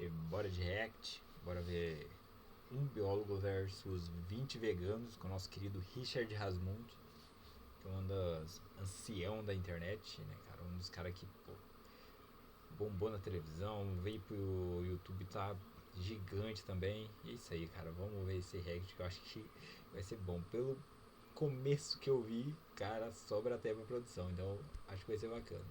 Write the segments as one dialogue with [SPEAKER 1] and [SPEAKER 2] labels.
[SPEAKER 1] E bora de React, bora ver um biólogo versus 20 veganos com o nosso querido Richard Rasmund, que é um dos ancião da internet, né, cara? Um dos caras que, pô, bombou na televisão, veio pro YouTube, tá gigante também. E é isso aí, cara. Vamos ver esse React que eu acho que vai ser bom. Pelo começo que eu vi, cara, sobra até pra produção. Então, acho que vai ser bacana.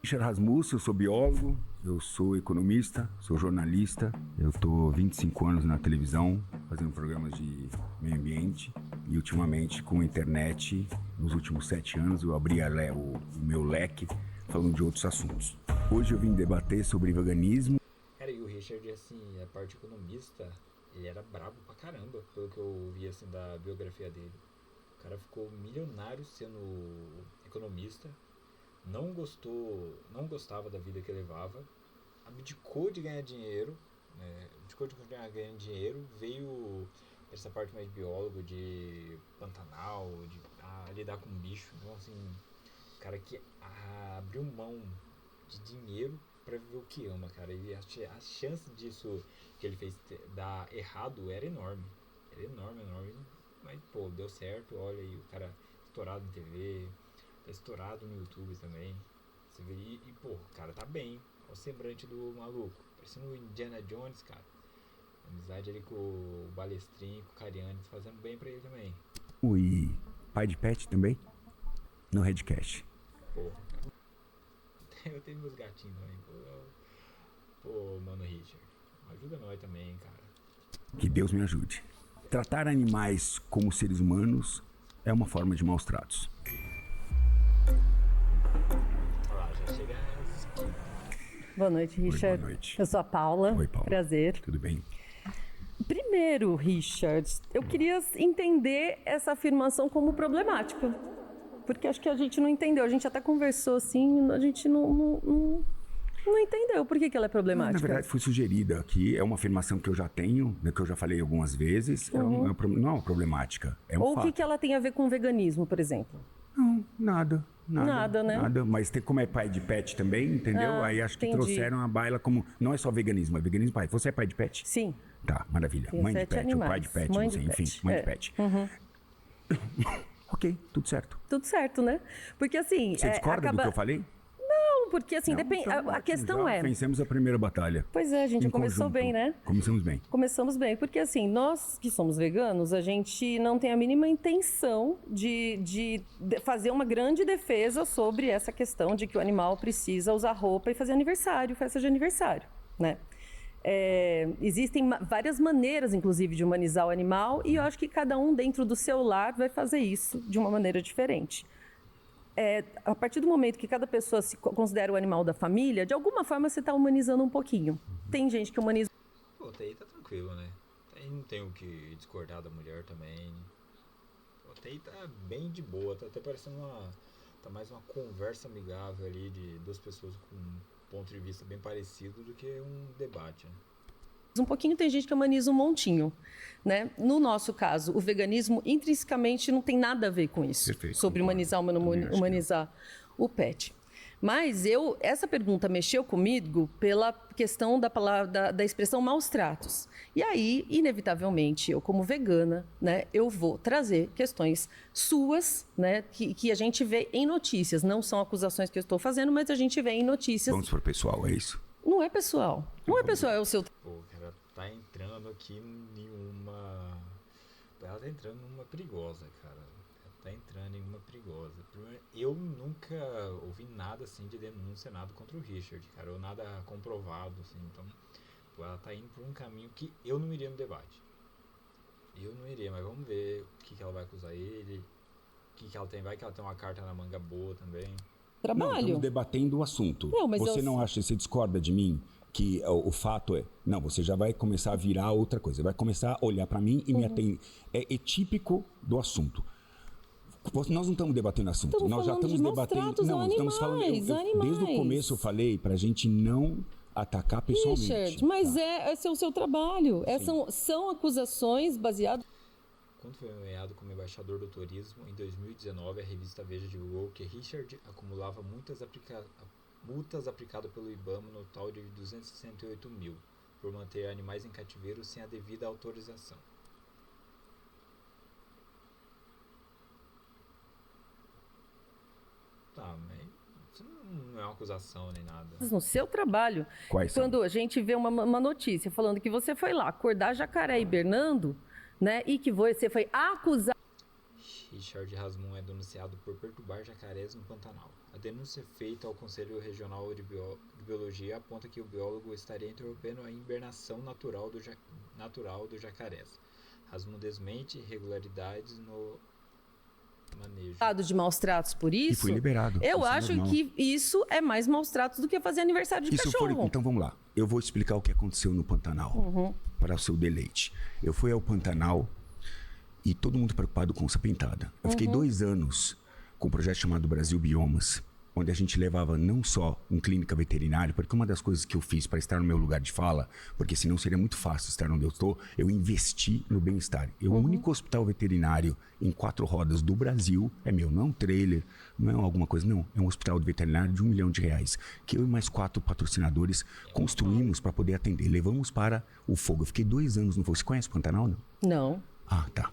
[SPEAKER 2] Richard Rasmussen, eu sou biólogo, eu sou economista, sou jornalista. Eu estou 25 anos na televisão, fazendo programas de meio ambiente. E ultimamente, com a internet, nos últimos 7 anos, eu abri o meu leque falando de outros assuntos. Hoje eu vim debater sobre veganismo.
[SPEAKER 1] Cara, e o Richard, assim, a parte economista, ele era brabo pra caramba, pelo que eu vi, assim, da biografia dele. O cara ficou milionário sendo economista, não gostava da vida que ele levava, abdicou de ganhar dinheiro, né? Abdicou de continuar ganhando dinheiro, veio essa parte mais de biólogo, de Pantanal, de lidar com bicho. Então, assim, o cara que abriu mão de dinheiro pra viver o que ama, cara. E a chance disso que ele fez dar errado era enorme. Era enorme, enorme. Mas, pô, deu certo. Olha aí, o cara estourado em TV, tá estourado no YouTube também. Você vê, pô, o cara tá bem. Olha o semblante do maluco. Parecendo o Indiana Jones, cara. Amizade ali com o Balestrinho, com o Cariani, fazendo bem pra ele também.
[SPEAKER 2] E pai de pet também, no Redcast.
[SPEAKER 1] Pô, eu tenho meus gatinhos também, pô, mano Richard. Ajuda nós também, cara.
[SPEAKER 2] Que Deus me ajude. Tratar animais como seres humanos é uma forma de maus tratos.
[SPEAKER 1] Olha lá, já chega.
[SPEAKER 3] Boa noite, Richard.
[SPEAKER 2] Boa noite.
[SPEAKER 3] Eu sou a Paula.
[SPEAKER 2] Oi, Paula.
[SPEAKER 3] Prazer.
[SPEAKER 2] Tudo bem?
[SPEAKER 3] Primeiro, Richard, eu queria entender essa afirmação como problemática. Porque acho que a gente não entendeu. A gente até conversou assim, a gente não entendeu por que ela é problemática.
[SPEAKER 2] Na verdade, foi sugerida aqui. É uma afirmação que eu já tenho, que eu já falei algumas vezes. Não é uma problemática. É um
[SPEAKER 3] Ou
[SPEAKER 2] fato.
[SPEAKER 3] o que ela tem a ver com veganismo, por exemplo?
[SPEAKER 2] Não, nada.
[SPEAKER 3] Nada, né?
[SPEAKER 2] Nada, mas como é pai de pet também, entendeu? Aí acho que
[SPEAKER 3] entendi.
[SPEAKER 2] trouxeram a baila como... Não é só veganismo, é veganismo pai. Você é pai de pet?
[SPEAKER 3] Sim.
[SPEAKER 2] Tá, maravilha.
[SPEAKER 3] Tenho
[SPEAKER 2] Mãe de
[SPEAKER 3] 7
[SPEAKER 2] pet, ou pai
[SPEAKER 3] animais.
[SPEAKER 2] de pet,
[SPEAKER 3] Mãe
[SPEAKER 2] não sei,
[SPEAKER 3] de
[SPEAKER 2] enfim,
[SPEAKER 3] pet.
[SPEAKER 2] mãe de pet. Ok, tudo certo.
[SPEAKER 3] Tudo certo, né? Porque assim...
[SPEAKER 2] Você discorda do que eu falei?
[SPEAKER 3] Não, porque assim,
[SPEAKER 2] Não,
[SPEAKER 3] depende.
[SPEAKER 2] então,
[SPEAKER 3] A questão
[SPEAKER 2] já
[SPEAKER 3] é...
[SPEAKER 2] vencemos a primeira batalha.
[SPEAKER 3] Pois é, a gente
[SPEAKER 2] Em
[SPEAKER 3] começou
[SPEAKER 2] conjunto.
[SPEAKER 3] bem, né?
[SPEAKER 2] Começamos bem.
[SPEAKER 3] Começamos bem, porque assim, nós que somos veganos, a gente não tem a mínima intenção de fazer uma grande defesa sobre essa questão de que o animal precisa usar roupa e fazer aniversário, festa de aniversário, né? Existem várias maneiras, inclusive, de humanizar o animal e eu acho que cada um dentro do seu lar vai fazer isso de uma maneira diferente. A partir do momento que cada pessoa se considera o animal da família, de alguma forma você está humanizando um pouquinho. Tem gente que humaniza...
[SPEAKER 1] Pô, até aí tá tranquilo, né? Até aí não tem o que discordar da mulher também. Pô, até aí tá bem de boa, tá até parecendo tá mais uma conversa amigável ali de duas pessoas com um ponto de vista bem parecido do que um debate, né?
[SPEAKER 3] Um pouquinho, tem gente que humaniza um montinho, né? No nosso caso, o veganismo intrinsecamente não tem nada a ver com isso.
[SPEAKER 2] Perfeito,
[SPEAKER 3] sobre humanizar ou não humanizar o pet. Mas essa pergunta mexeu comigo pela questão da palavra, da expressão maus tratos. E aí, inevitavelmente, eu como vegana, né, eu vou trazer questões suas, né, que a gente vê em notícias. Não são acusações que eu estou fazendo, mas a gente vê em notícias.
[SPEAKER 2] Vamos por pessoal, é isso?
[SPEAKER 3] Não é pessoal. Não é pessoal, é o seu...
[SPEAKER 1] Pô, cara, tá entrando aqui em uma... Ela tá entrando numa perigosa, cara. Ela tá entrando em uma perigosa. Primeiro, eu nunca ouvi nada assim de denúncia, nada contra o Richard, cara. Ou nada comprovado, assim. Então, pô, ela tá indo por um caminho que eu não iria no debate. Eu não iria, mas vamos ver o que ela vai acusar ele. O que ela tem. Vai que ela tem uma carta na manga boa também.
[SPEAKER 2] Não, estamos debatendo o assunto.
[SPEAKER 3] Não, mas
[SPEAKER 2] você não acha, você discorda de mim que o fato é... Não, você já vai começar a virar outra coisa. Vai começar a olhar para mim e me atender. É típico do assunto. Nós não estamos debatendo assunto.
[SPEAKER 3] Estamos
[SPEAKER 2] Nós já
[SPEAKER 3] falando
[SPEAKER 2] estamos
[SPEAKER 3] de
[SPEAKER 2] debatendo...
[SPEAKER 3] maus tratos
[SPEAKER 2] Não,
[SPEAKER 3] a
[SPEAKER 2] estamos falando...
[SPEAKER 3] animais.
[SPEAKER 2] Desde o começo eu falei pra gente não atacar pessoalmente.
[SPEAKER 3] Richard, mas esse é o seu trabalho. São acusações baseadas...
[SPEAKER 1] Quando foi nomeado como embaixador do turismo, em 2019, a revista Veja divulgou que Richard acumulava multas aplicadas pelo IBAMA no total de 268 mil, por manter animais em cativeiro sem a devida autorização. Tá, mas isso não é uma acusação nem nada.
[SPEAKER 3] No seu trabalho,
[SPEAKER 2] Quais são?
[SPEAKER 3] quando a gente vê uma notícia falando que você foi lá acordar jacaré hibernando, né, e que você foi acusado...
[SPEAKER 1] Richard Rasmun é denunciado por perturbar jacarés no Pantanal. A denúncia feita ao Conselho Regional de Biologia aponta que o biólogo estaria interrompendo a hibernação natural dos jacarés. Rasmun desmente irregularidades no manejo.
[SPEAKER 3] de maus tratos por isso.
[SPEAKER 2] E foi liberado.
[SPEAKER 3] Eu
[SPEAKER 2] Isso é
[SPEAKER 3] acho
[SPEAKER 2] normal.
[SPEAKER 3] que isso é mais maus tratos do que fazer aniversário de cachorro.
[SPEAKER 2] Então vamos lá. Eu vou explicar o que aconteceu no Pantanal, para o seu deleite. Eu fui ao Pantanal e todo mundo preocupado com onça pintada. Eu fiquei 2 anos com um projeto chamado Brasil Biomas, onde a gente levava não só um clínica veterinária, porque uma das coisas que eu fiz para estar no meu lugar de fala, porque senão seria muito fácil estar onde eu estou, eu investi no bem-estar. O único hospital veterinário em 4 rodas do Brasil é meu, não é um trailer, não é alguma coisa, não. É um hospital veterinário de R$1 milhão, que eu e mais 4 patrocinadores construímos para poder atender. Levamos para o fogo. Eu fiquei 2 anos no fogo. Você conhece o Pantanal, não?
[SPEAKER 3] Não.
[SPEAKER 2] Ah, tá.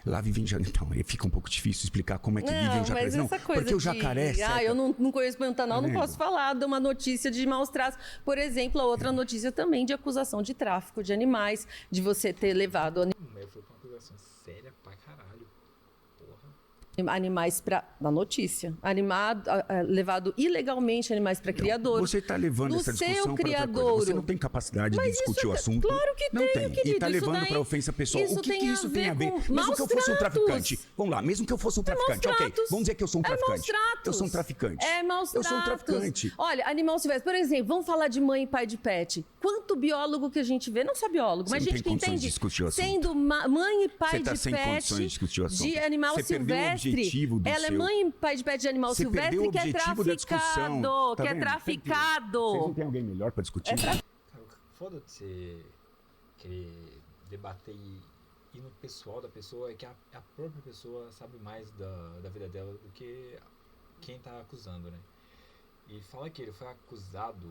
[SPEAKER 2] Lá vivem jacaré. Então, aí fica um pouco difícil explicar como é que vivem os jacarés. Não, porque o jacaré...
[SPEAKER 3] eu não conheço Pantanal, não posso falar de uma notícia de maus tratos. Por exemplo, a outra notícia também de acusação de tráfico de animais, de você ter levado
[SPEAKER 1] Mas foi uma acusação séria pra caralho. Porra.
[SPEAKER 3] animais para... Na notícia. Levado ilegalmente animais para criador.
[SPEAKER 2] Você está levando essa discussão para outra coisa. Você não tem capacidade de discutir o assunto.
[SPEAKER 3] Claro que
[SPEAKER 2] não tem.
[SPEAKER 3] querido.
[SPEAKER 2] E está levando para ofensa pessoal. O que isso tem a ver? Mesmo que eu fosse um traficante. Vamos lá, mesmo que eu fosse um traficante. Ok, vamos dizer que eu sou um traficante. Eu sou um traficante.
[SPEAKER 3] É maus tratos.
[SPEAKER 2] Eu sou um traficante.
[SPEAKER 3] Olha, animal silvestre. Por exemplo, vamos falar de mãe e pai de pet. Quanto biólogo que a gente vê, não só biólogo, mas gente que entende, sendo mãe e pai de pet de animal silvestre. Ela é mãe e pai de pet de animal silvestre que é traficado.
[SPEAKER 2] Tá
[SPEAKER 3] que é traficado.
[SPEAKER 2] Vocês não tem alguém melhor para discutir?
[SPEAKER 1] Cara, foda de você querer debater e no pessoal da pessoa é que a própria pessoa sabe mais da vida dela do que quem tá acusando, né? E falar que ele foi acusado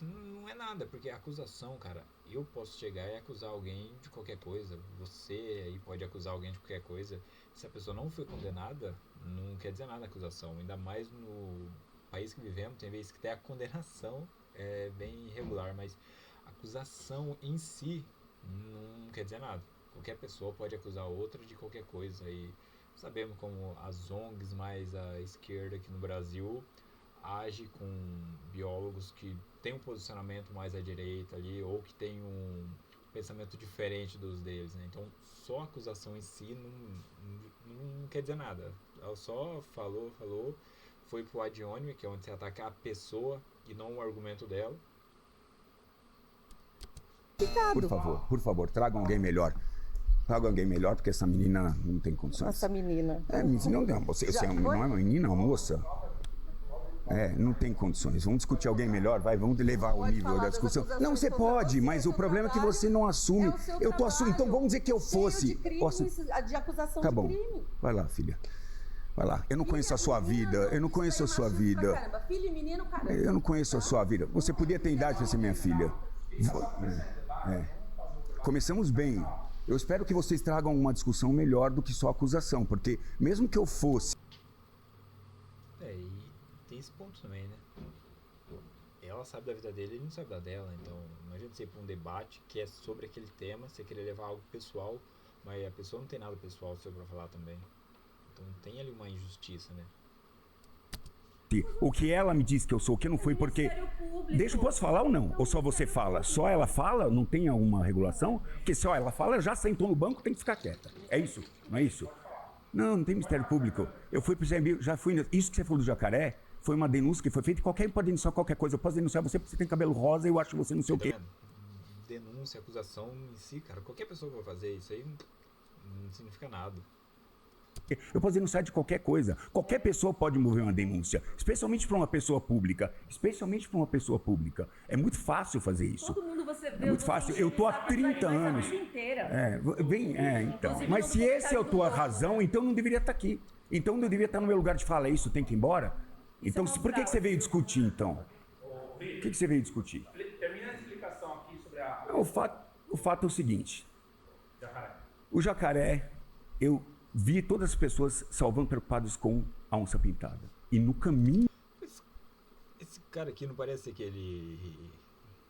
[SPEAKER 1] não é nada, porque a acusação, cara, eu posso chegar e acusar alguém de qualquer coisa, você aí pode acusar alguém de qualquer coisa. Se a pessoa não foi condenada, não quer dizer nada a acusação, ainda mais no país que vivemos, tem vezes que até a condenação é bem irregular, mas a acusação em si não quer dizer nada. Qualquer pessoa pode acusar outra de qualquer coisa e sabemos como as ONGs mais à esquerda aqui no Brasil age com biólogos que têm um posicionamento mais à direita ali ou que têm um pensamento diferente dos deles, né? Então só a acusação em si não quer dizer nada. Ela só falou, foi pro ad hominem, que é onde você ataca a pessoa e não o argumento dela.
[SPEAKER 2] Por favor, traga alguém melhor. Traga alguém melhor, porque essa menina não tem condições.
[SPEAKER 3] Essa menina.
[SPEAKER 2] Você não é uma menina, é uma moça. Não tem condições. Vamos discutir alguém melhor, vamos levar o nível da discussão. Não, você pode, mas o problema é que você não assume. Eu tô assumindo. Então vamos dizer que eu fosse.
[SPEAKER 3] De acusação
[SPEAKER 2] tá
[SPEAKER 3] de
[SPEAKER 2] bom.
[SPEAKER 3] crime.
[SPEAKER 2] Vai lá, filha. Vai lá. Eu não conheço a sua vida. Eu não conheço a sua vida.
[SPEAKER 3] Filho e menino, caramba.
[SPEAKER 2] Eu não conheço a sua vida. Você podia ter idade para ser minha filha. Começamos bem. Eu espero que vocês tragam uma discussão melhor do que só acusação, porque mesmo que eu fosse...
[SPEAKER 1] E tem esse ponto também, né? Ela sabe da vida dele, ele não sabe da dela, então imagina você ir pra um debate que é sobre aquele tema, você querer levar algo pessoal, mas a pessoa não tem nada pessoal seu pra falar também. Então tem ali uma injustiça, né?
[SPEAKER 2] O que ela me disse que eu sou, o que não foi porque... Deixa, eu posso falar ou não? Ou só você fala? Só ela fala? Não tem alguma regulação? Porque só ela fala, já sentou no banco, tem que ficar quieta. É isso? Não é isso? Não tem Ministério Público. Eu fui pro CMB, já fui... Isso que você falou do jacaré, foi uma denúncia que foi feita. Qualquer um pode denunciar qualquer coisa. Eu posso denunciar você porque você tem cabelo rosa e eu acho você não sei o quê.
[SPEAKER 1] Denúncia, acusação em si, cara. Qualquer pessoa que vai fazer isso aí não significa nada.
[SPEAKER 2] Eu posso denunciar de qualquer coisa. Qualquer pessoa pode mover uma denúncia, especialmente para uma pessoa pública. Especialmente para uma pessoa pública. É muito fácil fazer isso.
[SPEAKER 3] Todo mundo você vê.
[SPEAKER 2] É muito fácil. Eu tô há 30 anos. Então. Mas se esse é a tua razão, então não deveria estar aqui. Então não deveria estar no meu lugar de fala. Isso tem que ir embora? Então, por que você veio discutir, então? O que você veio discutir?
[SPEAKER 4] Termina a explicação aqui sobre a...
[SPEAKER 2] O fato é o seguinte. O jacaré, eu vi todas as pessoas salvando preocupadas com a onça pintada. E no caminho...
[SPEAKER 1] Esse cara aqui não parece aquele...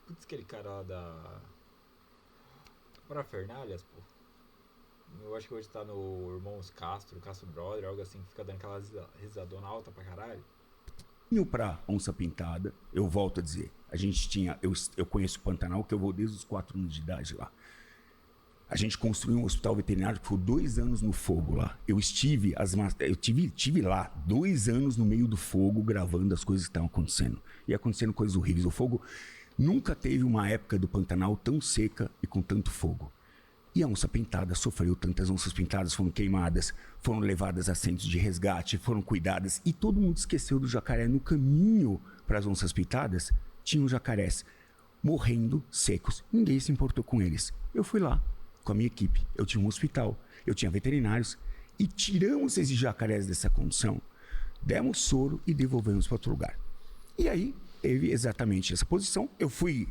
[SPEAKER 1] Putz, aquele cara lá da... Parafernalhas, pô. Eu acho que hoje tá no Irmãos Castro Brother, algo assim, que fica dando aquela risadona alta pra caralho.
[SPEAKER 2] Pra onça pintada, eu volto a dizer, a gente tinha, eu conheço o Pantanal, que eu vou desde os 4 anos de idade lá. A gente construiu um hospital veterinário que ficou 2 anos no fogo lá. Eu tive lá 2 anos no meio do fogo, gravando as coisas que estavam acontecendo. E acontecendo coisas horríveis. O fogo nunca teve uma época do Pantanal tão seca e com tanto fogo. E a onça pintada sofreu, tantas onças pintadas foram queimadas, foram levadas a centros de resgate, foram cuidadas. E todo mundo esqueceu do jacaré. No caminho para as onças pintadas, tinham jacarés morrendo secos. Ninguém se importou com eles. Eu fui lá com a minha equipe. Eu tinha um hospital, eu tinha veterinários. E tiramos esses jacarés dessa condição, demos soro e devolvemos para outro lugar. E aí teve exatamente essa posição. Eu fui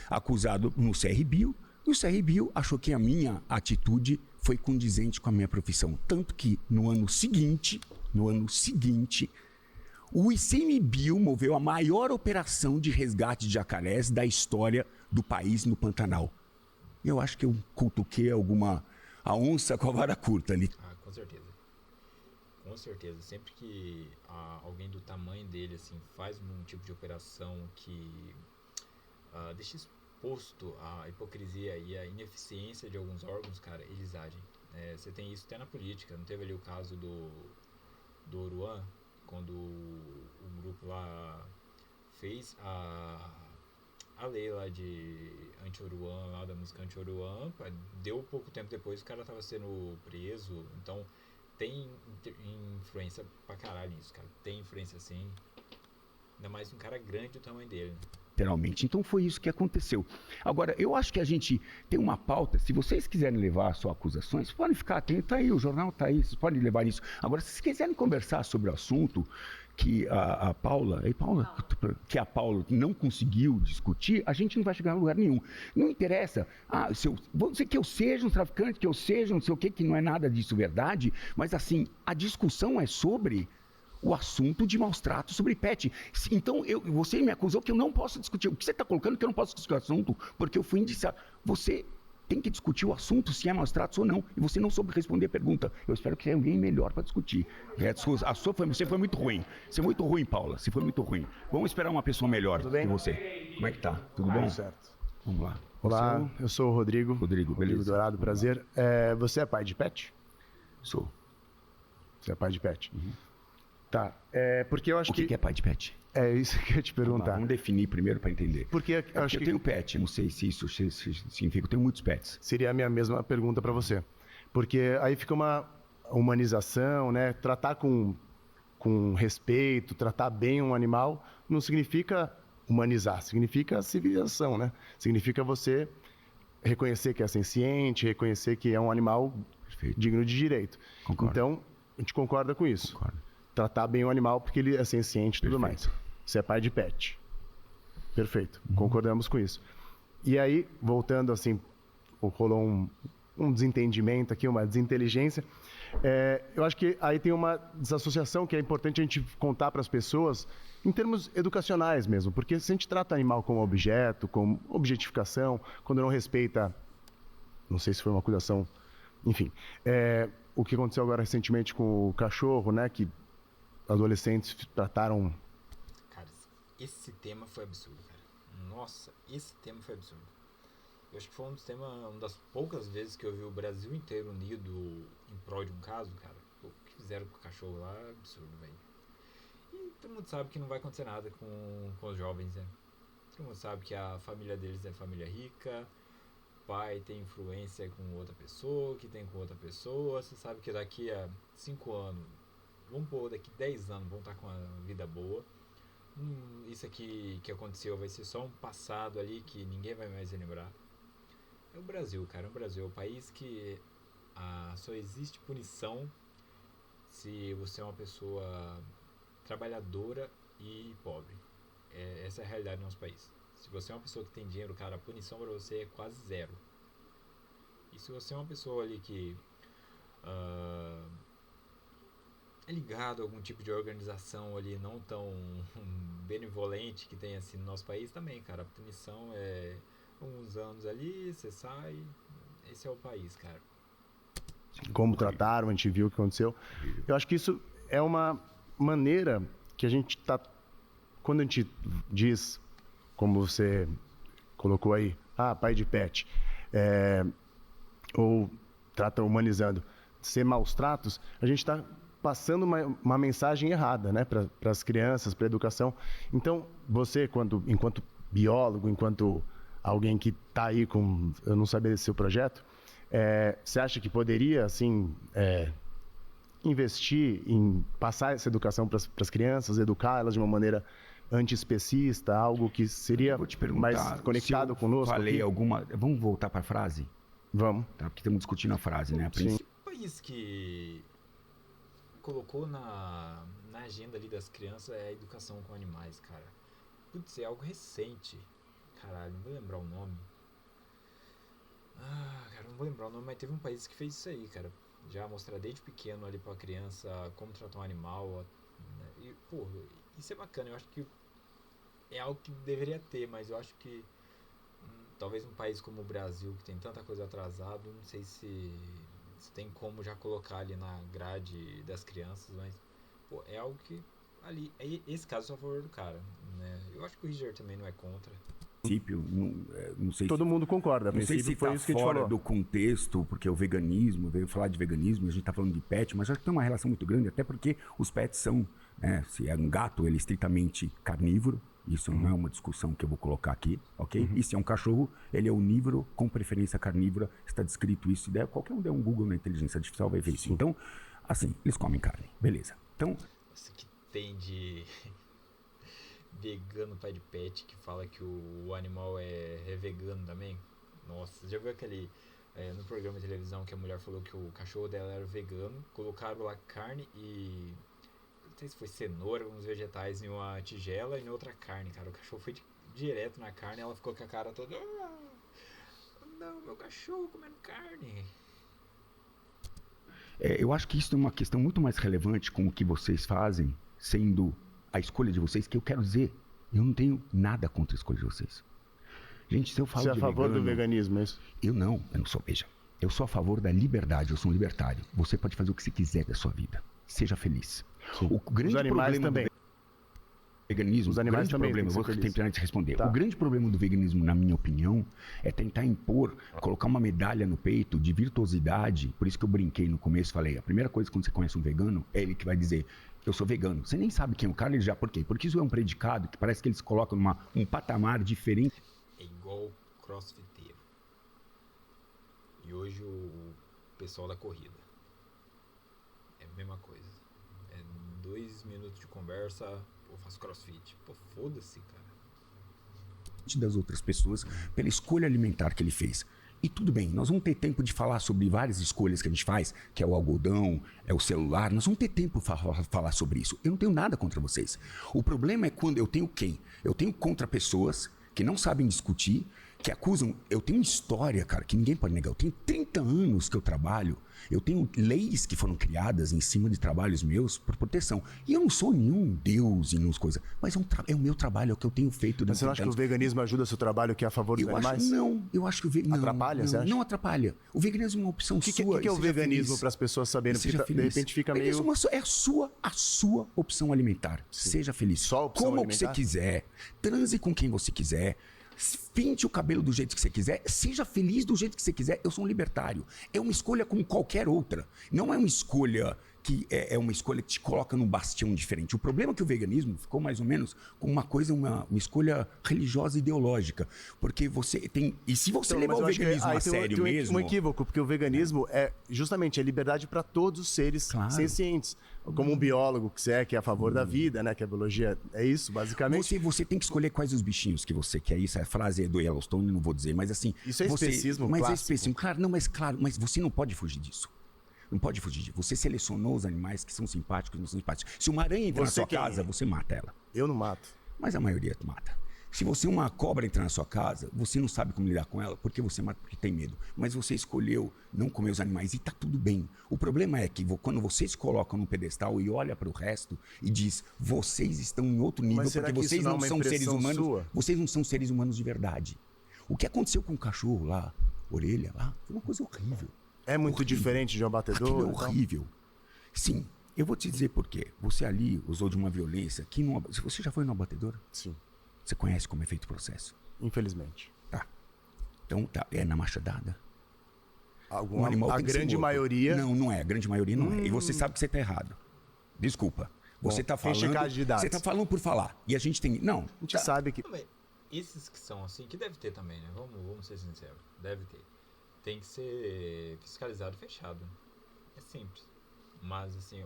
[SPEAKER 2] acusado no CRBio. E o CRBio achou que a minha atitude foi condizente com a minha profissão. Tanto que no ano seguinte, o ICMBio moveu a maior operação de resgate de jacarés da história do país no Pantanal. Eu acho que eu cutuquei a onça com a vara curta ali.
[SPEAKER 1] Ah, com certeza. Com certeza. Sempre que alguém do tamanho dele assim, faz um tipo de operação que deixa exposto a hipocrisia e a ineficiência de alguns órgãos, cara, eles agem. Você tem isso até na política. Não teve ali o caso do Oruan, quando o grupo lá fez a lei lá de anti-Oruan, lá da música anti-Oruan, deu pouco tempo depois o cara tava sendo preso. Então tem influência pra caralho nisso, cara. Tem influência sim. Ainda mais um cara grande do tamanho dele, né?
[SPEAKER 2] Literalmente. Então foi isso que aconteceu. Agora, eu acho que a gente tem uma pauta. Se vocês quiserem levar só acusações, vocês podem ficar atentos. Tá aí, o jornal tá aí, vocês podem levar isso. Agora, se vocês quiserem conversar sobre o assunto que a Paula não conseguiu discutir, a gente não vai chegar a lugar nenhum. Não interessa. Que eu seja um traficante, que eu seja não sei o que não é nada disso verdade, mas assim, a discussão é sobre o assunto de maus tratos sobre pet. Então, você me acusou que eu não posso discutir. O que você está colocando que eu não posso discutir o assunto? Porque eu fui indiciado. Você tem que discutir o assunto, se é maus tratos ou não. E você não soube responder a pergunta. Eu espero que tenha alguém melhor para discutir. Você foi muito ruim. Você foi muito ruim, Paula. Você foi muito ruim. Vamos esperar uma pessoa melhor que você. Como é que tá? Tudo bom?
[SPEAKER 5] Certo.
[SPEAKER 2] Vamos lá.
[SPEAKER 5] Olá, eu sou o Rodrigo.
[SPEAKER 2] Rodrigo, beleza.
[SPEAKER 5] Dourado, prazer. Você é pai de pet?
[SPEAKER 2] Sou.
[SPEAKER 5] Você é pai de pet? Uhum. Tá, porque eu acho
[SPEAKER 2] O que é pai de pet?
[SPEAKER 5] É isso que eu ia te perguntar.
[SPEAKER 2] Vamos definir primeiro para entender.
[SPEAKER 5] Porque eu acho que...
[SPEAKER 2] tenho pet, não sei se isso significa, eu tenho muitos pets.
[SPEAKER 5] Seria a minha mesma pergunta para você. Porque aí fica uma humanização, né? Tratar com respeito, tratar bem um animal, não significa humanizar, significa civilização, né? Significa você reconhecer que é senciente, reconhecer que é um animal digno de direito.
[SPEAKER 2] Concordo.
[SPEAKER 5] Então, a gente concorda com isso.
[SPEAKER 2] Concordo.
[SPEAKER 5] Tratar bem o animal porque ele é senciente e tudo mais. Você é pai de pet. Perfeito. Concordamos com isso. E aí, voltando assim, rolou um desentendimento aqui, uma desinteligência. Eu acho que aí tem uma desassociação que é importante a gente contar para as pessoas em termos educacionais mesmo. Porque se a gente trata animal como objeto, como objetificação, quando não respeita, não sei se foi uma acusação, enfim. O que aconteceu agora recentemente com o cachorro, né, que adolescentes trataram...
[SPEAKER 1] Cara, esse tema foi absurdo, cara. Nossa, esse tema foi absurdo. Eu acho que foi uma das poucas vezes que eu vi o Brasil inteiro unido em prol de um caso, cara. O que fizeram com o cachorro lá é absurdo, velho. E todo mundo sabe que não vai acontecer nada com os jovens, né? Todo mundo sabe que a família deles é família rica, pai tem influência com outra pessoa, que tem com outra pessoa. Você sabe que daqui a 5 anos, vamos pôr, daqui 10 anos vão estar com uma vida boa. Isso aqui que aconteceu vai ser só um passado ali que ninguém vai mais lembrar. É o Brasil, cara. O Brasil é o país que só existe punição se você é uma pessoa trabalhadora e pobre. Essa é a realidade do nosso país. Se você é uma pessoa que tem dinheiro, cara, a punição para você é quase zero. E se você é uma pessoa ali que é ligado a algum tipo de organização ali não tão benevolente que tem assim no nosso país também, cara, a punição é uns anos ali, você sai. Esse é o país, cara.
[SPEAKER 5] Como trataram, a gente viu o que aconteceu. Eu acho que isso é uma maneira que a gente tá... Quando a gente diz, como você colocou aí, pai de pet, ou trata humanizando, ser maus tratos, a gente está passando uma mensagem errada, né, para as crianças, para a educação. Então, você, enquanto biólogo, enquanto alguém que está aí com... Eu não sabia desse seu projeto, você acha que poderia, assim, investir em passar essa educação para as crianças, educá-las de uma maneira antiespecista, algo que seria mais conectado conosco?
[SPEAKER 2] Falei aqui? Alguma... Vamos voltar para a frase?
[SPEAKER 5] Vamos.
[SPEAKER 2] Tá, porque estamos discutindo a frase, né?
[SPEAKER 1] Sim. O país que colocou na agenda ali das crianças é a educação com animais, cara. Putz, é algo recente. Caralho, não vou lembrar o nome. Cara, não vou lembrar o nome, mas teve um país que fez isso aí, cara. Já mostrar desde pequeno ali pra criança como tratar um animal. Né? E, pô, isso é bacana. Eu acho que é algo que deveria ter, mas eu acho que talvez um país como o Brasil, que tem tanta coisa atrasada, não sei se tem como já colocar ali na grade das crianças, mas pô, é algo que ali, esse caso é só a favor do cara, né? Eu acho que o Riger também não é contra.
[SPEAKER 2] Não sei
[SPEAKER 5] Todo mundo concorda.
[SPEAKER 2] Não sei se
[SPEAKER 5] foi
[SPEAKER 2] tá
[SPEAKER 5] isso que a gente
[SPEAKER 2] fora
[SPEAKER 5] falou.
[SPEAKER 2] do contexto, porque o veganismo, veio falar de veganismo, a gente tá falando de pet, mas acho que tem uma relação muito grande, até porque os pets são, né, se é um gato, ele é estritamente carnívoro, isso não é uma discussão que eu vou colocar aqui, ok? E se é um cachorro, ele é onívoro, com preferência carnívora, está descrito isso, qualquer um der um Google na inteligência artificial vai ver isso. Então, assim, eles comem carne, beleza. Então...
[SPEAKER 1] Nossa, que tem de... vegano pai de pet que fala que o animal é vegano também. Nossa, já viu aquele no programa de televisão que a mulher falou que o cachorro dela era vegano, colocaram lá carne e não sei se foi cenoura, uns vegetais em uma tigela e em outra carne, cara. O cachorro foi direto na carne e ela ficou com a cara toda, não, meu cachorro comendo carne.
[SPEAKER 2] Eu acho que isso é uma questão muito mais relevante com o que vocês fazem, sendo a escolha de vocês, que eu quero dizer, eu não tenho nada contra a escolha de vocês. Gente, se eu falo
[SPEAKER 5] Você é a favor do veganismo, é isso?
[SPEAKER 2] Eu não sou, veja. Eu sou a favor da liberdade, eu sou um libertário. Você pode fazer o que você quiser da sua vida. Seja feliz. O grande
[SPEAKER 5] Os animais
[SPEAKER 2] problema
[SPEAKER 5] também.
[SPEAKER 2] do veganismo,
[SPEAKER 5] Os animais
[SPEAKER 2] grande
[SPEAKER 5] também
[SPEAKER 2] problema,
[SPEAKER 5] têm
[SPEAKER 2] eu
[SPEAKER 5] que
[SPEAKER 2] vou
[SPEAKER 5] ser
[SPEAKER 2] tentar
[SPEAKER 5] felizes.
[SPEAKER 2] te responder.
[SPEAKER 5] Tá.
[SPEAKER 2] O grande problema do veganismo, na minha opinião, é tentar impor, colocar uma medalha no peito de virtuosidade. Por isso que eu brinquei no começo, falei, a primeira coisa quando você conhece um vegano, é ele que vai dizer, eu sou vegano. Você nem sabe quem é o cara, ele já, por quê? Porque isso é um predicado que parece que eles colocam um patamar diferente.
[SPEAKER 1] É igual crossfiteiro. E hoje o pessoal da corrida. É a mesma coisa. 2 minutos de conversa, eu faço crossfit. Pô, foda-se, cara.
[SPEAKER 2] Das outras pessoas pela escolha alimentar que ele fez. E tudo bem, nós vamos ter tempo de falar sobre várias escolhas que a gente faz, que é o algodão, é o celular, nós vamos ter tempo para falar sobre isso. Eu não tenho nada contra vocês. O problema é quando eu tenho quem? Eu tenho contra pessoas que não sabem discutir, que acusam... Eu tenho história, cara, que ninguém pode negar. Eu tenho 30 anos que eu trabalho, eu tenho leis que foram criadas em cima de trabalhos meus por proteção. E eu não sou nenhum deus e nenhum coisa, mas é o meu trabalho, é o que eu tenho feito.
[SPEAKER 5] Mas você não acha que o veganismo ajuda o seu trabalho que é a favor dos animais?
[SPEAKER 2] Eu acho que o veganismo...
[SPEAKER 5] Atrapalha, você acha?
[SPEAKER 2] Não atrapalha. O veganismo é uma opção sua.
[SPEAKER 5] O que é o veganismo para as pessoas saberem? Porque de repente fica meio...
[SPEAKER 2] O veganismo é a sua opção alimentar.
[SPEAKER 5] Sim.
[SPEAKER 2] Seja feliz.
[SPEAKER 5] Só a opção
[SPEAKER 2] Como
[SPEAKER 5] alimentar?
[SPEAKER 2] você quiser. Transe com quem você quiser. Pinte o cabelo do jeito que você quiser, seja feliz do jeito que você quiser. Eu sou um libertário. É uma escolha como qualquer outra. Não é uma escolha que é uma escolha que te coloca num bastião diferente. O problema é que o veganismo ficou mais ou menos como uma escolha religiosa e ideológica. Porque você tem... E se você levar o veganismo a sério mesmo...
[SPEAKER 5] Tem um equívoco, porque o veganismo é justamente a liberdade para todos os seres sencientes. Como um biólogo que você é, que é a favor da vida, né? Que a biologia é isso, basicamente.
[SPEAKER 2] Você tem que escolher quais os bichinhos que você quer. Isso, a frase é do Yellowstone, não vou dizer, mas assim...
[SPEAKER 5] Isso é especismo
[SPEAKER 2] Mas
[SPEAKER 5] clássico.
[SPEAKER 2] é especismo, claro, mas você não pode fugir disso. Não pode fugir disso. Você selecionou os animais que são simpáticos e não são simpáticos. Se uma aranha entra na sua casa, você mata ela.
[SPEAKER 5] Eu não mato.
[SPEAKER 2] Mas a maioria mata. Se uma cobra entrar na sua casa, você não sabe como lidar com ela, porque você mata porque tem medo. Mas você escolheu não comer os animais e tá tudo bem. O problema é que quando vocês colocam num pedestal e olha para o resto e diz, vocês estão em outro nível, porque vocês não são seres humanos. Sua? Vocês não são seres humanos de verdade. O que aconteceu com o cachorro lá, orelha lá, foi uma coisa horrível.
[SPEAKER 5] É muito diferente de um abatedor?
[SPEAKER 2] Aquilo é horrível. Sim, eu vou te dizer por quê. Você ali usou de uma violência que não... Você já foi no abatedor?
[SPEAKER 5] Sim.
[SPEAKER 2] Você conhece como é feito o processo?
[SPEAKER 5] Infelizmente.
[SPEAKER 2] Tá. Então, é na machadada?
[SPEAKER 5] Um animal a grande maioria...
[SPEAKER 2] Não é. A grande maioria não é. E você sabe que você está errado. Desculpa. Você está falando... Você está falando por falar. E a gente tem... Não.
[SPEAKER 5] A gente sabe que...
[SPEAKER 1] Não, mas esses que são assim, que deve ter também, né? Vamos ser sinceros. Deve ter. Tem que ser fiscalizado e fechado. É simples. Mas, assim,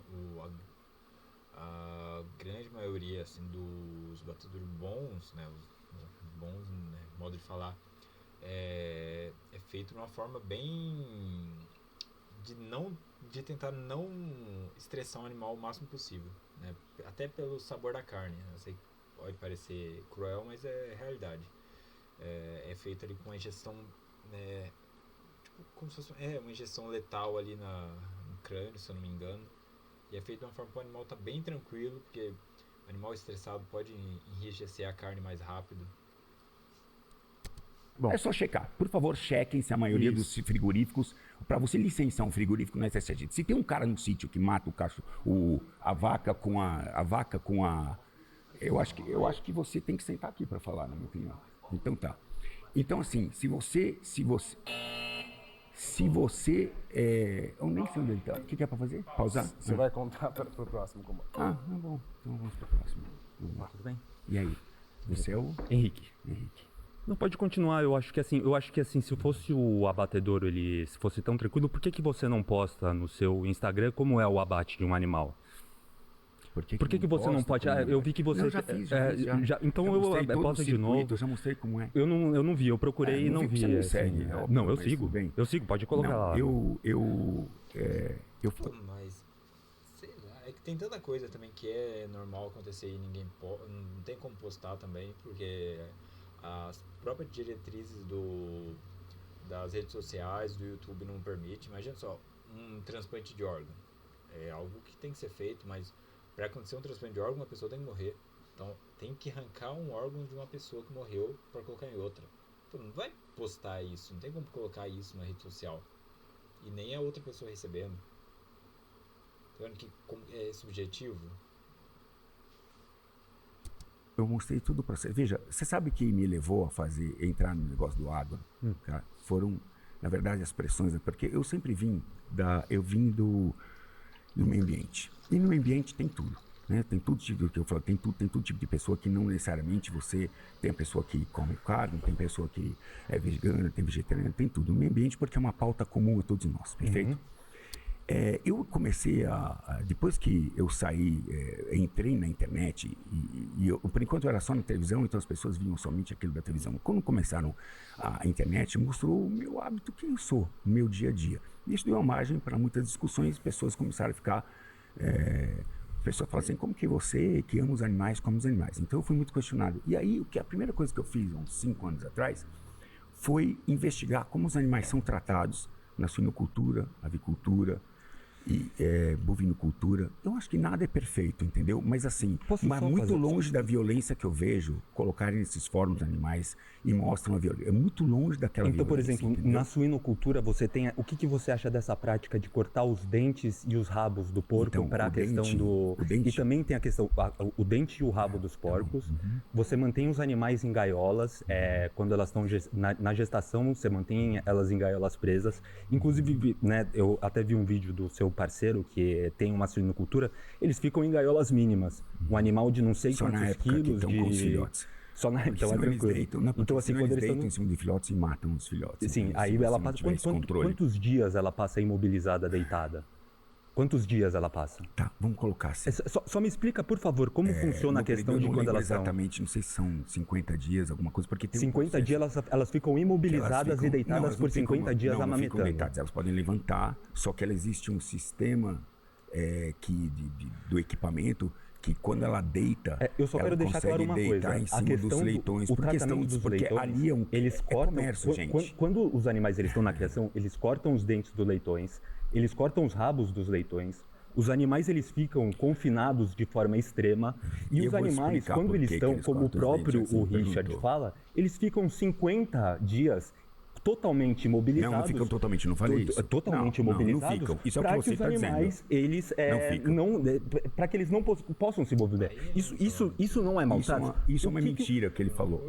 [SPEAKER 1] a grande maioria, assim, dos batedores bons, né? Os bons, né, modo de falar, é feito de uma forma bem... De tentar não estressar o animal o máximo possível, né? Até pelo sabor da carne. Eu sei que pode parecer cruel, mas é realidade. É feito ali com uma injeção... como se fosse uma injeção letal ali no crânio, se eu não me engano. E é feito de uma forma que o animal está bem tranquilo, porque o animal estressado pode enrijecer a carne mais rápido.
[SPEAKER 2] Bom, é só checar. Por favor, chequem se a maioria dos frigoríficos... Para você licenciar um frigorífico não é SSG. Se tem um cara no sítio que mata a vaca com a... Eu acho que você tem que sentar aqui para falar, na minha opinião. Então tá. Então assim, se você eu nem sei onde ele tá. O que é pra fazer? Pausar?
[SPEAKER 5] Você vai contar pro próximo comando.
[SPEAKER 2] Tá bom. Então vamos pro próximo.
[SPEAKER 6] Tudo bem?
[SPEAKER 2] E aí? Você é o...
[SPEAKER 6] Henrique. Não, pode continuar. Eu acho que assim, se fosse o abatedor, se fosse tão tranquilo, por que você não posta no seu Instagram como é o abate de um animal?
[SPEAKER 2] Por que
[SPEAKER 6] você não pode? Eu vi que você...
[SPEAKER 2] Não, já fiz.
[SPEAKER 6] Então eu posto de novo.
[SPEAKER 2] Eu já mostrei como é.
[SPEAKER 6] Eu não vi, eu procurei e não vi.
[SPEAKER 2] Você não segue.
[SPEAKER 6] Não, eu sigo. Eu sigo, pode colocar lá.
[SPEAKER 1] Mas, sei lá, é que tem tanta coisa também que é normal acontecer e ninguém não tem como postar também, porque as próprias diretrizes das redes sociais, do YouTube não permite. Imagina só, um transplante de órgão. É algo que tem que ser feito, mas para acontecer um transplante de órgão, uma pessoa tem que morrer. Então, tem que arrancar um órgão de uma pessoa que morreu para colocar em outra. Então, não vai postar isso, não tem como colocar isso na rede social. E nem a outra pessoa recebendo. Tá vendo que é subjetivo?
[SPEAKER 2] Eu mostrei tudo para você. Veja, você sabe que me levou a entrar no negócio do água? Tá? Foram, na verdade, as pressões, porque eu sempre vim do meio ambiente. E no meio ambiente tem tudo, né? Tem tudo tipo que eu falo, tem todo tipo de pessoa que não necessariamente você tem a pessoa que come carne, tem pessoa que é vegana, tem vegetariana, tem tudo. No meio ambiente porque é uma pauta comum a todos nós, perfeito? Eu comecei depois que eu saí, entrei na internet e por enquanto eu era só na televisão, então as pessoas viam somente aquilo da televisão. Quando começaram a internet, mostrou o meu hábito, quem eu sou, no meu dia a dia. Isso deu uma margem para muitas discussões, pessoas começaram a ficar... pessoas falam assim, como que você, que ama os animais, come os animais? Então eu fui muito questionado. E aí, a primeira coisa que eu fiz, uns 5 anos atrás, foi investigar como os animais são tratados na suinocultura, avicultura e bovinocultura. Eu acho que nada é perfeito, entendeu? Mas assim, mas muito longe da violência que eu vejo colocarem nesses fóruns animais e mostram a violência. É muito longe daquela violência.
[SPEAKER 6] Então, por exemplo,
[SPEAKER 2] entendeu?
[SPEAKER 6] na suinocultura, você tem... O que você acha dessa prática de cortar os dentes e os rabos do porco para a questão do... E também tem a questão, o dente e o rabo dos porcos. Você mantém os animais em gaiolas, quando elas estão na gestação, você mantém elas em gaiolas presas. Inclusive, né, eu até vi um vídeo do seu parceiro que tem uma suinocultura, eles ficam em gaiolas mínimas. Um animal de não sei
[SPEAKER 2] só
[SPEAKER 6] quantos quilos
[SPEAKER 2] que com os filhotes.
[SPEAKER 6] Só na época, então é tranquilo.
[SPEAKER 2] Então assim, quando eles deitam em cima de filhotes e matam os filhotes.
[SPEAKER 6] Sim,
[SPEAKER 2] então,
[SPEAKER 6] aí ela passa... Quantos dias ela passa imobilizada, deitada? Quantos dias ela passa?
[SPEAKER 2] Tá, vamos colocar assim.
[SPEAKER 6] Só me explica, por favor, como funciona a questão de quando elas
[SPEAKER 2] exatamente, não sei se são 50 dias, alguma coisa, porque tem
[SPEAKER 6] 50 dias elas ficam imobilizadas e deitadas por 50 dias amamentando.
[SPEAKER 2] Não ficam deitadas, elas podem levantar, só que existe um sistema do equipamento que quando ela deita,
[SPEAKER 6] eu só quero deixar claro uma coisa,
[SPEAKER 2] em cima dos leitões,
[SPEAKER 6] o tratamento dos leitões,
[SPEAKER 2] ali
[SPEAKER 6] eles cortam,
[SPEAKER 2] comércio, gente.
[SPEAKER 6] Quando os animais eles estão na criação, eles cortam os dentes dos leitões, eles cortam os rabos dos leitões. Os animais eles ficam confinados de forma extrema e os animais, quando eles estão, como o próprio o Richard fala, eles ficam 50 dias totalmente imobilizados.
[SPEAKER 2] Não ficam totalmente, não falei isso.
[SPEAKER 6] Totalmente imobilizados.
[SPEAKER 2] Não ficam. Isso é o que você está dizendo.
[SPEAKER 6] Para que os animais, eles para que eles não possam se mover. Isso não é maltrato.
[SPEAKER 2] Isso é uma mentira que ele falou.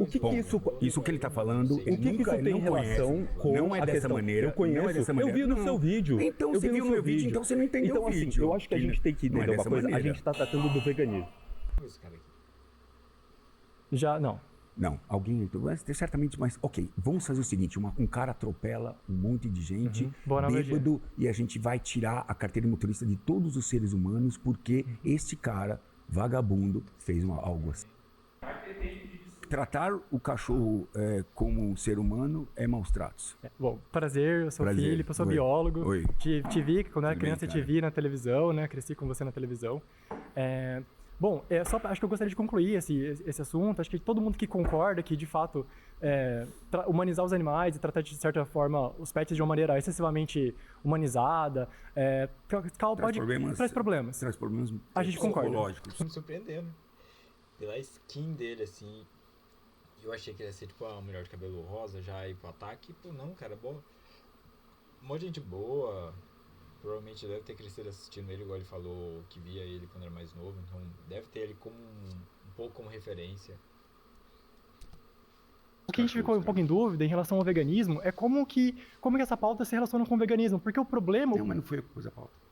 [SPEAKER 2] Isso que ele está falando,
[SPEAKER 6] o que isso tem relação com
[SPEAKER 2] não é dessa maneira.
[SPEAKER 6] Eu conheço. Eu vi no seu vídeo.
[SPEAKER 2] Então você viu no meu vídeo, então você não entendeu o vídeo.
[SPEAKER 6] Eu acho que a gente tem que entender uma coisa. A gente está tratando do veganismo.
[SPEAKER 3] Já não.
[SPEAKER 2] Não, alguém certamente, mas ok, vamos fazer o seguinte, um cara atropela um monte de gente, bêbado, e a gente vai tirar a carteira de motorista de todos os seres humanos porque este cara, vagabundo, fez algo assim. Tratar o cachorro como um ser humano é maus tratos.
[SPEAKER 7] Bom, prazer, eu sou o Filipe, eu sou biólogo.
[SPEAKER 2] Oi.
[SPEAKER 7] Te vi, quando era criança, te vi na televisão, né? Cresci com você na televisão. Bom, acho que eu gostaria de concluir esse assunto. Acho que todo mundo que concorda que, de fato, humanizar os animais e tratar de certa forma os pets de uma maneira excessivamente humanizada traz problemas.
[SPEAKER 2] Traz problemas
[SPEAKER 7] a gente concorda.
[SPEAKER 1] Psicológicos. Me surpreendendo. Pela skin dele, assim, eu achei que ele ia ser tipo uma mulher de cabelo rosa, já ir pro ataque. Pô, não, cara, boa. Um monte de gente boa. Provavelmente deve ter crescido assistindo ele, igual ele falou que via ele quando era mais novo, então deve ter ele como um pouco como referência.
[SPEAKER 7] O que a gente ficou um pouco em dúvida em relação ao veganismo é como que essa pauta se relaciona com o veganismo, porque o problema...
[SPEAKER 2] Não, mas não foi eu que pus a pauta.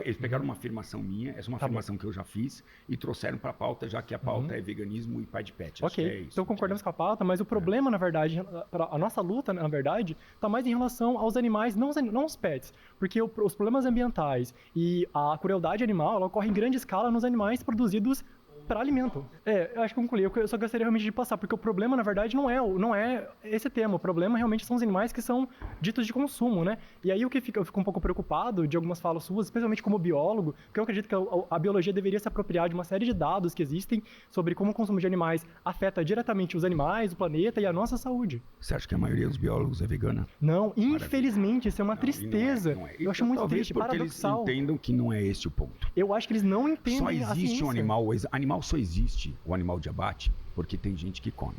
[SPEAKER 2] Eles pegaram uma afirmação minha, essa é uma afirmação que eu já fiz, e trouxeram para a pauta, já que a pauta é veganismo e pai de pet.
[SPEAKER 7] Ok,
[SPEAKER 2] é isso,
[SPEAKER 7] então concordamos com a pauta, mas o problema, na verdade, a nossa luta, na verdade, está mais em relação aos animais, não aos pets. Porque os problemas ambientais e a crueldade animal, ela ocorre em grande escala nos animais produzidos para alimento. Eu acho que concluí. Eu só gostaria realmente de passar, porque o problema, na verdade, não é esse tema. O problema realmente são os animais que são ditos de consumo, né? E aí eu fico um pouco preocupado de algumas falas suas, especialmente como biólogo, porque eu acredito que a biologia deveria se apropriar de uma série de dados que existem sobre como o consumo de animais afeta diretamente os animais, o planeta e a nossa saúde.
[SPEAKER 2] Você acha que a maioria dos biólogos é vegana?
[SPEAKER 7] Não, infelizmente, isso é uma tristeza.
[SPEAKER 2] Não é.
[SPEAKER 7] Eu acho muito triste,
[SPEAKER 2] porque
[SPEAKER 7] paradoxal.
[SPEAKER 2] Eles entendam que não é esse o ponto.
[SPEAKER 7] Eu acho que eles não entendem
[SPEAKER 2] Só existe
[SPEAKER 7] a
[SPEAKER 2] animal só existe o animal de abate porque tem gente que come.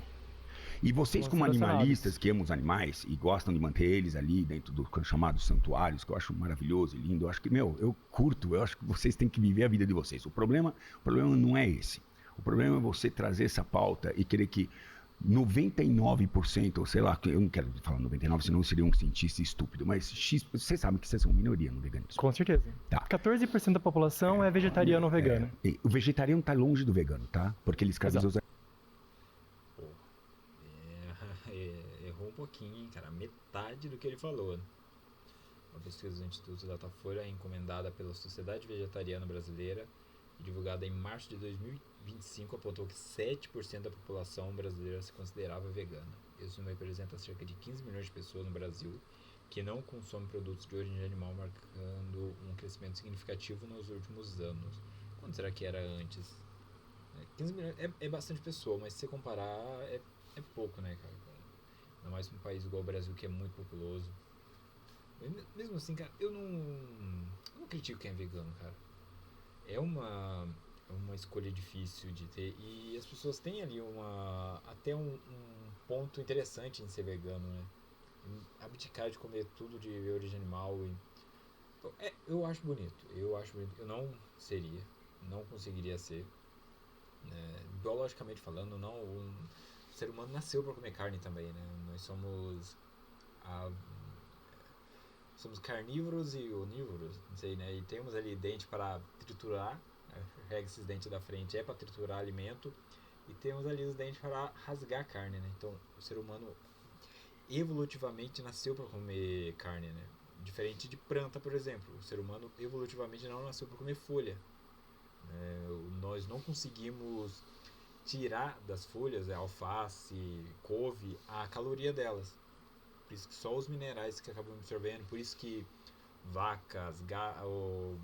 [SPEAKER 2] E vocês, como animalistas que amam os animais e gostam de manter eles ali dentro dos chamados santuários, que eu acho maravilhoso e lindo, eu acho que, eu curto, eu acho que vocês têm que viver a vida de vocês. O problema não é esse. O problema é você trazer essa pauta e querer que 99%, ou sei lá, eu não quero falar 99%, senão eu seria um cientista estúpido, mas vocês sabem que vocês são minoria no veganismo.
[SPEAKER 7] Com certeza.
[SPEAKER 2] Tá.
[SPEAKER 7] 14% da população é vegetariano ou vegano.
[SPEAKER 2] O vegetariano está longe do vegano, tá? Porque ele escraviza os
[SPEAKER 1] Errou um pouquinho, hein, cara. Metade do que ele falou. Uma pesquisa do Instituto Datafolha encomendada pela Sociedade Vegetariana Brasileira e divulgada em março de 2025 apontou que 7% da população brasileira se considerava vegana. Esse número representa cerca de 15 milhões de pessoas no Brasil que não consomem produtos de origem animal, marcando um crescimento significativo nos últimos anos. Quanto será que era antes? 15 milhões é bastante pessoa, mas se você comparar é pouco, né, cara? Ainda mais para um país igual o Brasil, que é muito populoso. Mesmo assim, cara, eu não critico quem é vegano, cara. É uma escolha difícil de ter. E as pessoas têm ali até um ponto interessante em ser vegano, né? Abdicar de comer tudo de origem animal. Eu acho bonito. Eu não seria. Não conseguiria ser. Biologicamente falando, não... O ser humano nasceu para comer carne também, né? Nós somos somos carnívoros e onívoros, não sei, né? E temos ali dente para triturar, esses dentes da frente para triturar alimento, e temos ali os dentes para rasgar carne, né? Então, o ser humano evolutivamente nasceu para comer carne, né? Diferente de planta, por exemplo. O ser humano evolutivamente não nasceu para comer folha. Nós não conseguimos tirar das folhas, alface, couve, a caloria delas. Por isso que só os minerais que acabam absorvendo, por isso que vacas,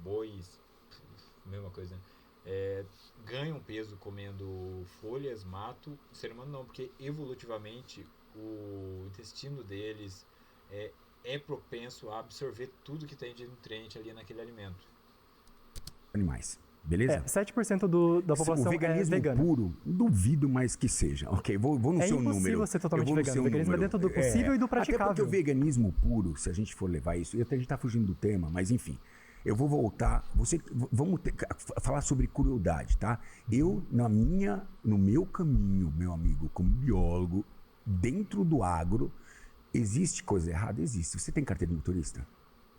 [SPEAKER 1] bois, mesma coisa, né? Ganham peso comendo folhas, mato. O ser humano não, porque evolutivamente o intestino deles é propenso a absorver tudo que tem de nutriente ali naquele alimento.
[SPEAKER 2] Animais. Beleza?
[SPEAKER 7] 7% da população
[SPEAKER 2] o veganismo
[SPEAKER 7] é vegana.
[SPEAKER 2] puro, duvido mais que seja. Ok, vou no seu número.
[SPEAKER 7] É impossível ser totalmente vegano. O veganismo é dentro do possível e do praticável.
[SPEAKER 2] Até porque o veganismo puro, se a gente for levar isso, e até a gente tá fugindo do tema, mas enfim, eu vou voltar. Vamos falar sobre crueldade, tá? Eu, no meu caminho, meu amigo, como biólogo, dentro do agro, existe coisa errada? Existe. Você tem carteira de motorista?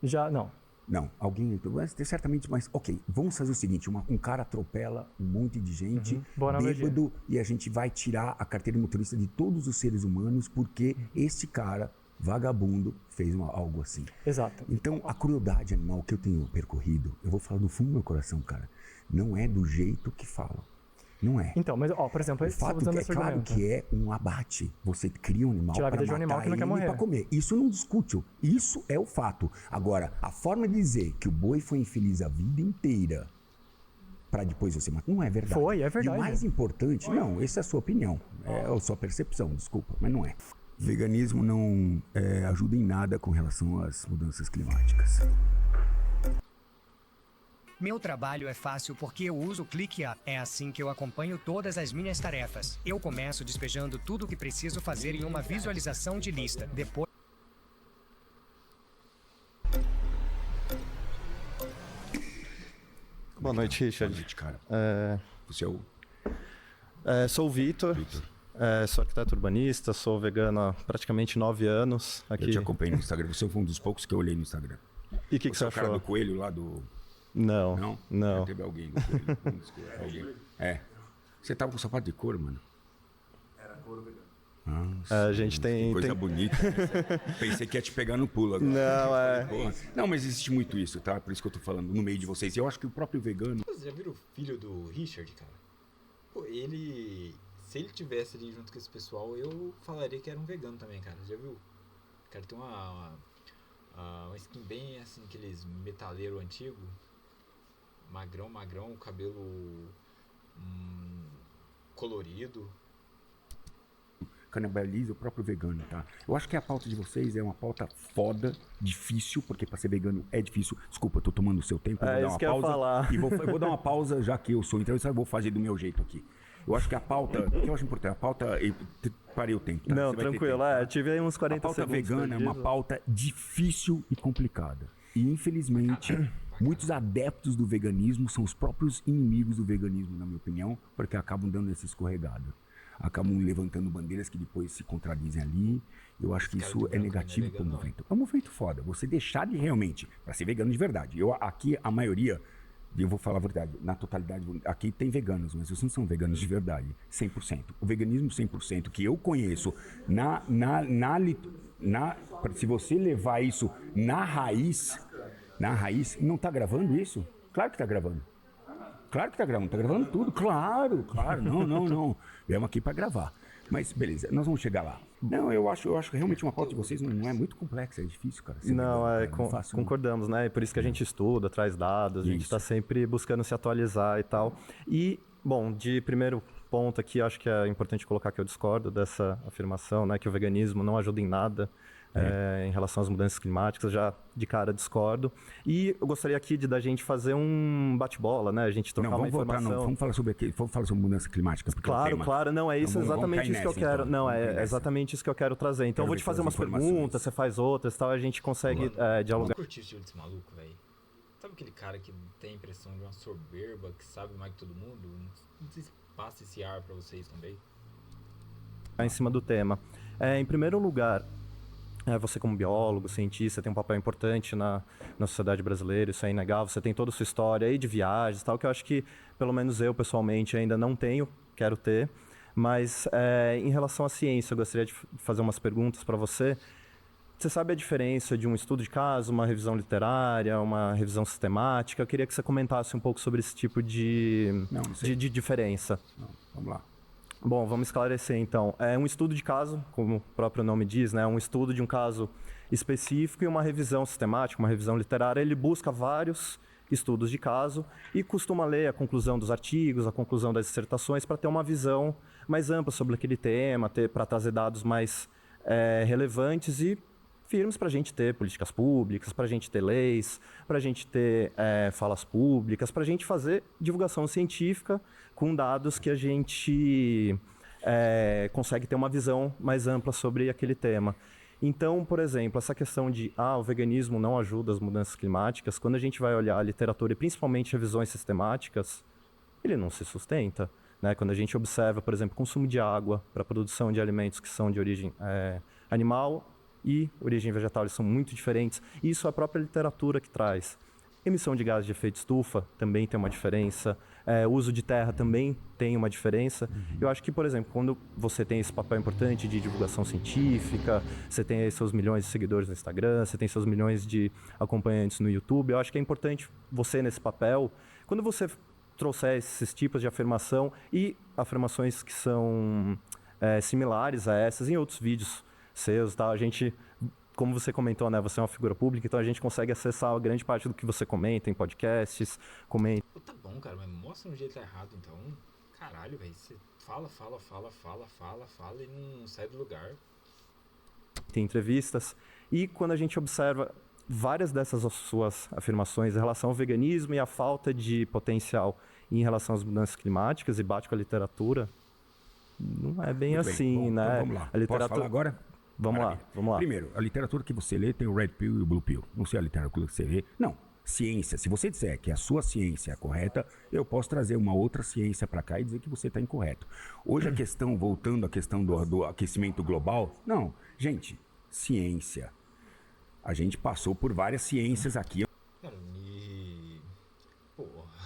[SPEAKER 7] Já, não.
[SPEAKER 2] Não, alguém, certamente, mas ok, vamos fazer o seguinte, um cara atropela um monte de gente, bêbado, e a gente vai tirar a carteira de motorista de todos os seres humanos porque esse cara, vagabundo, fez algo assim.
[SPEAKER 7] Exato.
[SPEAKER 2] Então, a crueldade animal que eu tenho percorrido, eu vou falar do fundo do meu coração, cara, não é do jeito que falam. Não é.
[SPEAKER 7] Então, mas, por exemplo,
[SPEAKER 2] o fato é claro que é um abate. Você cria um animal para matar animal que não quer morrer. Para comer. Isso não discute. Isso é o fato. Agora, a forma de dizer que o boi foi infeliz a vida inteira para depois você matar, não é verdade.
[SPEAKER 7] É verdade.
[SPEAKER 2] E o mais importante, não, essa é a sua opinião. É a sua percepção, desculpa, mas não é. Veganismo não ajuda em nada com relação às mudanças climáticas.
[SPEAKER 8] Meu trabalho é fácil porque eu uso o ClickUp. É assim que eu acompanho todas as minhas tarefas. Eu começo despejando tudo o que preciso fazer em uma visualização de lista. Depois...
[SPEAKER 9] Boa noite, Richard.
[SPEAKER 2] Boa noite, cara. Você é o...
[SPEAKER 9] Sou o Vitor. Sou arquiteto urbanista, sou vegano há praticamente 9 anos. Aqui...
[SPEAKER 2] Eu te acompanhei no Instagram. Você foi um dos poucos que eu olhei no Instagram.
[SPEAKER 9] E o que você achou?
[SPEAKER 2] O cara do coelho lá do...
[SPEAKER 9] Não.
[SPEAKER 2] Já teve alguém do coelho. Você tava com sapato de couro, mano?
[SPEAKER 9] Era couro vegano.
[SPEAKER 2] Nossa,
[SPEAKER 9] a gente tem...
[SPEAKER 2] Coisa bonita. Pensei que ia te pegar no pulo agora.
[SPEAKER 9] Não,
[SPEAKER 2] Não, mas existe muito isso, tá? Por isso que eu tô falando no meio de vocês. E eu acho que o próprio vegano...
[SPEAKER 1] Vocês já viram o filho do Richard, cara? Pô, ele... Se ele tivesse ali junto com esse pessoal, eu falaria que era um vegano também, cara. Já viu? O cara tem uma skin bem assim, aqueles metaleiro antigo. Magrão, cabelo colorido.
[SPEAKER 2] Canibaliza o próprio vegano, tá? Eu acho que a pauta de vocês é uma pauta foda, difícil, porque pra ser vegano é difícil. Desculpa, eu tô tomando o seu tempo, eu vou dar uma pausa.
[SPEAKER 9] Falar.
[SPEAKER 2] E eu vou dar uma pausa, já que eu sou entrevistado, eu vou fazer do meu jeito aqui. Eu acho que a pauta, o que eu acho importante, a pauta, parei o tempo, tá?
[SPEAKER 9] Não, tranquilo, tive aí uns 40 segundos.
[SPEAKER 2] A pauta vegana é uma pauta difícil e complicada. E infelizmente, muitos adeptos do veganismo são os próprios inimigos do veganismo, na minha opinião, porque acabam dando essa escorregada. Acabam levantando bandeiras que depois se contradizem ali. Eu acho que isso é negativo para o movimento. É um movimento foda. Você deixar de realmente, para ser vegano de verdade. Aqui, a maioria, eu vou falar a verdade, na totalidade, aqui tem veganos, mas vocês não são veganos de verdade, 100%. O veganismo 100% que eu conheço, se você levar isso na raiz, não tá gravando isso? Claro que tá gravando. Claro que tá gravando tudo, claro, não. Viemos aqui para gravar. Mas beleza, nós vamos chegar lá. Não, eu acho que realmente uma pauta de vocês não é muito complexa, é difícil, cara.
[SPEAKER 9] Concordamos, né? E por isso que a gente estuda, traz dados, a gente está sempre buscando se atualizar e tal. E, bom, de primeiro ponto aqui, acho que é importante colocar que eu discordo dessa afirmação, né? Que o veganismo não ajuda em nada. Em relação às mudanças climáticas, já de cara discordo. E eu gostaria aqui da gente fazer um bate-bola, né? A gente trocar uma informação.
[SPEAKER 2] Vamos falar sobre mudança climática.
[SPEAKER 9] Claro, não, é isso exatamente isso que eu quero. Não, é exatamente isso que eu quero trazer. Então eu vou te fazer umas perguntas, você faz outras e tal, a gente consegue dialogar.
[SPEAKER 1] Eu curti o estilo desse maluco, velho. Sabe aquele cara que tem a impressão de uma soberba, que sabe mais que todo mundo? Não sei se passa esse ar pra vocês também.
[SPEAKER 9] Em cima do tema. Em primeiro lugar, Você como biólogo, cientista, tem um papel importante na sociedade brasileira, isso é inegável. Você tem toda a sua história aí de viagens e tal, que eu acho que, pelo menos eu, pessoalmente, ainda não tenho, quero ter. Mas, em relação à ciência, eu gostaria de fazer umas perguntas para você. Você sabe a diferença de um estudo de caso, uma revisão literária, uma revisão sistemática? Eu queria que você comentasse um pouco sobre esse tipo de diferença.
[SPEAKER 2] Não, vamos lá.
[SPEAKER 9] Bom, vamos esclarecer então. É um estudo de caso, como o próprio nome diz, né? Um estudo de um caso específico e uma revisão sistemática, uma revisão literária. Ele busca vários estudos de caso e costuma ler a conclusão dos artigos, a conclusão das dissertações para ter uma visão mais ampla sobre aquele tema, para trazer dados mais relevantes e firmes para a gente ter políticas públicas, para a gente ter leis, para a gente ter falas públicas, para a gente fazer divulgação científica com dados que a gente consegue ter uma visão mais ampla sobre aquele tema. Então, por exemplo, essa questão de o veganismo não ajuda as mudanças climáticas, quando a gente vai olhar a literatura e principalmente revisões sistemáticas, ele não se sustenta. Né? Quando a gente observa, por exemplo, consumo de água para a produção de alimentos que são de origem animal e origem vegetal, eles são muito diferentes. E isso é a própria literatura que traz. Emissão de gases de efeito estufa também tem uma diferença. Uso de terra também tem uma diferença. Eu acho que, por exemplo, quando você tem esse papel importante de divulgação científica, você tem aí seus milhões de seguidores no Instagram, você tem seus milhões de acompanhantes no YouTube, eu acho que é importante você nesse papel, quando você trouxer esses tipos de afirmação e afirmações que são similares a essas em outros vídeos seus, tá? A gente, como você comentou, né? Você é uma figura pública, então a gente consegue acessar a grande parte do que você comenta em podcasts, comenta.
[SPEAKER 1] Tá bom, cara, mas mostra um jeito errado, então. Caralho, velho, você fala e não sai do lugar.
[SPEAKER 9] Tem entrevistas. E quando a gente observa várias dessas suas afirmações em relação ao veganismo e a falta de potencial em relação às mudanças climáticas e bate com a literatura, não é bem
[SPEAKER 2] Muito
[SPEAKER 9] assim,
[SPEAKER 2] bem. Bom,
[SPEAKER 9] né?
[SPEAKER 2] então vamos lá.
[SPEAKER 9] A literatura...
[SPEAKER 2] Posso falar agora?
[SPEAKER 9] Vamos lá.
[SPEAKER 2] Primeiro, a literatura que você lê tem o Red Pill e o Blue Pill. Não sei a literatura que você vê. Não, ciência. Se você disser que a sua ciência é correta, eu posso trazer uma outra ciência para cá e dizer que você está incorreto. Hoje a questão, voltando à questão do aquecimento global, não, gente, ciência. A gente passou por várias ciências aqui.
[SPEAKER 1] Cara,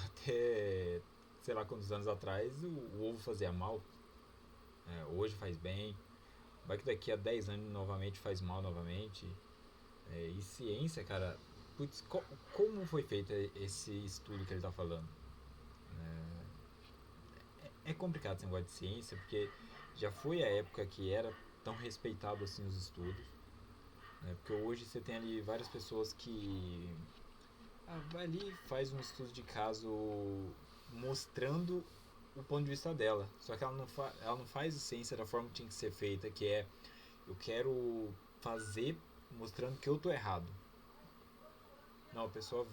[SPEAKER 1] até sei lá quantos anos atrás o ovo fazia mal. Hoje faz bem. Vai que daqui a 10 anos novamente faz mal novamente. E ciência, cara, putz, como foi feito esse estudo que ele tá falando? É complicado esse negócio de ciência, porque já foi a época que era tão respeitado assim os estudos. Porque hoje você tem ali várias pessoas que vai ali, faz um estudo de caso mostrando o ponto de vista dela, só que ela não faz a ciência da forma que tinha que ser feita, que eu quero fazer mostrando que eu tô errado. Não, a pessoa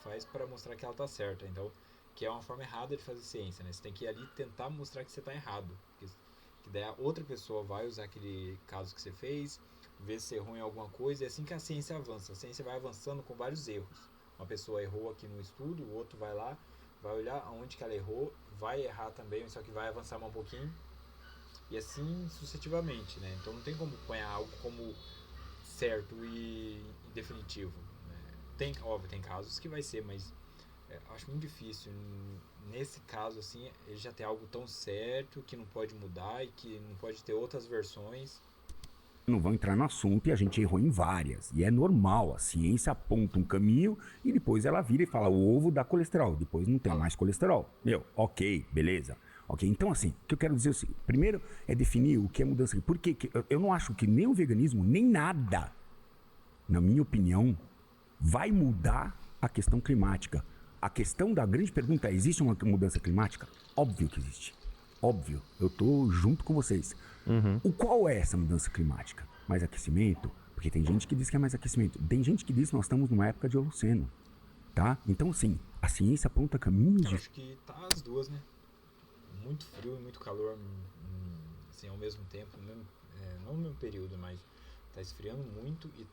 [SPEAKER 1] faz para mostrar que ela tá certa, então, que é uma forma errada de fazer ciência, né? Você tem que ir ali tentar mostrar que você tá errado, que daí a outra pessoa vai usar aquele caso que você fez, ver se errou em alguma coisa, e é assim que a ciência avança. A ciência vai avançando com vários erros. Uma pessoa errou aqui no estudo, o outro vai lá, vai olhar aonde que ela errou, vai errar também, só que vai avançar mais um pouquinho, e assim sucessivamente, né? Então não tem como pôr algo como certo e definitivo, né? Tem casos que vai ser, mas acho muito difícil. Nesse caso, assim, ele já tem algo tão certo que não pode mudar e que não pode ter outras versões.
[SPEAKER 2] Não vão entrar no assunto e a gente errou em várias. E é normal, a ciência aponta um caminho e depois ela vira e fala, o ovo dá colesterol, depois não tem mais colesterol. Ok, beleza. Ok, então assim, o que eu quero dizer assim, primeiro é definir o que é mudança. Porque eu não acho que nem o veganismo, nem nada, na minha opinião, vai mudar a questão climática. A questão da grande pergunta é, existe uma mudança climática? Óbvio que existe. Óbvio, eu tô junto com vocês. Qual é essa mudança climática? Mais aquecimento? Porque tem gente que diz que é mais aquecimento. Tem gente que diz que nós estamos numa época de Holoceno. Tá? Então, sim, a ciência aponta caminhos de...
[SPEAKER 1] Eu acho que tá as duas, né? Muito frio e muito calor, assim, ao mesmo tempo. Não no mesmo período, mas tá esfriando muito e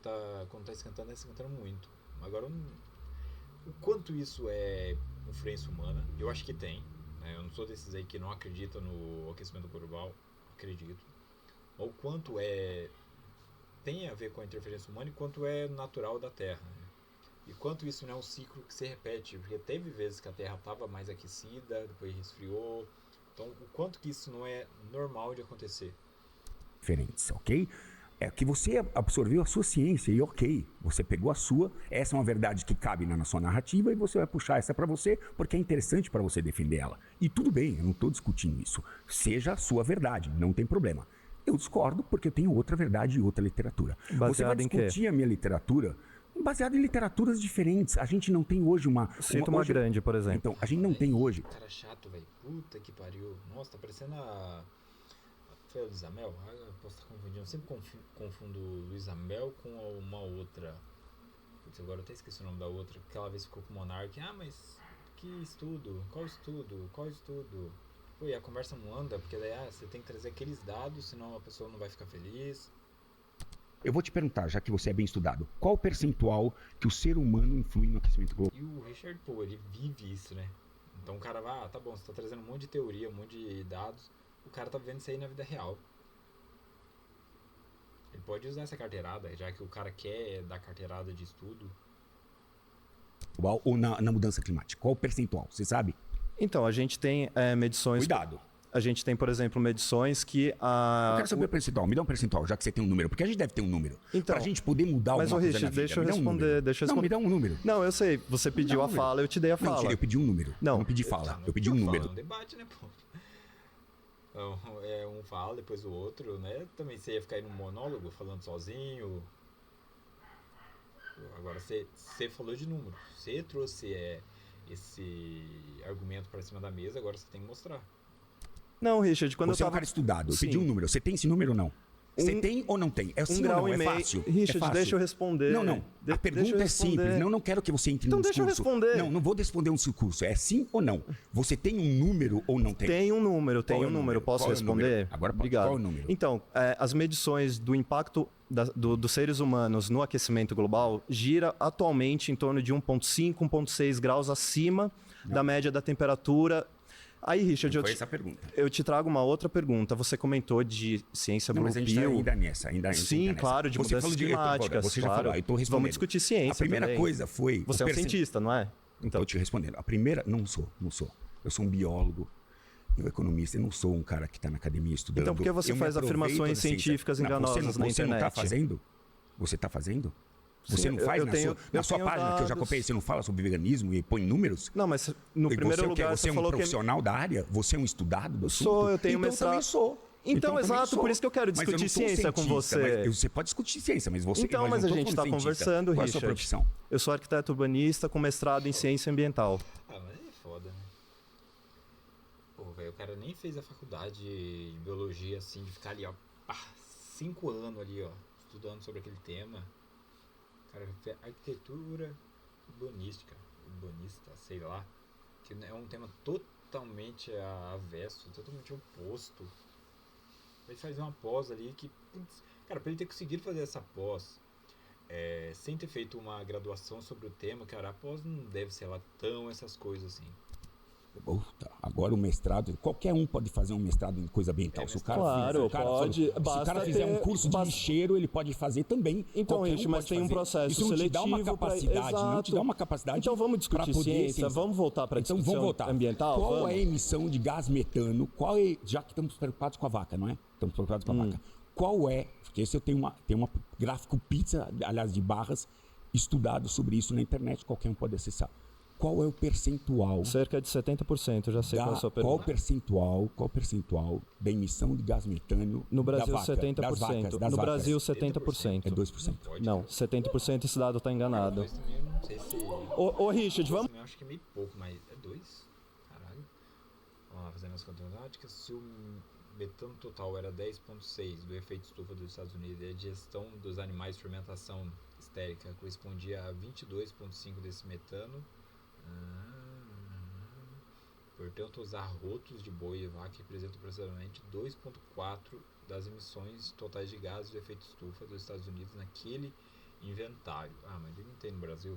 [SPEAKER 1] quando tá esquentando muito. Agora, o quanto isso é influência humana, eu acho que tem. Eu não sou desses aí que não acredita no aquecimento global, acredito. O quanto é tem a ver com a interferência humana e quanto é natural da Terra. Né? E quanto isso não é um ciclo que se repete, porque teve vezes que a Terra estava mais aquecida, depois resfriou. Então, o quanto que isso não é normal de acontecer.
[SPEAKER 2] Diferentes, ok? É que você absorveu a sua ciência e ok, você pegou a sua, essa é uma verdade que cabe na sua narrativa e você vai puxar essa para você porque é interessante para você defender ela. E tudo bem, eu não estou discutindo isso. Seja a sua verdade, não tem problema. Eu discordo porque eu tenho outra verdade e outra literatura.
[SPEAKER 9] Baseado
[SPEAKER 2] você vai discutir a minha literatura baseado em literaturas diferentes. A gente não tem hoje uma...
[SPEAKER 9] Cita uma grande, por exemplo.
[SPEAKER 2] Então, a gente não tem hoje...
[SPEAKER 1] Cara chato, velho. Puta que pariu. Nossa, tá parecendo a... Foi a Luísa Mel? Eu posso estar confundindo. Eu sempre confundo Luísa Mel com uma outra. Putz, agora eu até esqueci o nome da outra. Aquela vez ficou com o Monark. Ah, mas que estudo? Qual estudo? Qual estudo? Pô, e a conversa não anda, porque daí você tem que trazer aqueles dados, senão a pessoa não vai ficar feliz.
[SPEAKER 2] Eu vou te perguntar, já que você é bem estudado, qual o percentual que o ser humano influi no aquecimento global?
[SPEAKER 1] E o Richard, pô, ele vive isso, né? Então o cara vai, tá bom, você tá trazendo um monte de teoria, um monte de dados, o cara tá vendo isso aí na vida real. Ele pode usar essa carteirada, já que o cara quer dar carteirada de estudo.
[SPEAKER 2] Ou na mudança climática? Qual o percentual? Você sabe?
[SPEAKER 9] Então, a gente tem medições...
[SPEAKER 2] Cuidado.
[SPEAKER 9] A gente tem, por exemplo, medições que a...
[SPEAKER 2] Eu quero saber o percentual. Me dá um percentual, já que você tem um número. Porque a gente deve ter um número.
[SPEAKER 9] Então,
[SPEAKER 2] pra gente poder mudar alguma coisa
[SPEAKER 9] Richard,
[SPEAKER 2] na vida.
[SPEAKER 9] deixa eu responder.
[SPEAKER 2] Não, me dá um número.
[SPEAKER 9] Não, eu sei. Você pediu a fala, eu te dei a fala.
[SPEAKER 2] Não, eu pedi um número.
[SPEAKER 9] Não,
[SPEAKER 2] não pedi fala. Eu pedi um número.
[SPEAKER 1] É um debate, né, pô? Então, um fala, depois o outro, né? Também você ia ficar aí num monólogo, falando sozinho. Agora, você falou de número. Você trouxe esse argumento pra cima da mesa, agora você tem que mostrar.
[SPEAKER 9] Não, Richard, quando
[SPEAKER 2] você
[SPEAKER 9] eu tava...
[SPEAKER 2] é um cara estudado. Eu
[SPEAKER 9] Sim.
[SPEAKER 2] pedi um número. Você tem esse número ou não? Você tem ou não tem? É sim
[SPEAKER 9] grau
[SPEAKER 2] ou não?
[SPEAKER 9] e meio.
[SPEAKER 2] É fácil.
[SPEAKER 9] Richard,
[SPEAKER 2] é fácil.
[SPEAKER 9] deixa eu responder.
[SPEAKER 2] Não. A pergunta é simples. Não quero que você entre
[SPEAKER 9] então
[SPEAKER 2] num discurso.
[SPEAKER 9] Então deixa eu responder.
[SPEAKER 2] Não vou responder um discurso. É sim ou não? Você tem um número ou não tem?
[SPEAKER 9] Tem um número, Posso responder?
[SPEAKER 2] Agora,
[SPEAKER 9] obrigado.
[SPEAKER 2] Qual é o número?
[SPEAKER 9] Então, as medições do impacto dos seres humanos no aquecimento global gira atualmente em torno de 1,5, 1,6 graus acima da média da temperatura. Aí, Richard, eu te trago uma outra pergunta. Você comentou de ciência Blue Pill.
[SPEAKER 2] Mas a gente está ainda nessa.
[SPEAKER 9] Sim, claro, de mudanças climáticas.
[SPEAKER 2] Você já falou, eu estou respondendo.
[SPEAKER 9] Vamos discutir ciência.
[SPEAKER 2] A primeira coisa foi...
[SPEAKER 9] Você é um cientista, não é?
[SPEAKER 2] Então, eu te respondendo. A primeira, não sou. Eu sou um biólogo, eu economista, eu não sou um cara que está na academia estudando.
[SPEAKER 9] Então por que você faz afirmações científicas enganosas na internet?
[SPEAKER 2] Você não está fazendo? Você está fazendo? Você não faz na sua página que eu já copiei, você não fala sobre veganismo e põe números?
[SPEAKER 9] Não, mas no primeiro lugar
[SPEAKER 2] você é um profissional da área? Você é um estudado do assunto?
[SPEAKER 9] Eu tenho mestrado.
[SPEAKER 2] Eu também sou.
[SPEAKER 9] Então, exato, por isso que eu quero discutir ciência com você.
[SPEAKER 2] Você pode discutir ciência, mas você...
[SPEAKER 9] Então, mas a gente está conversando, Richard.
[SPEAKER 2] Qual é a sua profissão?
[SPEAKER 9] Eu sou arquiteto urbanista com mestrado em ciência ambiental.
[SPEAKER 1] Ah, mas é foda, né? Pô, velho, o cara nem fez a faculdade de biologia, assim, de ficar ali, ó, 5 anos ali, ó, estudando sobre aquele tema. Cara, arquitetura urbanística, sei lá, que é um tema totalmente avesso, totalmente oposto. Ele faz uma pós ali que, cara, pra ele ter conseguido fazer essa pós, sem ter feito uma graduação sobre o tema, cara, a pós não deve ser lá tão essas coisas assim.
[SPEAKER 2] Agora o mestrado, qualquer um pode fazer um mestrado em coisa ambiental. Se o cara se o cara fizer um curso de lixeiro, ele pode fazer também.
[SPEAKER 9] Então, gente, mas tem um processo
[SPEAKER 2] isso
[SPEAKER 9] seletivo.
[SPEAKER 2] Não te dá uma capacidade, não te dá uma capacidade.
[SPEAKER 9] Então vamos discutir ciência, vamos voltar para a discussão ambiental.
[SPEAKER 2] Qual é a emissão de gás metano? Já que estamos preocupados com a vaca, não é? Estamos preocupados com a vaca. Qual é? Porque esse eu tenho uma gráfico pizza, aliás, de barras, estudado sobre isso na internet, qualquer um pode acessar. Qual é o percentual?
[SPEAKER 9] Cerca de 70%, já sei qual é a sua pergunta.
[SPEAKER 2] Qual o percentual da emissão de gás metano
[SPEAKER 9] no Brasil,
[SPEAKER 2] da vaca,
[SPEAKER 9] 70%.
[SPEAKER 2] Das vacas,
[SPEAKER 9] no
[SPEAKER 2] vacas.
[SPEAKER 9] Brasil, 70%.
[SPEAKER 2] É 2%.
[SPEAKER 9] Não, 70% esse dado está enganado.
[SPEAKER 1] Mas também eu não sei se...
[SPEAKER 9] Ô, Richard, vamos...
[SPEAKER 1] Eu acho que é meio pouco, mas é 2? Caralho. Vamos lá, fazendo as contas matemáticas. Se o metano total era 10,6 do efeito estufa dos Estados Unidos e a digestão dos animais de fermentação estérica correspondia a 22,5 desse metano, portanto, os arrotos de boi e vaca representam aproximadamente 2,4 das emissões totais de gases de efeito estufa dos Estados Unidos naquele inventário. Mas ele não tem no Brasil.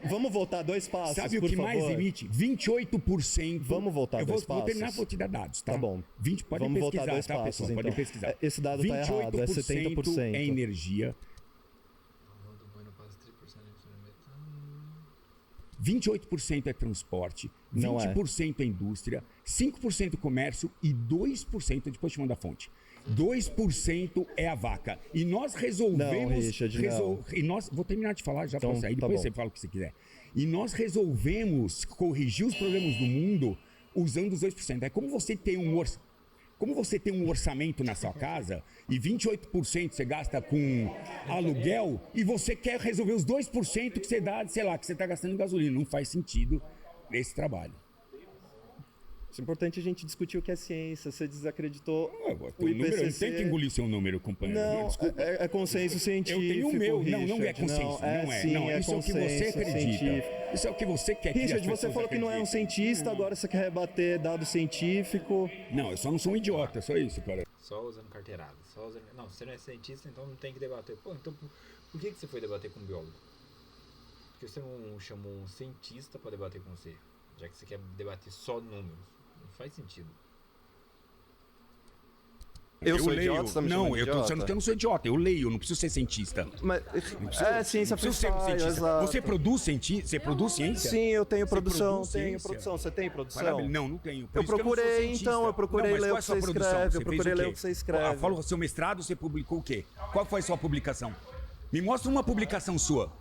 [SPEAKER 9] Vamos voltar 2 passos,
[SPEAKER 2] Sabe o que mais emite? 28%.
[SPEAKER 9] Vamos voltar 2 passos.
[SPEAKER 2] Vou terminar, vou te dar dados, tá?
[SPEAKER 9] Tá bom.
[SPEAKER 2] Pode
[SPEAKER 9] Vamos
[SPEAKER 2] pesquisar,
[SPEAKER 9] voltar 2
[SPEAKER 2] tá,
[SPEAKER 9] passos,
[SPEAKER 2] pessoal?
[SPEAKER 9] então.
[SPEAKER 2] Pode pesquisar.
[SPEAKER 9] Esse dado tá errado, é 70%.
[SPEAKER 2] é energia. 28% é transporte, 20% é indústria, 5% comércio e 2%, depois te mando a fonte. 2% é a vaca. E nós resolvemos...
[SPEAKER 9] Não, Richard, não.
[SPEAKER 2] E nós, vou terminar de falar, já
[SPEAKER 9] então,
[SPEAKER 2] posso aí, depois
[SPEAKER 9] tá
[SPEAKER 2] você fala o que você quiser. E nós resolvemos corrigir os problemas do mundo usando os 2%. É como você tem um orçamento na sua casa e 28% você gasta com aluguel e você quer resolver os 2% que você dá, sei lá, que você está gastando em gasolina. Não faz sentido esse trabalho.
[SPEAKER 9] É importante a gente discutir o que é ciência. Você desacreditou
[SPEAKER 2] o IPCC. Eu não tenho que engolir seu número, companheiro.
[SPEAKER 9] Não, é consenso científico.
[SPEAKER 2] Eu tenho o meu.
[SPEAKER 9] Richard,
[SPEAKER 2] não é consenso. Não é.
[SPEAKER 9] Sim,
[SPEAKER 2] não, isso é o que você acredita.
[SPEAKER 9] Científico.
[SPEAKER 2] Isso é o que você quer que
[SPEAKER 9] Richard, você falou que não é um cientista, agora você quer rebater dado científico.
[SPEAKER 2] Não, eu só não sou um idiota, só isso, cara.
[SPEAKER 1] Só usando carteirada. Não, você não é cientista, então não tem que debater. Pô, então por que você foi debater com um biólogo? Por que você não chamou um cientista para debater com você? Já que você quer debater só números. Não faz sentido.
[SPEAKER 9] Eu sou leio. Idiota, você tá me
[SPEAKER 2] não,
[SPEAKER 9] eu
[SPEAKER 2] tô
[SPEAKER 9] idiota?
[SPEAKER 2] dizendo que eu não sou idiota. Eu leio, não preciso ser cientista.
[SPEAKER 9] Mas ciência freestyle, exato.
[SPEAKER 2] Você produz ciência? Você produz ciência?
[SPEAKER 9] Sim, eu tenho produção. Você tem produção?
[SPEAKER 2] Maravilha. Não tenho.
[SPEAKER 9] Eu procurei, então, eu procurei ler o que você escreve. Eu procurei ler o que você escreve.
[SPEAKER 2] Fala o seu mestrado, você publicou o quê? Qual foi a sua publicação? Me mostra uma publicação sua.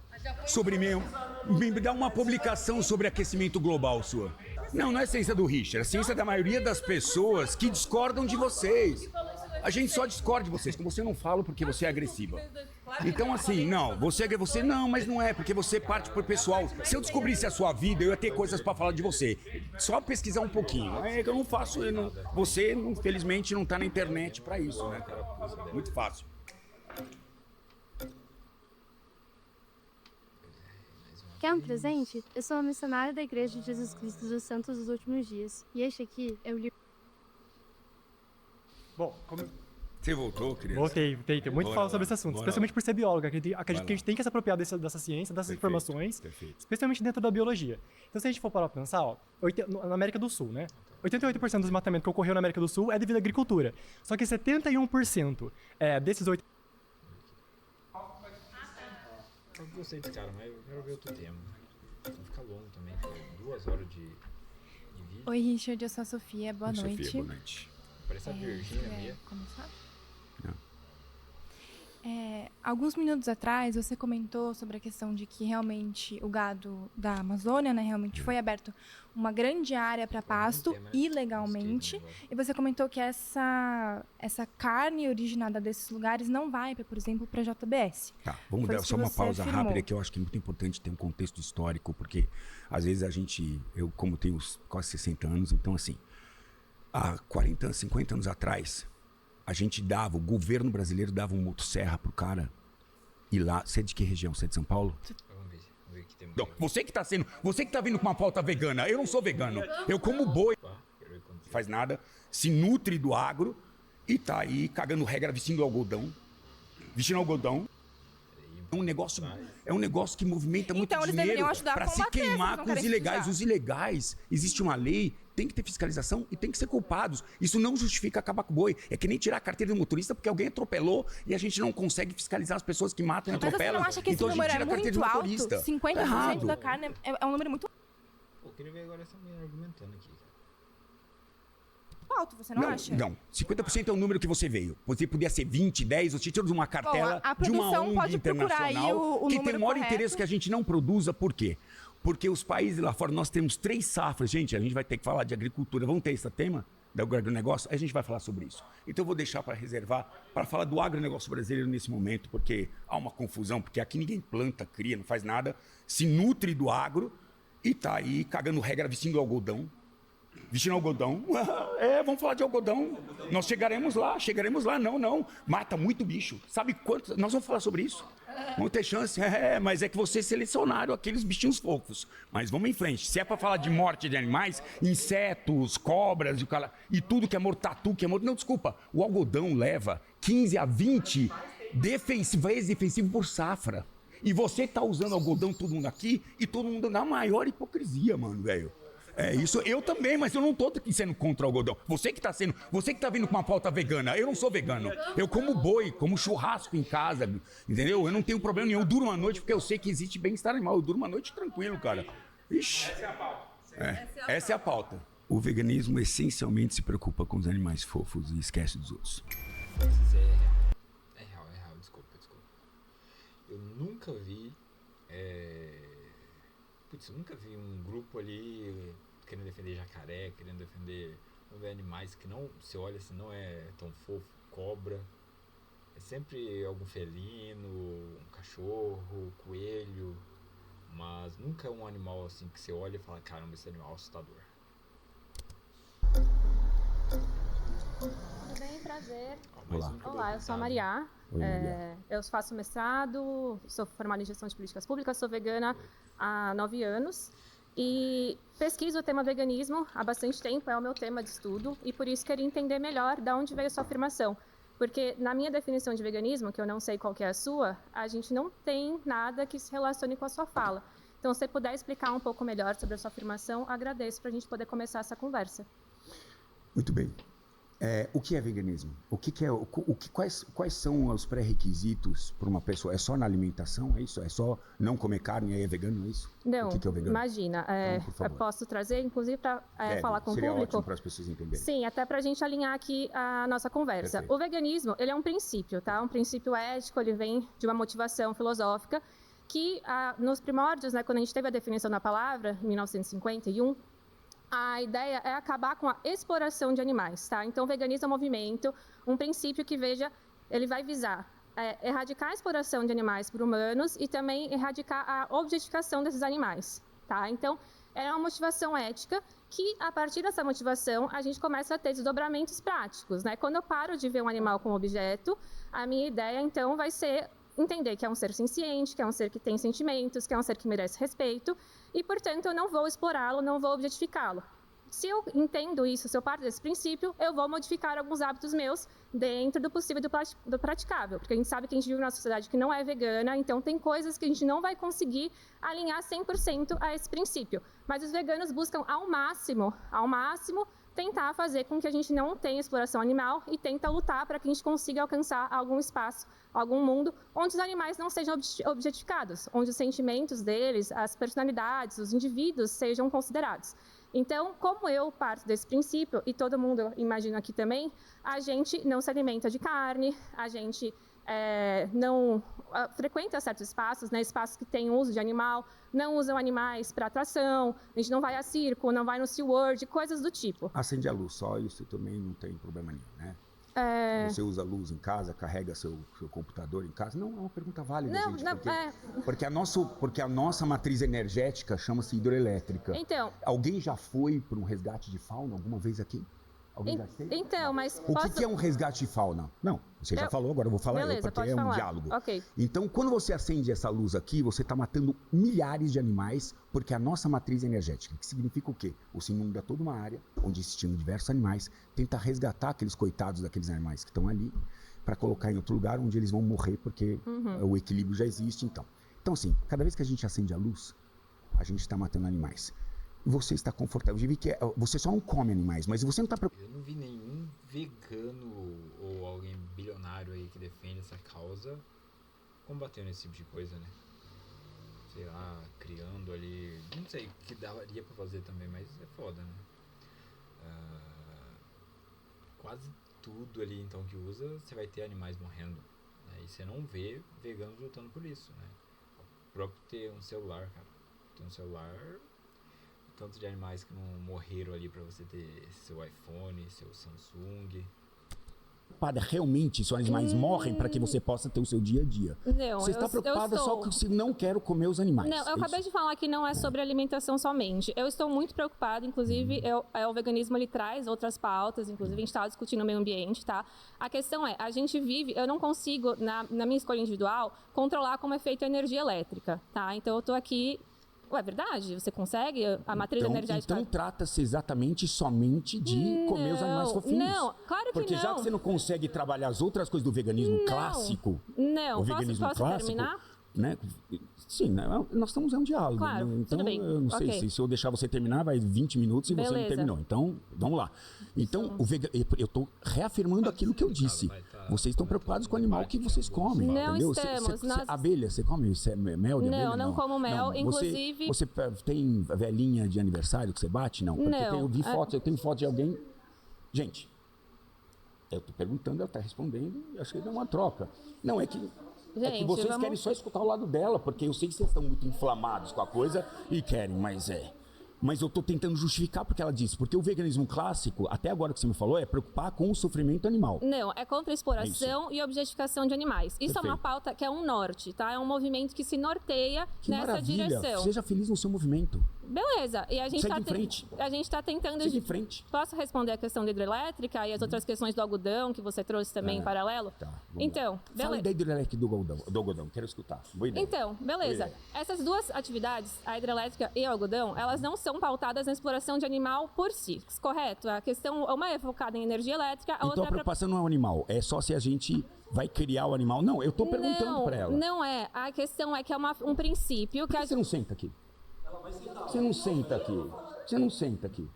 [SPEAKER 2] Sobre me dá uma publicação sobre aquecimento global sua. Não é ciência do Richard, é ciência da maioria das pessoas que discordam de vocês. A gente só discorda de vocês, com você não falo porque você é agressiva. Então assim, não, você não, mas não é, porque você parte pro pessoal. Se eu descobrisse a sua vida, eu ia ter coisas pra falar de você. Só pesquisar um pouquinho. É que eu não faço, você infelizmente não tá na internet pra isso, né, cara? Muito fácil.
[SPEAKER 10] Quer um presente? Eu sou uma missionária da Igreja de Jesus Cristo dos Santos dos Últimos Dias. E este aqui é o livro...
[SPEAKER 7] Bom,
[SPEAKER 2] Você voltou, criança?
[SPEAKER 7] Voltei. Tem muito fala sobre esse assunto, especialmente por ser biólogo. Acredito que a gente tem que se apropriar dessa ciência, dessas informações, especialmente dentro da biologia. Então, se a gente for parar pra pensar, na América do Sul, né? 88% do desmatamento que ocorreu na América do Sul é devido à agricultura. Só que 71% desses 8%...
[SPEAKER 1] Eu gostei desse cara, mas eu quero ver outro tema. Vai ficar longo também, 2 horas de vídeo.
[SPEAKER 11] Oi, Richard, eu sou a Sofia, boa noite.
[SPEAKER 2] Sofia, boa noite.
[SPEAKER 1] Parece a Virgínia minha.
[SPEAKER 11] Começar? Alguns minutos atrás, você comentou sobre a questão de que realmente o gado da Amazônia, né, realmente foi aberto uma grande área para pasto ilegalmente. E você comentou que essa carne originada desses lugares não vai, por exemplo, para a JBS.
[SPEAKER 2] Tá, vamos dar só uma pausa rápida, que eu acho que é muito importante ter um contexto histórico, porque às vezes eu como tenho quase 60 anos, então assim, há 40, 50 anos atrás, o governo brasileiro dava um motosserra pro cara ir lá. Você é de que região? Você é de São Paulo?
[SPEAKER 1] Vamos ver que tem
[SPEAKER 2] não, você que tá vindo com uma pauta vegana. Eu não sou vegano. Eu como boi. Faz nada. Se nutre do agro e tá aí cagando regra vestindo algodão. É um negócio que movimenta muito dinheiro para se queimar com os ilegais. Os ilegais, existe uma lei, tem que ter fiscalização e tem que ser culpados. Isso não justifica acabar com o boi. É que nem tirar a carteira do motorista porque alguém atropelou e a gente não consegue fiscalizar as pessoas que matam e atropelam.
[SPEAKER 11] Mas você não acha que esse número é muito alto? 50% da carne é um número muito alto.
[SPEAKER 1] Eu queria ver agora essa mulher argumentando aqui.
[SPEAKER 11] Alto, você não acha?
[SPEAKER 2] Não, 50% é o número que você veio. Você podia ser 20, 10, você tira de uma cartela de uma ONG internacional que tem o maior interesse que a gente não produza. Por quê? Porque os países lá fora, nós temos 3 safras. Gente, a gente vai ter que falar de agricultura. Vamos ter esse tema do agronegócio? A gente vai falar sobre isso. Então eu vou deixar para reservar, para falar do agronegócio brasileiro nesse momento, porque há uma confusão, porque aqui ninguém planta, cria, não faz nada, se nutre do agro e tá aí cagando regra vestindo algodão. Vestindo algodão. Vamos falar de algodão. Nós chegaremos lá. Não. Mata muito bicho. Sabe quantos? Nós vamos falar sobre isso. Vamos ter chance. Mas é que vocês selecionaram aqueles bichinhos fofos. Mas vamos em frente. Se é pra falar de morte de animais, insetos, cobras e tudo que é morto, tatu que é morto. Não, desculpa. O algodão leva 15 a 20 vezes defensivo por safra. E você tá usando algodão, todo mundo aqui, e todo mundo na maior hipocrisia, mano, velho. É isso, eu também, mas eu não tô aqui sendo contra o algodão. Você que tá vindo com uma pauta vegana. Eu não sou vegano. Eu como boi, como churrasco em casa, entendeu? Eu não tenho problema nenhum. Eu durmo uma noite porque eu sei que existe bem-estar animal. Eu durmo uma noite tranquilo, cara. Ixi. Essa é a pauta. Essa é a pauta. O veganismo essencialmente se preocupa com os animais fofos e esquece dos outros.
[SPEAKER 1] É real, desculpa. Eu nunca vi eu nunca vi um grupo ali querendo defender jacaré, querendo defender animais que não, você olha assim, não é tão fofo, cobra. É sempre algum felino, um cachorro, coelho, mas nunca é um animal assim que você olha e fala, caramba, esse animal é assustador.
[SPEAKER 12] Tudo bem, prazer.
[SPEAKER 1] Olá,
[SPEAKER 12] eu sou a Maria.
[SPEAKER 2] Maria.
[SPEAKER 12] Eu faço mestrado, sou formada em gestão de políticas públicas, sou vegana há 9 anos e pesquiso o tema veganismo há bastante tempo, é o meu tema de estudo e por isso queria entender melhor de onde veio a sua afirmação. Porque na minha definição de veganismo, que eu não sei qual que é a sua, a gente não tem nada que se relacione com a sua fala. Então, se você puder explicar um pouco melhor sobre a sua afirmação, agradeço para a gente poder começar essa conversa.
[SPEAKER 2] Muito bem. O que é veganismo? Quais são os pré-requisitos para uma pessoa? É só na alimentação? É isso? É só não comer carne e aí é vegano? É isso?
[SPEAKER 12] Não,
[SPEAKER 2] o que é o vegano?
[SPEAKER 12] Imagina. Eu posso trazer, inclusive, para falar com o
[SPEAKER 2] seria
[SPEAKER 12] público.
[SPEAKER 2] Ótimo para as pessoas entenderem.
[SPEAKER 12] Sim, até para a gente alinhar aqui a nossa conversa.
[SPEAKER 2] Perfeito.
[SPEAKER 12] O veganismo, ele é um princípio, tá? Um princípio ético, ele vem de uma motivação filosófica que, nos primórdios, né, quando a gente teve a definição da palavra, em 1951, a ideia é acabar com a exploração de animais, tá? Então, o veganismo é um movimento, um princípio que, ele vai visar erradicar a exploração de animais por humanos e também erradicar a objetificação desses animais, tá? Então, é uma motivação ética que, a partir dessa motivação, a gente começa a ter desdobramentos práticos, né? Quando eu paro de ver um animal como objeto, a minha ideia, então, vai ser entender que é um ser senciente, que é um ser que tem sentimentos, que é um ser que merece respeito e, portanto, eu não vou explorá-lo, não vou objetificá-lo. Se eu entendo isso, se eu parto desse princípio, eu vou modificar alguns hábitos meus dentro do possível e do praticável, porque a gente sabe que a gente vive numa sociedade que não é vegana, então tem coisas que a gente não vai conseguir alinhar 100% a esse princípio. Mas os veganos buscam ao máximo, tentar fazer com que a gente não tenha exploração animal e tenta lutar para que a gente consiga alcançar algum espaço, algum mundo onde os animais não sejam objetificados, onde os sentimentos deles, as personalidades, os indivíduos sejam considerados. Então, como eu parto desse princípio, e todo mundo imagina aqui também, a gente não se alimenta de carne, a gente não frequenta certos espaços, né, espaços que têm uso de animal, não usam animais para atração, a gente não vai a circo, não vai no SeaWorld, coisas do tipo.
[SPEAKER 2] Acende a luz, só isso também não tem problema nenhum, né? Você usa luz em casa, carrega seu computador em casa? Não, é uma pergunta válida, gente. Porque a nossa matriz energética chama-se hidroelétrica.
[SPEAKER 12] Então,
[SPEAKER 2] alguém já foi para um resgate de fauna alguma vez aqui? Alguém já fez?
[SPEAKER 12] Então, mas
[SPEAKER 2] o que é um resgate de fauna? Não, você já falou, agora eu vou falar.
[SPEAKER 12] Beleza,
[SPEAKER 2] porque é um diálogo.
[SPEAKER 12] Okay.
[SPEAKER 2] Então, quando você acende essa luz aqui, você está matando milhares de animais, porque a nossa matriz energética, que significa o quê? Você inunda toda uma área onde existiam diversos animais, tenta resgatar aqueles coitados daqueles animais que estão ali, para colocar em outro lugar onde eles vão morrer, porque o equilíbrio já existe. Então, assim, cada vez que a gente acende a luz, a gente está matando animais. Você está confortável. Eu vi que você só não come animais, mas você não está preocupado.
[SPEAKER 1] Eu não vi nenhum vegano ou alguém bilionário aí que defende essa causa combatendo esse tipo de coisa, né? Sei lá, criando ali... Não sei o que daria pra fazer também, mas é foda, né? Quase tudo ali, então, que usa, você vai ter animais morrendo. Né? E você não vê veganos lutando por isso, né? O próprio ter um celular, cara. Ter um celular... Tanto de animais que não morreram ali pra você ter seu iPhone, seu Samsung.
[SPEAKER 2] Realmente, se os animais morrem para que você possa ter o seu dia a dia.
[SPEAKER 12] Não,
[SPEAKER 2] você está preocupada só com se não quero comer os animais.
[SPEAKER 12] Não, eu acabei de falar que não é sobre alimentação somente. Eu estou muito preocupada, inclusive, o veganismo ele traz outras pautas, inclusive a gente está discutindo o meio ambiente, tá? A questão é, a gente vive, eu não consigo, na minha escolha individual, controlar como é feita a energia elétrica, tá? Então eu estou aqui... É verdade? Você consegue? A matriz energética...
[SPEAKER 2] Então trata-se exatamente somente de comer os animais fofinhos.
[SPEAKER 12] Não, claro que
[SPEAKER 2] porque
[SPEAKER 12] não.
[SPEAKER 2] Porque já que você não consegue trabalhar as outras coisas do veganismo clássico...
[SPEAKER 12] Não,
[SPEAKER 2] o veganismo
[SPEAKER 12] posso
[SPEAKER 2] clássico,
[SPEAKER 12] terminar?
[SPEAKER 2] né? Sim, né? Nós estamos em um diálogo.
[SPEAKER 12] Claro,
[SPEAKER 2] Né? Então,
[SPEAKER 12] tudo bem.
[SPEAKER 2] eu não sei se eu deixar você terminar, vai 20 minutos e você não terminou. Então, vamos lá. Então, eu estou reafirmando aquilo que eu disse. Vocês estão preocupados com o animal que vocês comem.
[SPEAKER 12] Não
[SPEAKER 2] entendeu?
[SPEAKER 12] estamos.
[SPEAKER 2] Abelha, você come mel de abelha?
[SPEAKER 12] Não como mel.
[SPEAKER 2] Não.
[SPEAKER 12] Inclusive...
[SPEAKER 2] Você tem velhinha de aniversário que você bate? Não. Porque eu tenho foto de alguém... Gente, eu estou perguntando, ela está respondendo, e acho que é uma troca. Não, é que vocês querem só escutar o lado dela, porque eu sei que vocês estão muito inflamados com a coisa e querem, mas eu estou tentando justificar porque ela disse, porque o veganismo clássico, até agora que você me falou, é preocupar com o sofrimento animal.
[SPEAKER 12] Não, é contra a exploração e objetificação de animais. Isso é uma pauta que é um norte, tá? É um movimento que se norteia nessa direção.
[SPEAKER 2] Seja feliz no seu movimento.
[SPEAKER 12] Beleza, e a gente está tentando...
[SPEAKER 2] Segue em frente.
[SPEAKER 12] Posso responder a questão da hidrelétrica e as outras questões do algodão que você trouxe também em paralelo?
[SPEAKER 2] Tá,
[SPEAKER 12] então, beleza.
[SPEAKER 2] Fala da hidrelétrica do algodão, quero escutar. Boa ideia.
[SPEAKER 12] Então, beleza. Essas duas atividades, a hidrelétrica e o algodão, elas não são pautadas na exploração de animal por si, correto? A questão, uma é focada em energia elétrica, a outra...
[SPEAKER 2] Então a preocupação não é o animal, é só se a gente vai criar o animal. Não, eu estou perguntando para ela.
[SPEAKER 12] Não é. A questão é que é um princípio que...
[SPEAKER 2] Você não senta aqui? Você não senta aqui.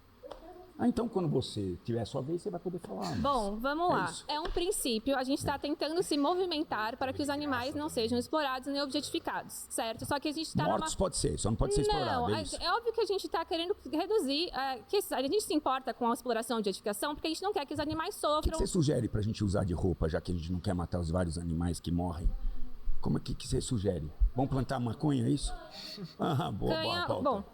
[SPEAKER 2] Então, quando você tiver a sua vez, você vai poder falar.
[SPEAKER 12] Bom, vamos lá. É um princípio, a gente está tentando se movimentar para que os animais não sejam explorados nem objetificados, certo? Só que a gente está
[SPEAKER 2] Mortos pode ser, só não pode ser explorado.
[SPEAKER 12] É óbvio que a gente está querendo reduzir, a gente se importa com a exploração e objetificação, porque a gente não quer que os animais sofram.
[SPEAKER 2] O que você sugere para a gente usar de roupa, já que a gente não quer matar os vários animais que morrem? Como é que você sugere? Vamos plantar maconha, é isso? Boa.
[SPEAKER 12] Bom,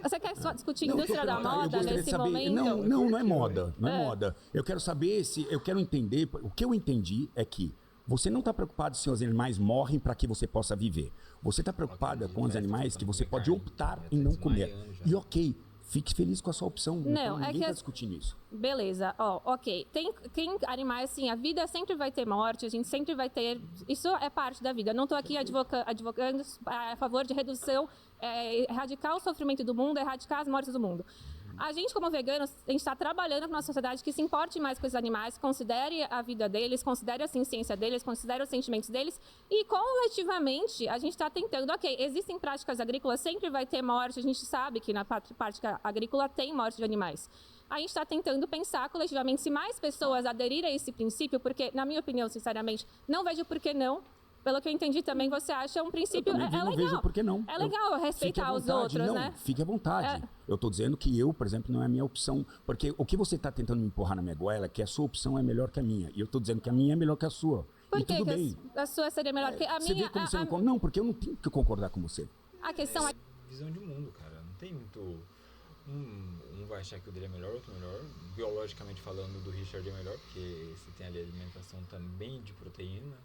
[SPEAKER 12] você quer só discutir a indústria da moda nesse momento?
[SPEAKER 2] Não é moda. Não é moda. Eu quero saber eu quero entender. O que eu entendi é que você não está preocupado se os animais morrem para que você possa viver. Você está preocupada com os animais que você pode optar em não comer. E ok, fique feliz com a sua opção.
[SPEAKER 12] Não,
[SPEAKER 2] ninguém está discutindo isso.
[SPEAKER 12] Beleza, ok. Tem animais, assim, a vida sempre vai ter morte, a gente sempre vai ter... Isso é parte da vida. Eu não estou aqui advogando a favor de redução, erradicar o sofrimento do mundo, erradicar as mortes do mundo. A gente, como veganos, a gente está trabalhando com uma sociedade que se importe mais com os animais, considere a vida deles, considere a ciência deles, considere os sentimentos deles e, coletivamente, a gente está tentando, existem práticas agrícolas, sempre vai ter morte, a gente sabe que na prática agrícola tem morte de animais. A gente está tentando pensar coletivamente se mais pessoas aderirem a esse princípio, porque, na minha opinião, sinceramente, não vejo por que não. Pelo que eu entendi também, você acha um princípio...
[SPEAKER 2] Não vejo por que não.
[SPEAKER 12] É legal respeitar os outros, né?
[SPEAKER 2] Fique à vontade. Eu estou dizendo que eu, por exemplo, não é a minha opção. Porque o que você está tentando me empurrar na minha goela é que a sua opção é melhor que a minha. E eu estou dizendo que a minha é melhor que a sua.
[SPEAKER 12] Por que a sua seria melhor que a minha?
[SPEAKER 2] Você vê como você não concorda? Não, porque eu não tenho que concordar com você.
[SPEAKER 12] A questão é...
[SPEAKER 1] Visão de mundo, cara. Não tem muito... Um vai achar que o dele é melhor, outro melhor. Biologicamente falando, do Richard é melhor, porque você tem ali a alimentação também de proteína.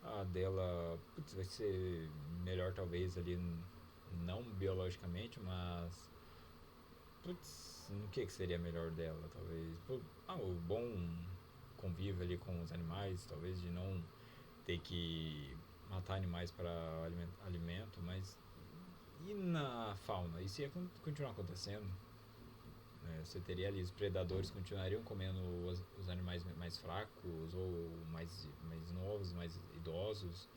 [SPEAKER 1] A dela vai ser melhor talvez ali, não biologicamente, mas no que seria melhor dela, talvez? O bom convívio ali com os animais, talvez de não ter que matar animais para alimento, mas e na fauna? Isso ia continuar acontecendo. Você teria ali, os predadores continuariam comendo os animais mais fracos ou mais novos, mais idosos.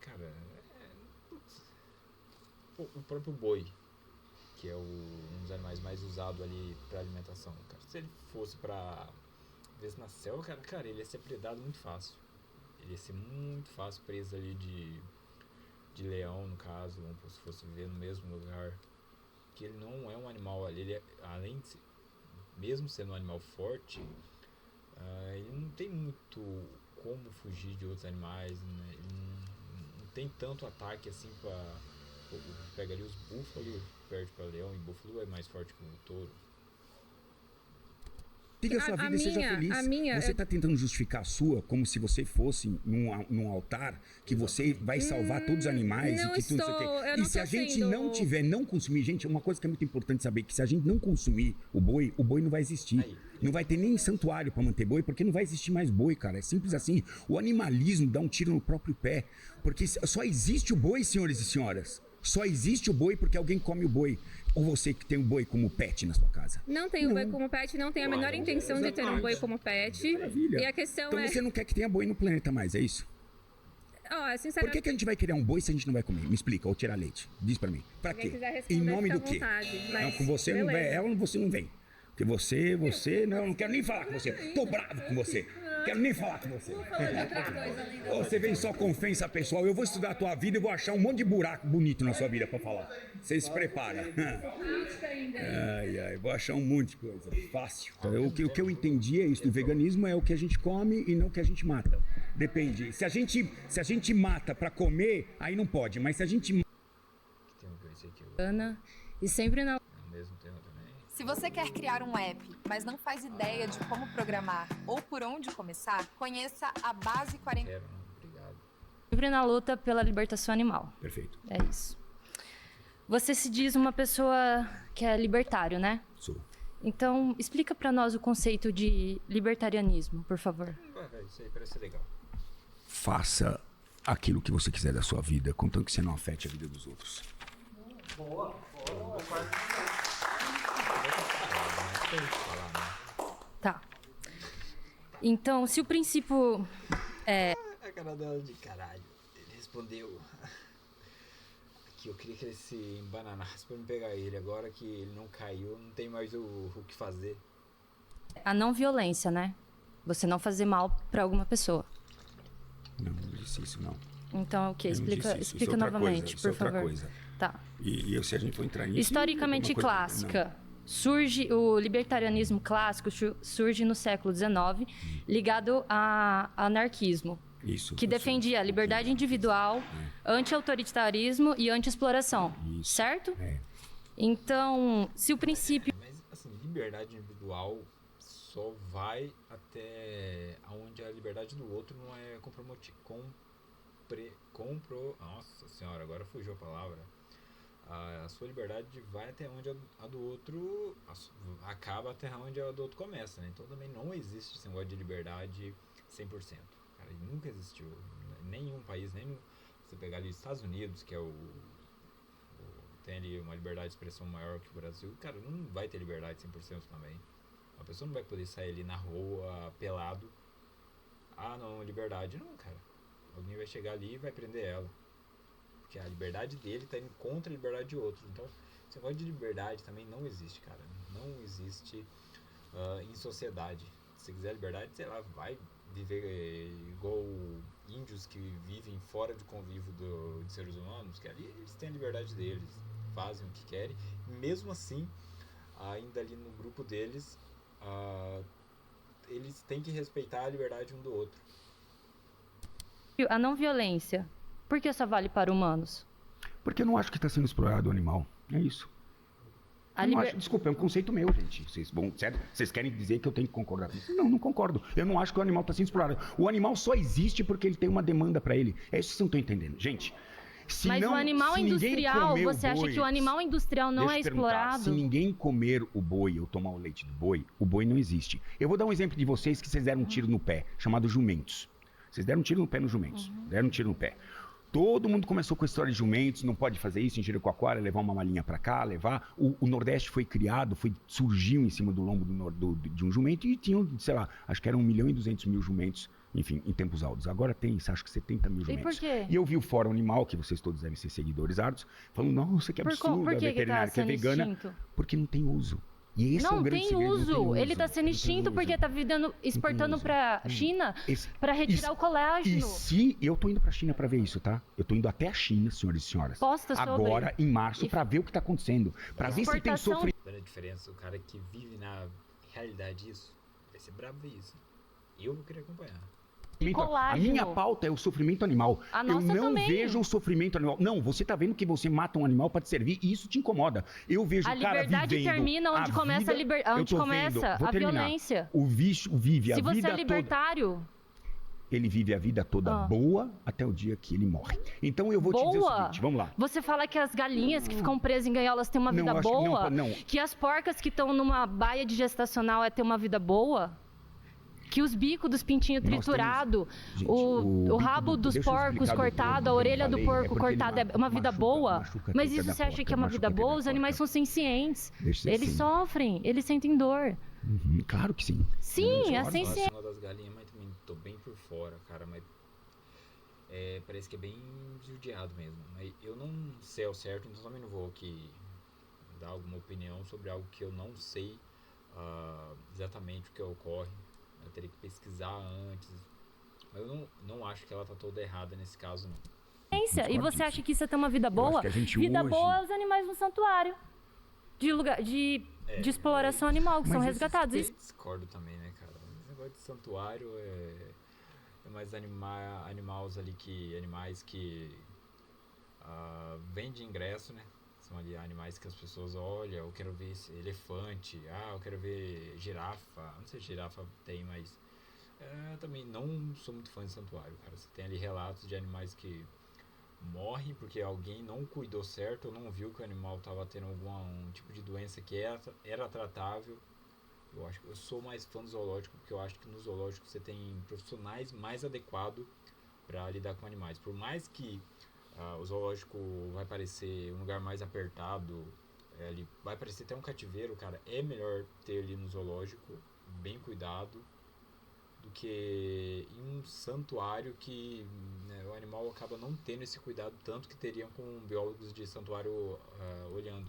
[SPEAKER 1] Cara, o próprio boi, que é um dos animais mais usados ali para alimentação. Cara, se ele fosse para ver se na selva, cara, ele ia ser predado muito fácil. Ele ia ser muito fácil preso ali de leão, no caso, ou se fosse viver no mesmo lugar. Que ele não é um animal, ele além de mesmo sendo um animal forte, ele não tem muito como fugir de outros animais, né? Ele não tem tanto ataque assim para pegaria os búfalos, perde para leão, e búfalo é mais forte que o touro.
[SPEAKER 2] Siga a sua vida e seja feliz. Você está tentando justificar a sua como se você fosse num altar que você vai salvar todos os animais e que tudo isso aqui. E se a gente não consumir, gente, uma coisa que é muito importante saber, que se a gente não consumir o boi não vai existir. Não vai ter nem santuário para manter boi, porque não vai existir mais boi, cara. É simples assim. O animalismo dá um tiro no próprio pé. Porque só existe o boi, senhores e senhoras. Só existe o boi porque alguém come o boi. Ou você que tem um boi como pet na sua casa?
[SPEAKER 12] Não tenho boi como pet, não tenho a menor intenção de ter um boi como pet.
[SPEAKER 2] Maravilha.
[SPEAKER 12] E a questão
[SPEAKER 2] então você não quer que tenha boi no planeta mais, é isso? Por que a gente vai criar um boi se a gente não vai comer? Me explica, ou tirar leite. Diz pra mim. Pra quê? Em nome do quê? Não, com você não vem, ela você não vem. Porque você, não, eu não quero nem falar com você. Tô bravo com você. Quero nem falar com você. Você vem só com ofensa pessoal. Eu vou estudar a tua vida e vou achar um monte de buraco bonito na sua vida pra falar. Você se prepara. Vou achar um monte de coisa. Fácil. Então, o que eu entendi é isso. O veganismo é o que a gente come e não o que a gente mata. Depende. Se a gente mata pra comer, aí não pode. Mas se a gente...
[SPEAKER 13] Ana, e sempre na...
[SPEAKER 14] Se você quer criar um app, mas não faz ideia de como programar ou por onde começar, conheça a Base 40.
[SPEAKER 13] Sempre na luta pela libertação animal.
[SPEAKER 2] Perfeito.
[SPEAKER 13] É isso. Você se diz uma pessoa que é libertário, né?
[SPEAKER 2] Sou.
[SPEAKER 13] Então, explica pra nós o conceito de libertarianismo, por favor.
[SPEAKER 1] Isso aí parece legal.
[SPEAKER 2] Faça aquilo que você quiser da sua vida, contanto que você não afete a vida dos outros.
[SPEAKER 4] Boa.
[SPEAKER 13] Tá. Então, se o princípio é...
[SPEAKER 1] A cara dela de caralho. Ele respondeu que eu queria que ele se embananasse pra me pegar ele. Agora que ele não caiu, não tem mais o que fazer.
[SPEAKER 13] A não violência, né? Você não fazer mal pra alguma pessoa.
[SPEAKER 2] Não disse isso, não.
[SPEAKER 13] Então, o que? Explica
[SPEAKER 2] isso
[SPEAKER 13] novamente,
[SPEAKER 2] coisa,
[SPEAKER 13] por favor.
[SPEAKER 2] Coisa.
[SPEAKER 13] Tá.
[SPEAKER 2] E se a gente for entrar nisso...
[SPEAKER 13] Historicamente clássica. Surge o libertarianismo clássico surge no século XIX, ligado ao anarquismo, que defendia a liberdade individual, anti-autoritarismo e anti-exploração, certo? Então, se o princípio...
[SPEAKER 1] Mas, assim, liberdade individual só vai até onde a liberdade do outro não é Nossa senhora, agora fugiu a palavra. A sua liberdade vai até onde a do outro acaba, até onde a do outro começa, né? Então também não existe esse negócio de liberdade 100%. Cara, nunca existiu. Nenhum país, nem você pegar ali os Estados Unidos, que é tem ali uma liberdade de expressão maior que o Brasil, cara, não vai ter liberdade 100% também. A pessoa não vai poder sair ali na rua pelado. Ah, não, liberdade não, cara. Alguém vai chegar ali e vai prender ela. Porque a liberdade dele tá indo contra a liberdade de outros. Então, esse negócio de liberdade também não existe, cara. Não existe em sociedade. Se você quiser liberdade, sei lá, vai viver igual índios que vivem fora de convívio de seres humanos, que ali eles têm a liberdade deles, fazem o que querem. E mesmo assim, ainda ali no grupo deles, eles têm que respeitar a liberdade um do outro.
[SPEAKER 13] A não violência, por que só vale para humanos?
[SPEAKER 2] Porque eu não acho que está sendo explorado o animal. É isso. Desculpa, é um conceito meu, gente. Vocês querem dizer que eu tenho que concordar com isso? Não concordo. Eu não acho que o animal está sendo explorado. O animal só existe porque ele tem uma demanda para ele. É isso que vocês não estão entendendo. Gente,
[SPEAKER 13] mas o animal industrial, você acha que o animal industrial não é explorado?
[SPEAKER 2] Se ninguém comer o boi ou tomar o leite do boi, o boi não existe. Eu vou dar um exemplo de vocês que vocês deram um tiro no pé, chamado jumentos. Vocês deram um tiro no pé nos jumentos. Deram um tiro no pé. Todo mundo começou com a história de jumentos, não pode fazer isso, em Jericoacoara, levar uma malinha pra cá, levar... O Nordeste foi criado, surgiu em cima do lombo de um jumento e tinham, sei lá, acho que eram 1.200.000 jumentos, enfim, em tempos áureos. Agora tem, acho que 70 mil jumentos.
[SPEAKER 13] E por quê?
[SPEAKER 2] E eu vi o Fórum Animal, que vocês todos devem ser seguidores árduos, falando, nossa, que absurdo,
[SPEAKER 13] por
[SPEAKER 2] a veterinária que é vegana.
[SPEAKER 13] Extinto?
[SPEAKER 2] Porque não tem uso. E esse
[SPEAKER 13] não, tem uso. Ele está sendo extinto porque está exportando para a China para retirar o colágeno.
[SPEAKER 2] E se eu estou indo para a China para ver isso, tá? Eu estou indo até a China, senhores e senhoras.
[SPEAKER 13] Posta
[SPEAKER 2] agora, em março, para ver o que está acontecendo. Para ver se tem sofrimento.
[SPEAKER 1] A diferença, o cara que vive na realidade isso, vai ser bravo ver isso. Eu vou querer acompanhar.
[SPEAKER 2] A minha pauta é o sofrimento animal.
[SPEAKER 13] A nossa
[SPEAKER 2] eu não
[SPEAKER 13] também.
[SPEAKER 2] vejo o sofrimento animal. Não, você tá vendo que você mata um animal para te servir e isso te incomoda. Eu vejo o cara vivendo...
[SPEAKER 13] A liberdade termina onde começa onde começa a violência.
[SPEAKER 2] O bicho vive a vida toda...
[SPEAKER 13] Se você é libertário...
[SPEAKER 2] Ele vive a vida toda boa até o dia que ele morre. Então eu vou te dizer o seguinte, vamos lá.
[SPEAKER 13] Você fala que as galinhas que ficam presas em gaiolas têm uma vida boa?
[SPEAKER 2] Não.
[SPEAKER 13] Que as porcas que estão numa baia de gestacional ter uma vida boa? Que os bicos dos pintinhos triturados, o rabo dos porcos cortado, a orelha do porco cortada é uma vida boa? Mas isso você acha que é uma vida boa? Os animais são sencientes. Eles sofrem, eles sentem dor.
[SPEAKER 2] Claro que sim.
[SPEAKER 13] Sim, é senciente.
[SPEAKER 1] Uma das galinhas, mas também tô bem por fora, cara, mas parece que é bem judiado mesmo. Mas eu não sei ao certo, então também não vou aqui dar alguma opinião sobre algo que eu não sei exatamente o que ocorre. Eu teria que pesquisar antes. Mas eu não acho que ela tá toda errada nesse caso, não.
[SPEAKER 13] E você acha que isso é ter uma vida boa? Vida boa é os animais no santuário. De exploração animal, que são resgatados.
[SPEAKER 1] Eu discordo também, né, cara? Esse negócio de santuário é mais animais que vendem ingresso, né? São ali animais que as pessoas olham. Eu quero ver elefante, eu quero ver girafa. Não sei se girafa tem, mas também não sou muito fã de santuário, cara. Você tem ali relatos de animais que morrem porque alguém não cuidou certo ou não viu que o animal estava tendo algum tipo de doença que era tratável. Eu sou mais fã do zoológico porque eu acho que no zoológico você tem profissionais mais adequados para lidar com animais. Por mais que o zoológico vai parecer um lugar mais apertado, ali vai parecer até um cativeiro, cara, é melhor ter ali no zoológico bem cuidado do que em um santuário que, né, o animal acaba não tendo esse cuidado tanto que teriam com biólogos de santuário olhando.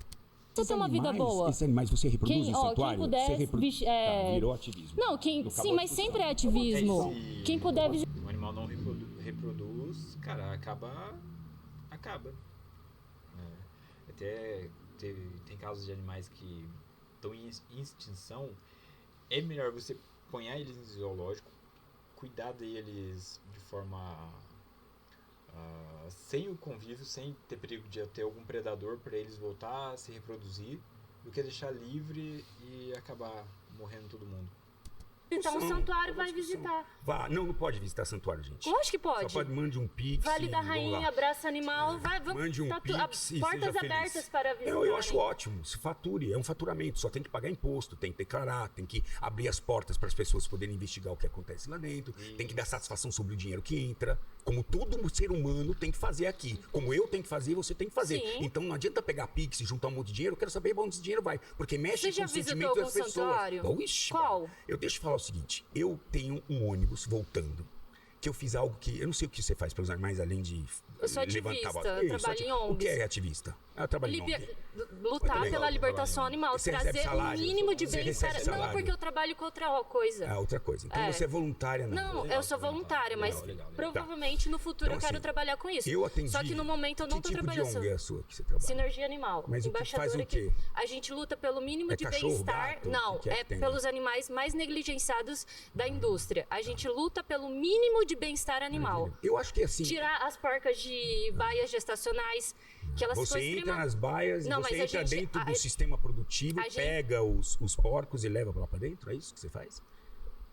[SPEAKER 13] Você tem uma vida boa.
[SPEAKER 2] Esses animais você reproduz no santuário?
[SPEAKER 13] Quem puder...
[SPEAKER 2] virou ativismo.
[SPEAKER 13] Não, sim, mas sempre é ativismo. Quem puder...
[SPEAKER 1] O animal não reproduz, cara, acaba. Até tem casos de animais que estão em extinção. É melhor você ponhar eles no zoológico, cuidar deles de forma sem o convívio, sem ter perigo de ter algum predador para eles voltar a se reproduzir, do que deixar livre e acabar morrendo todo mundo.
[SPEAKER 13] Então o santuário vai visitar.
[SPEAKER 2] Não pode visitar santuário, gente.
[SPEAKER 13] Lógico que pode.
[SPEAKER 2] Só pode, mande um pix.
[SPEAKER 13] Vale da Rainha, abraça animal,
[SPEAKER 2] mande um pix e
[SPEAKER 13] portas
[SPEAKER 2] seja
[SPEAKER 13] abertas
[SPEAKER 2] feliz.
[SPEAKER 13] para visitar.
[SPEAKER 2] Eu acho ótimo, se fature, é um faturamento, só tem que pagar imposto, tem que declarar, tem que abrir as portas para as pessoas poderem investigar o que acontece lá dentro, tem que dar satisfação sobre o dinheiro que entra, como todo ser humano tem que fazer aqui, como eu tenho que fazer, você tem que fazer.
[SPEAKER 13] Sim.
[SPEAKER 2] Então não adianta pegar pix e juntar um monte de dinheiro, eu quero saber onde esse dinheiro vai, porque mexe com o sentimento das pessoas.
[SPEAKER 13] Santuário?
[SPEAKER 2] Ixi,
[SPEAKER 13] qual?
[SPEAKER 2] Eu deixo eu falar o seguinte, eu tenho um ônibus voltando, que eu fiz algo que... Eu não sei o que você faz pelos animais, além de
[SPEAKER 13] eu sou ativista, eu trabalho em ONGs.
[SPEAKER 2] O que é ativista? Eu trabalho em ONG.
[SPEAKER 13] Lutar pela libertação animal,
[SPEAKER 2] você
[SPEAKER 13] trazer o mínimo de bem-estar. Não, porque eu trabalho com outra coisa.
[SPEAKER 2] Outra coisa. Então você é voluntária,
[SPEAKER 13] não? Não, eu sou voluntária, mas provavelmente no futuro eu quero trabalhar com isso.
[SPEAKER 2] Eu atendi.
[SPEAKER 13] Só que no momento eu não estou trabalhando.
[SPEAKER 2] Que tipo de ONG é a sua que você trabalha?
[SPEAKER 13] Sinergia Animal.
[SPEAKER 2] Mas
[SPEAKER 13] embaixadora
[SPEAKER 2] faz o quê?
[SPEAKER 13] A gente luta pelo mínimo de
[SPEAKER 2] cachorro,
[SPEAKER 13] bem-estar.
[SPEAKER 2] gato,
[SPEAKER 13] Não,
[SPEAKER 2] que
[SPEAKER 13] pelos animais mais negligenciados da indústria. A gente luta pelo mínimo de bem-estar animal.
[SPEAKER 2] Eu acho que assim...
[SPEAKER 13] Tirar as porcas de baias gestacionais, que elas
[SPEAKER 2] você entra nas baias e
[SPEAKER 13] não,
[SPEAKER 2] você entra dentro do sistema produtivo, pega os porcos e leva lá pra dentro? É isso que você faz?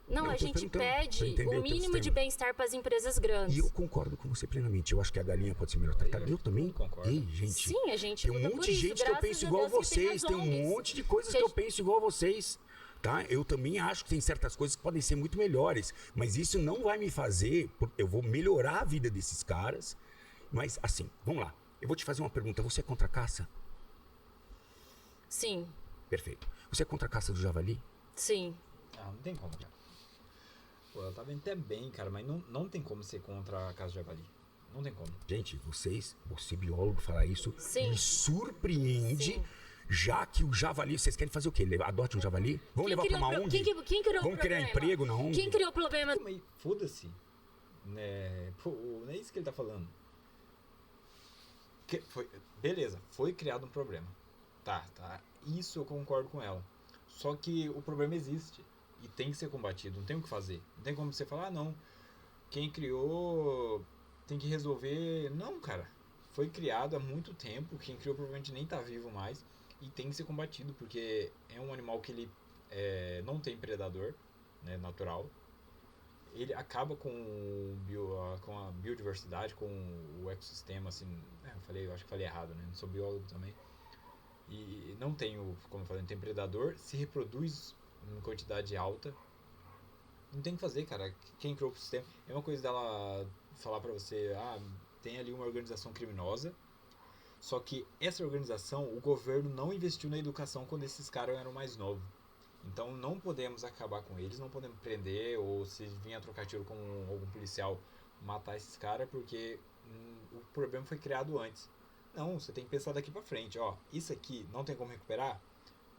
[SPEAKER 13] Não, a gente pede o mínimo de bem-estar para as empresas grandes.
[SPEAKER 2] E eu concordo com você plenamente. Eu acho que a galinha pode ser melhor tratada. Eu também concordo. Ei, gente.
[SPEAKER 13] Sim, a gente
[SPEAKER 2] tem um monte de gente que eu penso igual a vocês. Tem um monte de coisas que eu penso igual a vocês. Tá? Eu também acho que tem certas coisas que podem ser muito melhores. Mas isso não vai me fazer... Eu vou melhorar a vida desses caras. Mas, assim, vamos lá. Eu vou te fazer uma pergunta. Você é contra a caça?
[SPEAKER 13] Sim.
[SPEAKER 2] Perfeito. Você é contra a caça do javali?
[SPEAKER 13] Sim.
[SPEAKER 1] Não tem como, cara. Pô, ela tá vendo até bem, cara, mas não tem como ser contra a caça do javali. Não tem como.
[SPEAKER 2] Gente, você biólogo falar isso me surpreende.
[SPEAKER 13] Sim.
[SPEAKER 2] Já que o javali, vocês querem fazer o quê? Adote um javali? Vamos levar pra uma ONG?
[SPEAKER 13] Quem criou
[SPEAKER 2] Vamos criar emprego na ONG?
[SPEAKER 13] Quem criou o problema?
[SPEAKER 1] Mas foda-se. Né? Pô, não é isso que ele tá falando. Beleza, foi criado um problema. Tá. Isso eu concordo com ela. Só que o problema existe. E tem que ser combatido. Não tem o que fazer. Não tem como você falar, não. Quem criou tem que resolver. Não, cara. Foi criado há muito tempo. Quem criou provavelmente nem tá vivo mais. E tem que ser combatido. Porque é um animal que ele não tem predador, né, natural. Ele acaba com a biodiversidade, com o ecossistema, assim... eu acho que falei errado, né? Não sou biólogo também. E não tem, como eu falei, não tem predador. Se reproduz em quantidade alta. Não tem o que fazer, cara. Quem criou o sistema... É uma coisa dela falar pra você... tem ali uma organização criminosa. Só que essa organização, o governo não investiu na educação quando esses caras eram mais novos. Então não podemos acabar com eles, não podemos prender, ou se vir a trocar tiro com algum policial matar esses caras porque o problema foi criado antes. Não, você tem que pensar daqui pra frente. Ó, isso aqui não tem como recuperar?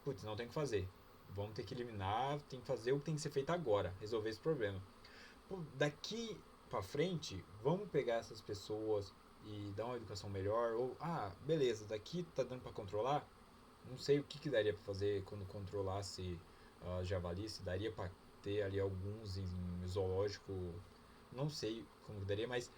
[SPEAKER 1] Putz, não tem o que fazer. Vamos ter que eliminar, tem que fazer o que tem que ser feito agora, resolver esse problema. Pô, daqui pra frente, vamos pegar essas pessoas e dar uma educação melhor. Ou, beleza, daqui tá dando pra controlar. Não sei o que daria pra fazer quando controlasse javali, se daria pra ter ali alguns em zoológico. Não sei como daria, mas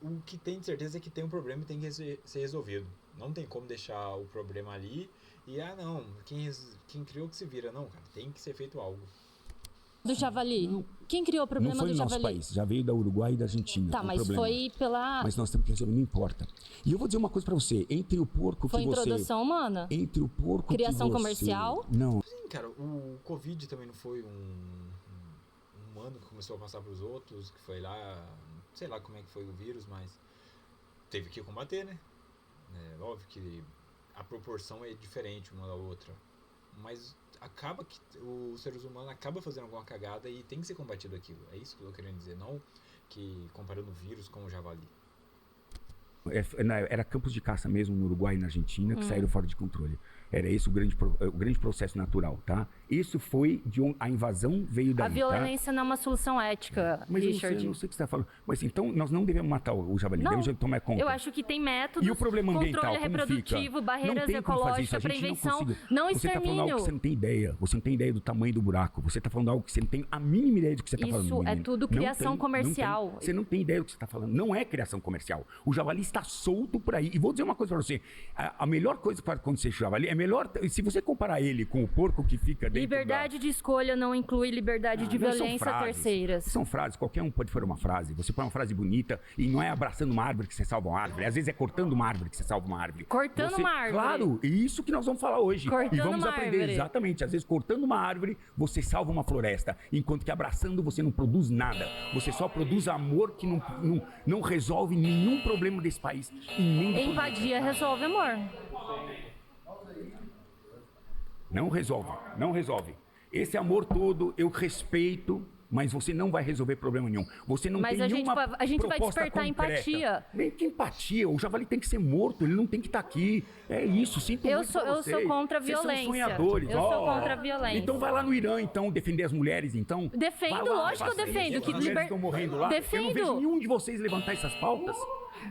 [SPEAKER 1] o que tem de certeza é que tem um problema e tem que ser resolvido. Não tem como deixar o problema ali e, não, quem criou que se vira. Não, cara, tem que ser feito algo.
[SPEAKER 13] Do javali? Quem criou o problema do javali?
[SPEAKER 2] Não foi no nosso país, já veio da Uruguai e da Argentina.
[SPEAKER 13] Tá, mas
[SPEAKER 2] problema.
[SPEAKER 13] foi pela...
[SPEAKER 2] Mas nós temos que resolver, não importa. E eu vou dizer uma coisa pra você, entre o porco
[SPEAKER 13] foi
[SPEAKER 2] que você...
[SPEAKER 13] Foi introdução humana?
[SPEAKER 2] Entre o porco
[SPEAKER 13] criação
[SPEAKER 2] que você...
[SPEAKER 13] comercial?
[SPEAKER 2] Não.
[SPEAKER 1] Sim, cara, o Covid também não foi um humano que começou a passar pros outros, que foi lá, sei lá como é que foi o vírus, mas teve que combater, né? É óbvio que a proporção é diferente uma da outra, mas acaba que os seres humanos acabam fazendo alguma cagada e tem que ser combatido aquilo. É isso que eu tô querendo dizer, não que comparando o vírus com o javali.
[SPEAKER 2] Era campos de caça mesmo no Uruguai e na Argentina que saíram fora de controle. Era esse o grande processo natural, tá? Isso foi a invasão veio daí,
[SPEAKER 13] a violência não é uma solução ética,
[SPEAKER 2] mas
[SPEAKER 13] Richard.
[SPEAKER 2] Eu não sei o que você está falando. Mas então, nós não devemos matar o javali, devemos tomar conta.
[SPEAKER 13] Eu acho que tem métodos,
[SPEAKER 2] e o problema ambiental,
[SPEAKER 13] controle reprodutivo, barreiras ecológicas, prevenção, não extermínio.
[SPEAKER 2] Você está falando algo que você não tem ideia. Você não tem ideia do tamanho do buraco. Você está falando algo que você não tem a mínima ideia do que você está falando.
[SPEAKER 13] Isso é tudo criação comercial.
[SPEAKER 2] Você não tem ideia do que você está falando. Não é criação comercial. O javali está solto por aí. E vou dizer uma coisa para você. A melhor coisa para acontecer com o javali é melhor... Se você comparar ele com o porco que fica dentro
[SPEAKER 13] liberdade de escolha não inclui liberdade de violência a terceiras.
[SPEAKER 2] São frases. Qualquer um pode fazer uma frase. Você põe uma frase bonita e não é abraçando uma árvore que você salva uma árvore. Às vezes é cortando uma árvore que você salva uma árvore.
[SPEAKER 13] Cortando uma árvore.
[SPEAKER 2] Claro. E isso que nós vamos falar hoje.
[SPEAKER 13] Cortando
[SPEAKER 2] e vamos
[SPEAKER 13] uma
[SPEAKER 2] aprender
[SPEAKER 13] árvore.
[SPEAKER 2] Exatamente. Às vezes cortando uma árvore, você salva uma floresta. Enquanto que abraçando você não produz nada. Você só produz amor que não resolve nenhum problema desse país. E nem
[SPEAKER 13] empatia resolve amor.
[SPEAKER 2] Não resolve. Esse amor todo eu respeito, mas você não vai resolver problema nenhum. Você não tem nenhuma proposta
[SPEAKER 13] a gente vai despertar
[SPEAKER 2] concreta.
[SPEAKER 13] empatia.
[SPEAKER 2] Nem que empatia, o javali tem que ser morto, ele não tem que estar aqui. É isso, sinto muito pra vocês.
[SPEAKER 13] Eu sou contra a violência.
[SPEAKER 2] Vocês são sonhadores.
[SPEAKER 13] Eu sou contra a violência.
[SPEAKER 2] Então vai lá no Irã, então, defender as mulheres, então.
[SPEAKER 13] Defendo, lógico que eu defendo.
[SPEAKER 2] As mulheres estão morrendo lá.
[SPEAKER 13] Defendo.
[SPEAKER 2] Eu não vejo nenhum de vocês levantar essas pautas.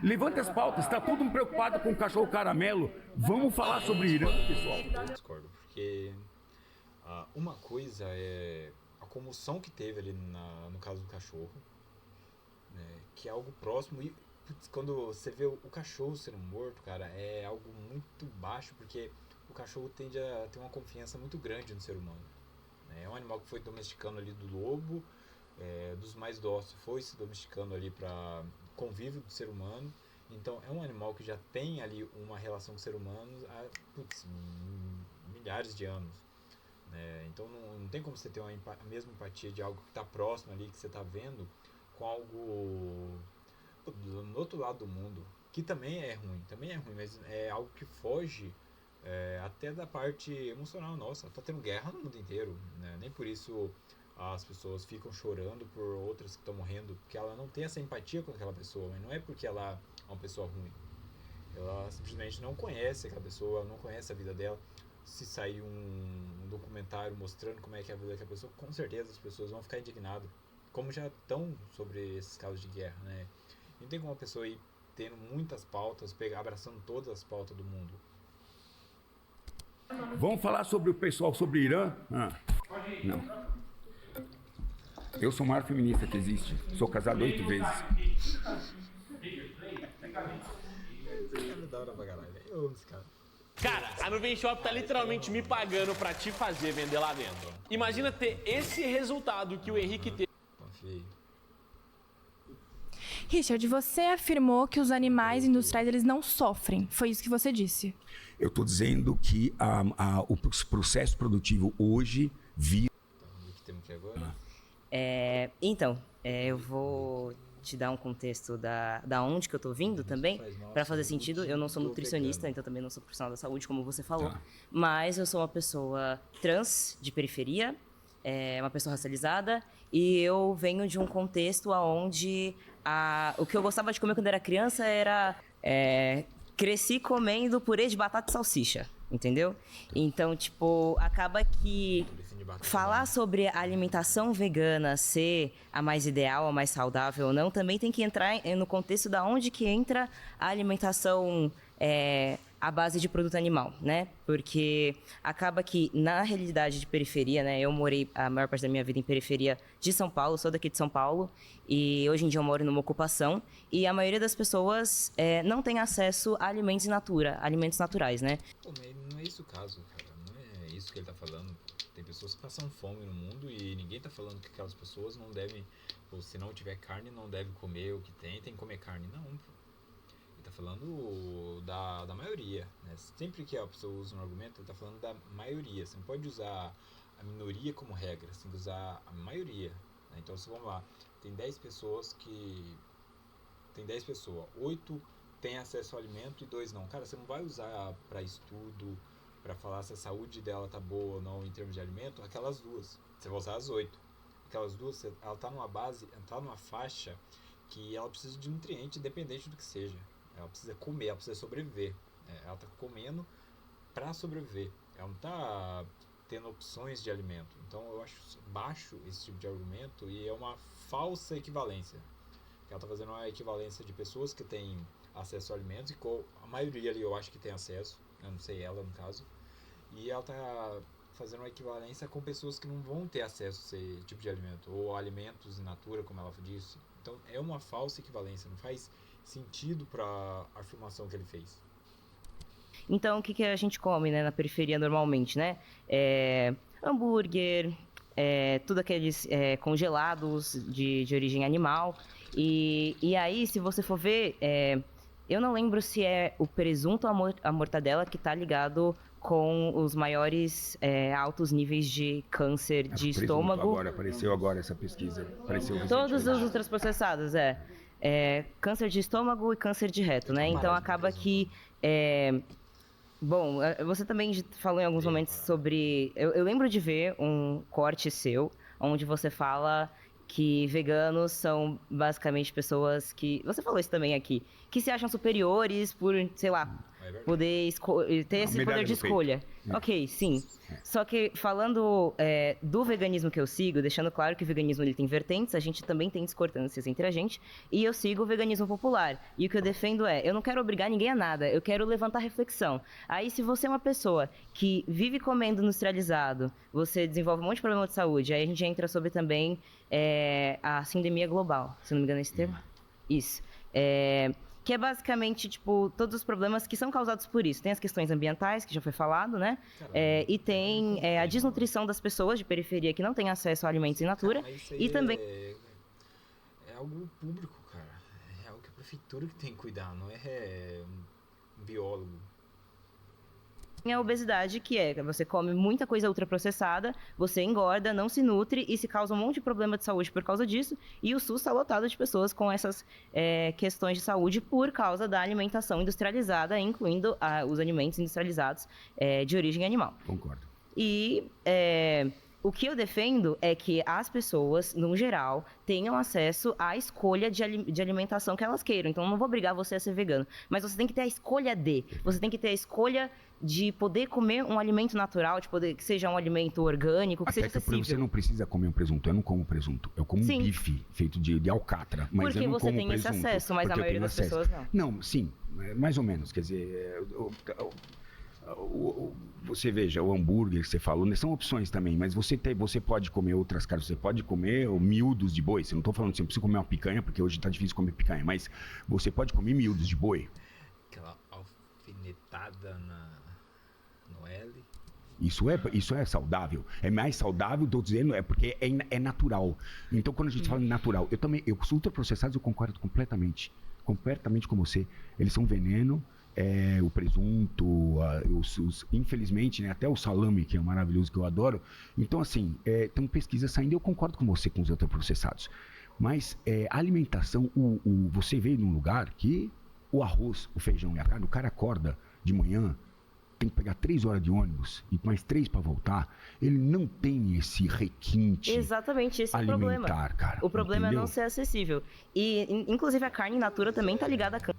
[SPEAKER 2] Levante as pautas, está todo mundo preocupado com o cachorro caramelo. Vamos falar sobre Irã, pessoal.
[SPEAKER 1] Eu discordo, porque uma coisa é a comoção que teve ali no caso do cachorro, né, que é algo próximo e quando você vê o cachorro sendo morto, cara, é algo muito baixo, porque o cachorro tende a ter uma confiança muito grande no ser humano, né? É um animal que foi domesticando ali do lobo, dos mais dóceis, foi se domesticando ali para convívio do ser humano. Então é um animal que já tem ali uma relação com o ser humano há milhares de anos, né? Então não tem como você ter a mesma empatia de algo que está próximo ali, que você está vendo, com algo do outro lado do mundo, que também é ruim, mas é algo que foge até da parte emocional nossa. Tá tendo guerra no mundo inteiro, né? Nem por isso as pessoas ficam chorando por outras que estão morrendo, porque ela não tem essa empatia com aquela pessoa, mas não é porque ela é uma pessoa ruim. Ela simplesmente não conhece aquela pessoa, não conhece a vida dela. Se sair um documentário mostrando como é que é a vida daquela pessoa, com certeza as pessoas vão ficar indignadas, como já estão sobre esses casos de guerra, né? Não tem como uma pessoa ir tendo muitas pautas, abraçando todas as pautas do mundo.
[SPEAKER 2] Vamos falar sobre o pessoal, sobre Irã? Não. Eu sou o maior feminista que existe. Sou casado 8 vezes.
[SPEAKER 15] Cara, a Nuvem Shop tá literalmente me pagando pra te fazer vender lá dentro. Imagina ter esse resultado que o Henrique teve.
[SPEAKER 11] Richard, você afirmou que os animais industriais eles não sofrem. Foi isso que você disse.
[SPEAKER 2] Eu estou dizendo que o processo produtivo hoje vira...
[SPEAKER 1] O que temos aqui agora?
[SPEAKER 16] Então, eu vou te dar um contexto da onde que eu tô vindo também, para fazer sentido. Eu não sou nutricionista, então também não sou profissional da saúde, como você falou. Mas eu sou uma pessoa trans, de periferia, uma pessoa racializada e eu venho de um contexto onde o que eu gostava de comer quando era criança era... cresci comendo purê de batata e salsicha, entendeu? Então, tipo, acaba que falar sobre a alimentação vegana ser a mais ideal, a mais saudável ou não, também tem que entrar no contexto da onde que entra a alimentação à base de produto animal, né? Porque acaba que, na realidade de periferia, né? Eu morei a maior parte da minha vida em periferia de São Paulo, sou daqui de São Paulo, e hoje em dia eu moro numa ocupação, e a maioria das pessoas não tem acesso a alimentos in natura, alimentos naturais, né?
[SPEAKER 1] Pô, mas não é esse o caso, cara. Não é isso que ele tá falando. Tem pessoas que passam fome no mundo e ninguém tá falando que aquelas pessoas não devem, ou se não tiver carne, não deve comer o que tem que comer carne. Não, pô. Ele tá falando da maioria, né? Sempre que a pessoa usa um argumento, ele tá falando da maioria. Você não pode usar a minoria como regra, você tem que usar a maioria, né? Então, se vamos lá, tem 10 pessoas, 8 têm acesso ao alimento e 2 não. Cara, você não vai usar para estudo, para falar se a saúde dela tá boa ou não em termos de alimento, aquelas duas. Você vai usar as 8. Aquelas duas, ela tá numa base, ela tá numa faixa que ela precisa de nutriente independente do que seja. Ela precisa comer, ela precisa sobreviver. Ela tá comendo para sobreviver. Ela não tá tendo opções de alimento. Então eu acho baixo esse tipo de argumento e é uma falsa equivalência. Ela tá fazendo uma equivalência de pessoas que têm acesso a alimentos e a maioria ali eu acho que tem acesso. Eu não sei ela no caso. E ela tá fazendo uma equivalência com pessoas que não vão ter acesso a esse tipo de alimento, ou alimentos in natura, como ela disse. Então é uma falsa equivalência, não faz sentido para a afirmação que ele fez.
[SPEAKER 16] Então o que a gente come, né, na periferia normalmente, né? Hambúrguer, tudo aqueles congelados de origem animal. E aí, se você for ver, eu não lembro se é o presunto ou a mortadela que está ligado com os maiores altos níveis de câncer de estômago.
[SPEAKER 2] Apareceu agora essa pesquisa.
[SPEAKER 16] Todos os ultraprocessados, câncer de estômago e câncer de reto, né? Então acaba que... Bom, você também falou em alguns momentos sobre... Eu lembro de ver um corte seu, onde você fala que veganos são basicamente pessoas que... Você falou isso também aqui. Que se acham superiores por, sei lá, poder ter esse poder de escolha. Ok, sim. Só que falando do veganismo que eu sigo, deixando claro que o veganismo ele tem vertentes, a gente também tem discordâncias entre a gente, e eu sigo o veganismo popular. E o que eu defendo eu não quero obrigar ninguém a nada, eu quero levantar reflexão. Aí se você é uma pessoa que vive comendo industrializado, você desenvolve um monte de problema de saúde, aí a gente entra sobre também a sindemia global, se não me engano é esse termo? Isso. Que é basicamente, tipo, todos os problemas que são causados por isso. Tem as questões ambientais, que já foi falado, né? E tem a desnutrição das pessoas de periferia que não têm acesso a alimentos in natura. E também...
[SPEAKER 1] É algo público, cara. É algo que a prefeitura que tem que cuidar, não é um biólogo.
[SPEAKER 16] A obesidade, que você come muita coisa ultraprocessada, você engorda, não se nutre e se causa um monte de problema de saúde por causa disso. E o SUS está lotado de pessoas com essas questões de saúde por causa da alimentação industrializada, incluindo os alimentos industrializados de origem animal.
[SPEAKER 2] Concordo.
[SPEAKER 16] E o que eu defendo é que as pessoas, no geral, tenham acesso à escolha de alimentação que elas queiram. Então, eu não vou obrigar você a ser vegano, mas você tem que ter a escolha você tem que ter a escolha de poder comer um alimento natural, de poder que seja um alimento orgânico, que seja acessível.
[SPEAKER 2] Você não precisa comer um presunto. Eu não como presunto. Eu como um bife feito de alcatra, mas
[SPEAKER 16] porque
[SPEAKER 2] eu não como presunto. Porque
[SPEAKER 16] você tem esse acesso, mas a maioria das pessoas não.
[SPEAKER 2] Não, sim, mais ou menos. Quer dizer, você veja, o hambúrguer que você falou, são opções também, mas você pode comer outras carnes, você pode comer miúdos de boi. Você não estou falando que você precisa comer uma picanha, porque hoje está difícil comer picanha, mas você pode comer miúdos de boi.
[SPEAKER 1] Aquela alfinetada no L.
[SPEAKER 2] Isso é saudável. É mais saudável, estou dizendo, porque é natural. Então, quando a gente fala em natural, os ultraprocessados eu concordo completamente com você. Eles são veneno. O presunto, infelizmente, né, até o salame, que é maravilhoso, que eu adoro. Então, assim, tem pesquisa saindo, eu concordo com você com os ultraprocessados. Mas a alimentação, você veio num lugar que o arroz, o feijão e a carne, o cara acorda de manhã tem que pegar 3 horas de ônibus e mais 3 para voltar, ele não tem esse requinte.
[SPEAKER 16] Exatamente, esse é o problema.
[SPEAKER 2] Cara,
[SPEAKER 16] o problema
[SPEAKER 2] entendeu?
[SPEAKER 16] é não ser acessível. E, inclusive, a carne in natura também tá ligada a câncer.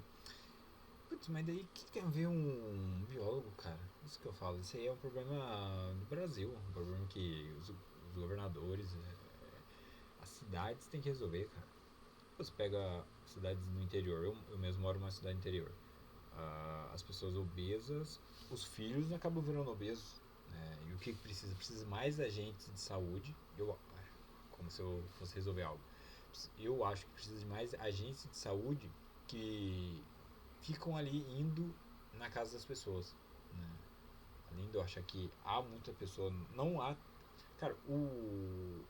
[SPEAKER 1] Putz, mas daí o que tem a ver um biólogo, cara? Isso que eu falo. Isso aí é um problema do Brasil. Um problema que os governadores, as cidades têm que resolver, cara. Você pega cidades no interior, eu mesmo moro numa cidade interior. As pessoas obesas, os filhos acabam virando obesos. Né? E o que precisa? Precisa mais agentes de saúde. Como se eu fosse resolver algo. Eu acho que precisa de mais agentes de saúde que ficam ali indo na casa das pessoas. Né? Além de eu achar que há muita pessoa, não há... Cara, o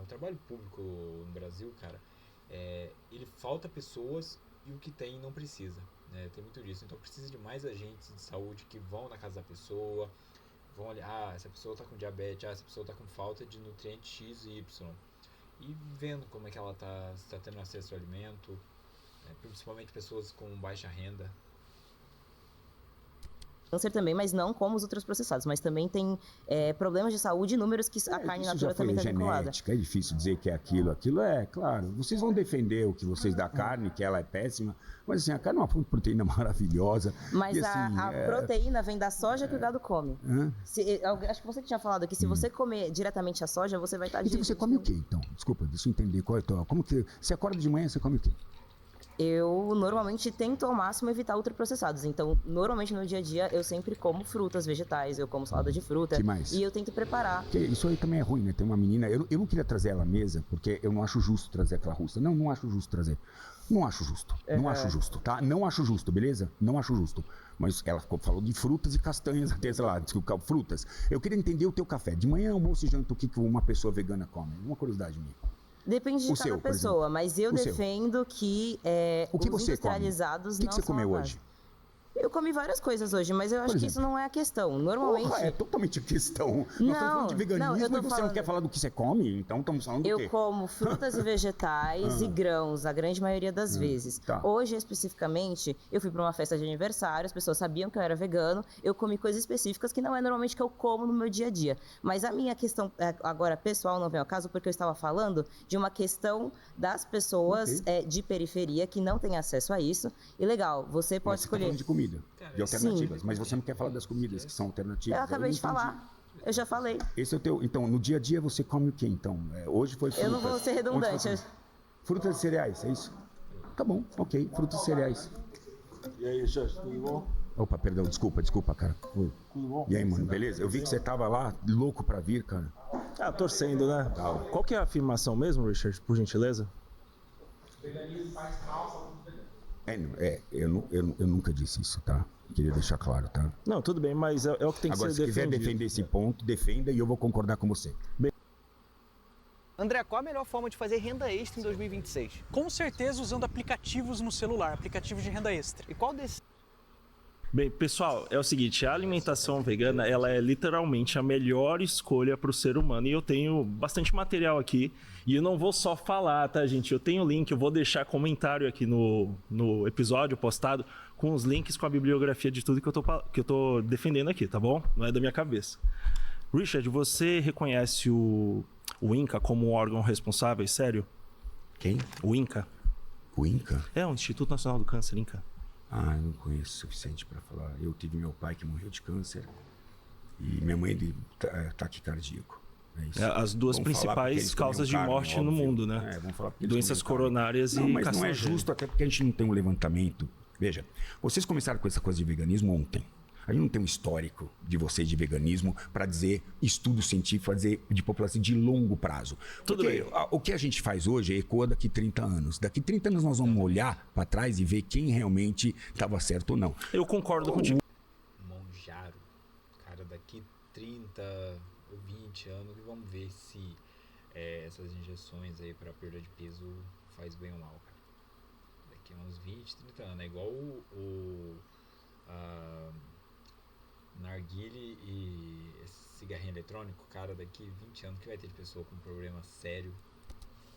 [SPEAKER 1] trabalho público no Brasil, cara, ele falta pessoas e o que tem não precisa. Né? Tem muito disso. Então precisa de mais agentes de saúde que vão na casa da pessoa, vão olhar, essa pessoa está com diabetes, essa pessoa está com falta de nutriente X e Y. E vendo como é que ela está tendo acesso ao alimento, principalmente pessoas com baixa renda.
[SPEAKER 16] Câncer também, mas não como os ultraprocessados, mas também tem problemas de saúde e números que a carne in natura também está vinculada.
[SPEAKER 2] Genética, é difícil dizer que é aquilo é, claro, vocês vão defender o que vocês da carne, que ela é péssima, mas assim, a carne é uma fonte de proteína maravilhosa.
[SPEAKER 16] Mas
[SPEAKER 2] e, assim,
[SPEAKER 16] a proteína vem da soja que o gado come. Acho que você que tinha falado aqui, se você comer diretamente a soja, você vai estar...
[SPEAKER 2] Então você come o quê, então? Desculpa, deixa eu entender qual é o... Como que você acorda de manhã, você come o quê?
[SPEAKER 16] Eu normalmente tento ao máximo evitar ultraprocessados. Então, normalmente no dia a dia eu sempre como frutas, vegetais, eu como salada de fruta.
[SPEAKER 2] Que mais?
[SPEAKER 16] E eu tento preparar.
[SPEAKER 2] Porque isso aí também é ruim, né? Tem uma menina, eu não queria trazer ela à mesa, porque eu não acho justo trazer aquela russa. Não acho justo trazer. Não acho justo. Não acho justo, tá? Não acho justo, beleza? Não acho justo. Mas ela falou de frutas e castanhas, até, sei lá, frutas. Eu queria entender o teu café. De manhã, almoço e janta, o que uma pessoa vegana come? Uma curiosidade minha.
[SPEAKER 16] Depende de cada pessoa, mas eu defendo que os industrializados não são.
[SPEAKER 2] O que você comeu hoje?
[SPEAKER 16] Eu comi várias coisas hoje, mas eu acho que isso não é a questão. Normalmente...
[SPEAKER 2] Porra, é totalmente a questão. Nós estamos falando de veganismo e você não quer falar do que você come? Então estamos falando do quê?
[SPEAKER 16] Eu como frutas e vegetais e grãos, a grande maioria das vezes.
[SPEAKER 2] Tá.
[SPEAKER 16] Hoje, especificamente, eu fui para uma festa de aniversário, as pessoas sabiam que eu era vegano, eu comi coisas específicas que não é normalmente que eu como no meu dia a dia. Mas a minha questão, agora, pessoal, não vem ao caso, porque eu estava falando de uma questão das pessoas de periferia que não têm acesso a isso. E legal, você pode escolher...
[SPEAKER 2] Tá falando de comida. De alternativas, mas você não quer falar das comidas que são alternativas.
[SPEAKER 16] Eu acabei de falar, eu já falei.
[SPEAKER 2] Esse é o teu. Então, no dia a dia você come o quê? Então, hoje foi frutas.
[SPEAKER 16] Eu não vou ser redundante.
[SPEAKER 2] Frutas e cereais, é isso? Tá bom, ok, frutas e cereais.
[SPEAKER 17] E aí, Xande, tudo bom?
[SPEAKER 2] Opa, perdão, desculpa, cara.
[SPEAKER 17] Tudo bom?
[SPEAKER 2] E aí, mano, beleza? Eu vi que você tava lá, louco pra vir, cara.
[SPEAKER 17] Torcendo, né? Qual que é a afirmação mesmo, Richard, por gentileza?
[SPEAKER 4] Veganismo faz mal.
[SPEAKER 2] Eu nunca disse isso, tá? Queria deixar claro, tá?
[SPEAKER 17] Não, tudo bem, mas é o que tem que ser defendido.
[SPEAKER 2] Agora, se quiser defender esse ponto, defenda e eu vou concordar com você.
[SPEAKER 18] André, qual a melhor forma de fazer renda extra em 2026?
[SPEAKER 19] Com certeza usando aplicativos no celular, aplicativos de renda extra.
[SPEAKER 18] E qual desses?
[SPEAKER 17] Bem, pessoal, é o seguinte, a alimentação vegana, ela é literalmente a melhor escolha para o ser humano e eu tenho bastante material aqui e eu não vou só falar, tá, gente? Eu tenho link, eu vou deixar comentário aqui no episódio postado com os links com a bibliografia de tudo que eu tô defendendo aqui, tá bom? Não é da minha cabeça. Richard, você reconhece o INCA como um órgão responsável, sério?
[SPEAKER 2] Quem?
[SPEAKER 17] O INCA.
[SPEAKER 2] O INCA?
[SPEAKER 17] É, o Instituto Nacional do Câncer, INCA.
[SPEAKER 2] Eu não conheço o suficiente para falar. Eu tive meu pai que morreu de câncer e minha mãe de ataque cardíaco.
[SPEAKER 17] As duas principais causas de morte no mundo, né? Doenças coronárias e
[SPEAKER 2] mas não é justo, até porque a gente não tem um levantamento. Veja, vocês começaram com essa coisa de veganismo ontem. A gente não tem um histórico de vocês de veganismo para dizer estudo científico, para dizer de população de longo prazo.
[SPEAKER 17] Tudo bem.
[SPEAKER 2] O que a gente faz hoje ecoa daqui 30 anos. Daqui 30 anos nós vamos olhar para trás e ver quem realmente estava certo ou não.
[SPEAKER 17] Eu concordo contigo.
[SPEAKER 1] Monjaro, cara, daqui 30 ou 20 anos vamos ver se essas injeções aí para perda de peso faz bem ou mal, cara. Daqui a uns 20, 30 anos. É igual o narguile e cigarrinho eletrônico, cara, daqui 20 anos que vai ter de pessoa com problema sério.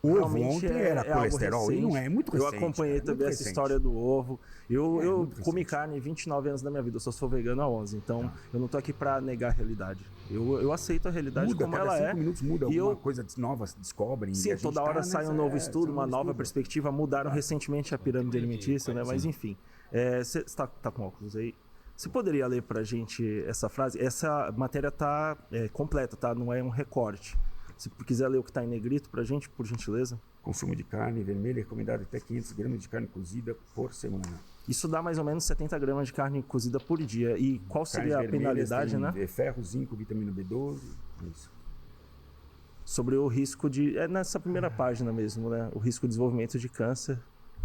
[SPEAKER 2] Ovo
[SPEAKER 17] realmente
[SPEAKER 2] ontem era colesterol,
[SPEAKER 17] algo
[SPEAKER 2] e não é muito recente.
[SPEAKER 17] Eu acompanhei
[SPEAKER 2] cara,
[SPEAKER 17] também
[SPEAKER 2] muito
[SPEAKER 17] essa
[SPEAKER 2] recente.
[SPEAKER 17] história do ovo. Eu comi
[SPEAKER 2] recente.
[SPEAKER 17] carne 29 anos da minha vida, eu só sou vegano há 11, então eu não tô aqui pra negar a realidade. Eu aceito a realidade
[SPEAKER 2] Muda,
[SPEAKER 17] como
[SPEAKER 2] cada
[SPEAKER 17] ela
[SPEAKER 2] 5 minutos muda
[SPEAKER 17] E
[SPEAKER 2] alguma coisa nova, descobrem.
[SPEAKER 17] Sim, toda hora sai um novo estudo, uma nova perspectiva. Mudaram recentemente a pirâmide alimentícia, né? Mas enfim, você tá com óculos aí? Você poderia ler pra gente essa frase? Essa matéria tá completa, tá? Não é um recorte. Se quiser ler o que tá em negrito pra gente, por gentileza.
[SPEAKER 2] Consumo de carne vermelha recomendado até 500 gramas de carne cozida por semana.
[SPEAKER 17] Isso dá mais ou menos 70 gramas de carne cozida por dia. E qual seria a penalidade, né?
[SPEAKER 2] Ferro, zinco, vitamina B12, isso.
[SPEAKER 17] Sobre o risco de... É nessa primeira página mesmo, né? O risco de desenvolvimento de câncer.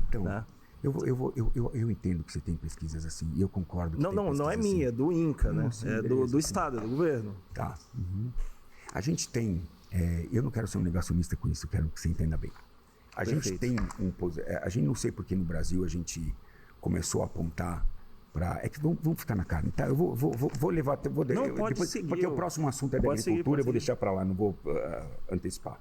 [SPEAKER 2] Então,
[SPEAKER 17] né?
[SPEAKER 2] eu entendo que você tem pesquisas assim, e eu concordo que
[SPEAKER 17] Não é minha, é do INCA, né?
[SPEAKER 2] Sim,
[SPEAKER 17] é
[SPEAKER 2] beleza,
[SPEAKER 17] do Estado, é do governo.
[SPEAKER 2] Tá. Uhum. A gente tem... eu não quero ser um negacionista com isso, eu quero que você entenda bem. A gente tem a gente não sei porque no Brasil a gente começou a apontar para... É que vamos ficar na carne, tá? Eu vou levar... depois, seguir, porque o próximo assunto é da agricultura, eu vou deixar para lá, não vou antecipar.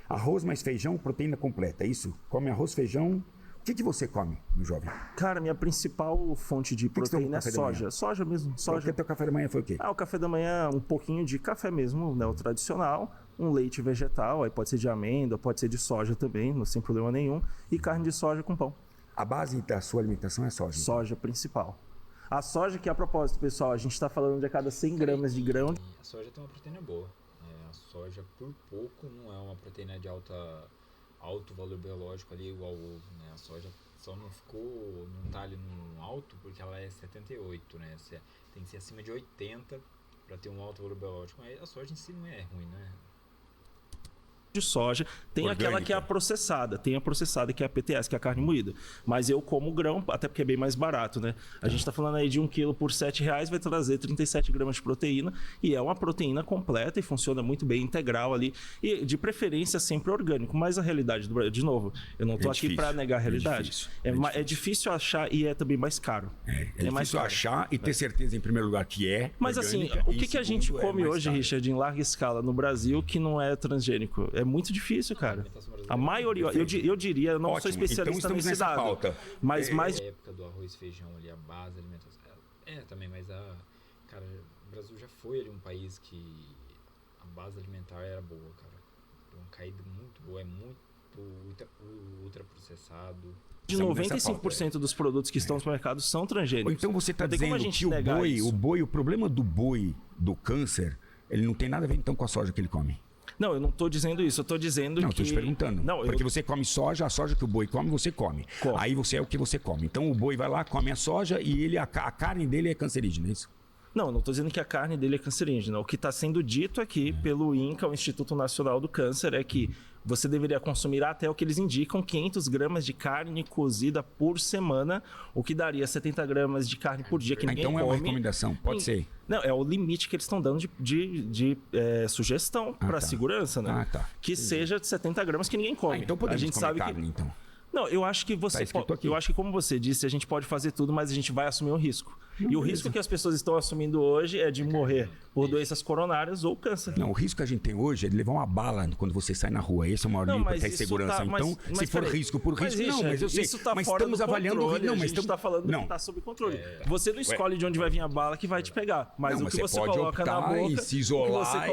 [SPEAKER 2] Arroz mais feijão, proteína completa, é isso? Come arroz, feijão... O que você come, meu jovem?
[SPEAKER 17] Cara, minha principal fonte de proteína é soja. Soja mesmo, soja.
[SPEAKER 2] O teu café da manhã foi o quê?
[SPEAKER 17] O café da manhã, um pouquinho de café mesmo, né, o tradicional, um leite vegetal, aí pode ser de amêndoa, pode ser de soja também, sem problema nenhum, e carne de soja com pão.
[SPEAKER 2] A base da sua alimentação é soja? Então.
[SPEAKER 17] Soja principal. A soja que, a propósito, pessoal, a gente está falando de a cada 100 gramas de grão...
[SPEAKER 1] A soja tem uma proteína boa. A soja, por pouco, não é uma proteína de alto valor biológico ali, igual o ovo, né? A soja só não tá ali no alto porque ela é 78, né? Tem que ser acima de 80 para ter um alto valor biológico. Mas a soja em si não é ruim, né?
[SPEAKER 17] De soja, tem
[SPEAKER 2] orgânica.
[SPEAKER 17] Aquela que é a processada, tem a processada que é a PTS, que é a carne moída. Mas eu como grão, até porque é bem mais barato, né? A gente tá falando aí de 1 quilo por R$7, vai trazer 37 gramas de proteína, e é uma proteína completa e funciona muito bem, integral ali, e de preferência sempre orgânico. Mas a realidade do Brasil, de novo, eu não tô aqui para negar a realidade. É difícil achar e é também mais caro.
[SPEAKER 2] É mais difícil achar e ter certeza, em primeiro lugar, que é.
[SPEAKER 17] Mas assim, o que a gente come hoje, Richard, em larga escala no Brasil que não é transgênico? É muito difícil, cara. A maioria, eu diria, eu não sou especialista
[SPEAKER 2] então
[SPEAKER 17] nesse dado.
[SPEAKER 2] Pauta.
[SPEAKER 17] Mas mais...
[SPEAKER 1] A época do arroz e feijão ali, a base da alimentação. Também, mas cara, o Brasil já foi ali um país que a base alimentar era boa, cara. Deu uma caída muito boa, é muito ultraprocessado.
[SPEAKER 17] De 95% dos produtos que estão no mercado são transgênicos.
[SPEAKER 2] Então você está dizendo que o problema do boi, do câncer, ele não tem nada a ver então com a soja que ele come?
[SPEAKER 17] Não, eu não estou dizendo isso, eu estou dizendo que...
[SPEAKER 2] Não, estou te perguntando. Porque você come soja, a soja que o boi come, você come. Aí você é o que você come. Então o boi vai lá, come a soja e a carne dele é cancerígena, é isso?
[SPEAKER 17] Não, não estou dizendo que a carne dele é cancerígena. O que está sendo dito aqui pelo INCA, o Instituto Nacional do Câncer, é que você deveria consumir até o que eles indicam, 500 gramas de carne cozida por semana, o que daria 70 gramas de carne por dia, que ninguém come.
[SPEAKER 2] Então é uma recomendação, pode ser.
[SPEAKER 17] Não, é o limite que eles estão dando de sugestão para a segurança, né? Que seja de 70 gramas que ninguém come.
[SPEAKER 2] Então podemos comer carne, então.
[SPEAKER 17] Não, eu acho que eu acho que, como você disse, a gente pode fazer tudo, mas a gente vai assumir um risco. E o risco que as pessoas estão assumindo hoje é de morrer por doenças coronárias ou câncer.
[SPEAKER 2] Não, o risco que a gente tem hoje é de levar uma bala quando você sai na rua. Esse é o maior nível para ter segurança. Então, se for risco por risco, não, mas eu sei.
[SPEAKER 17] Isso tá
[SPEAKER 2] mas
[SPEAKER 17] fora
[SPEAKER 2] estamos
[SPEAKER 17] do
[SPEAKER 2] avaliando o risco.
[SPEAKER 17] Não, mas estamos falando que está sob controle. Você não escolhe de onde vai vir a bala que vai te pegar. Mas o que você coloca na boca
[SPEAKER 2] e se isolar.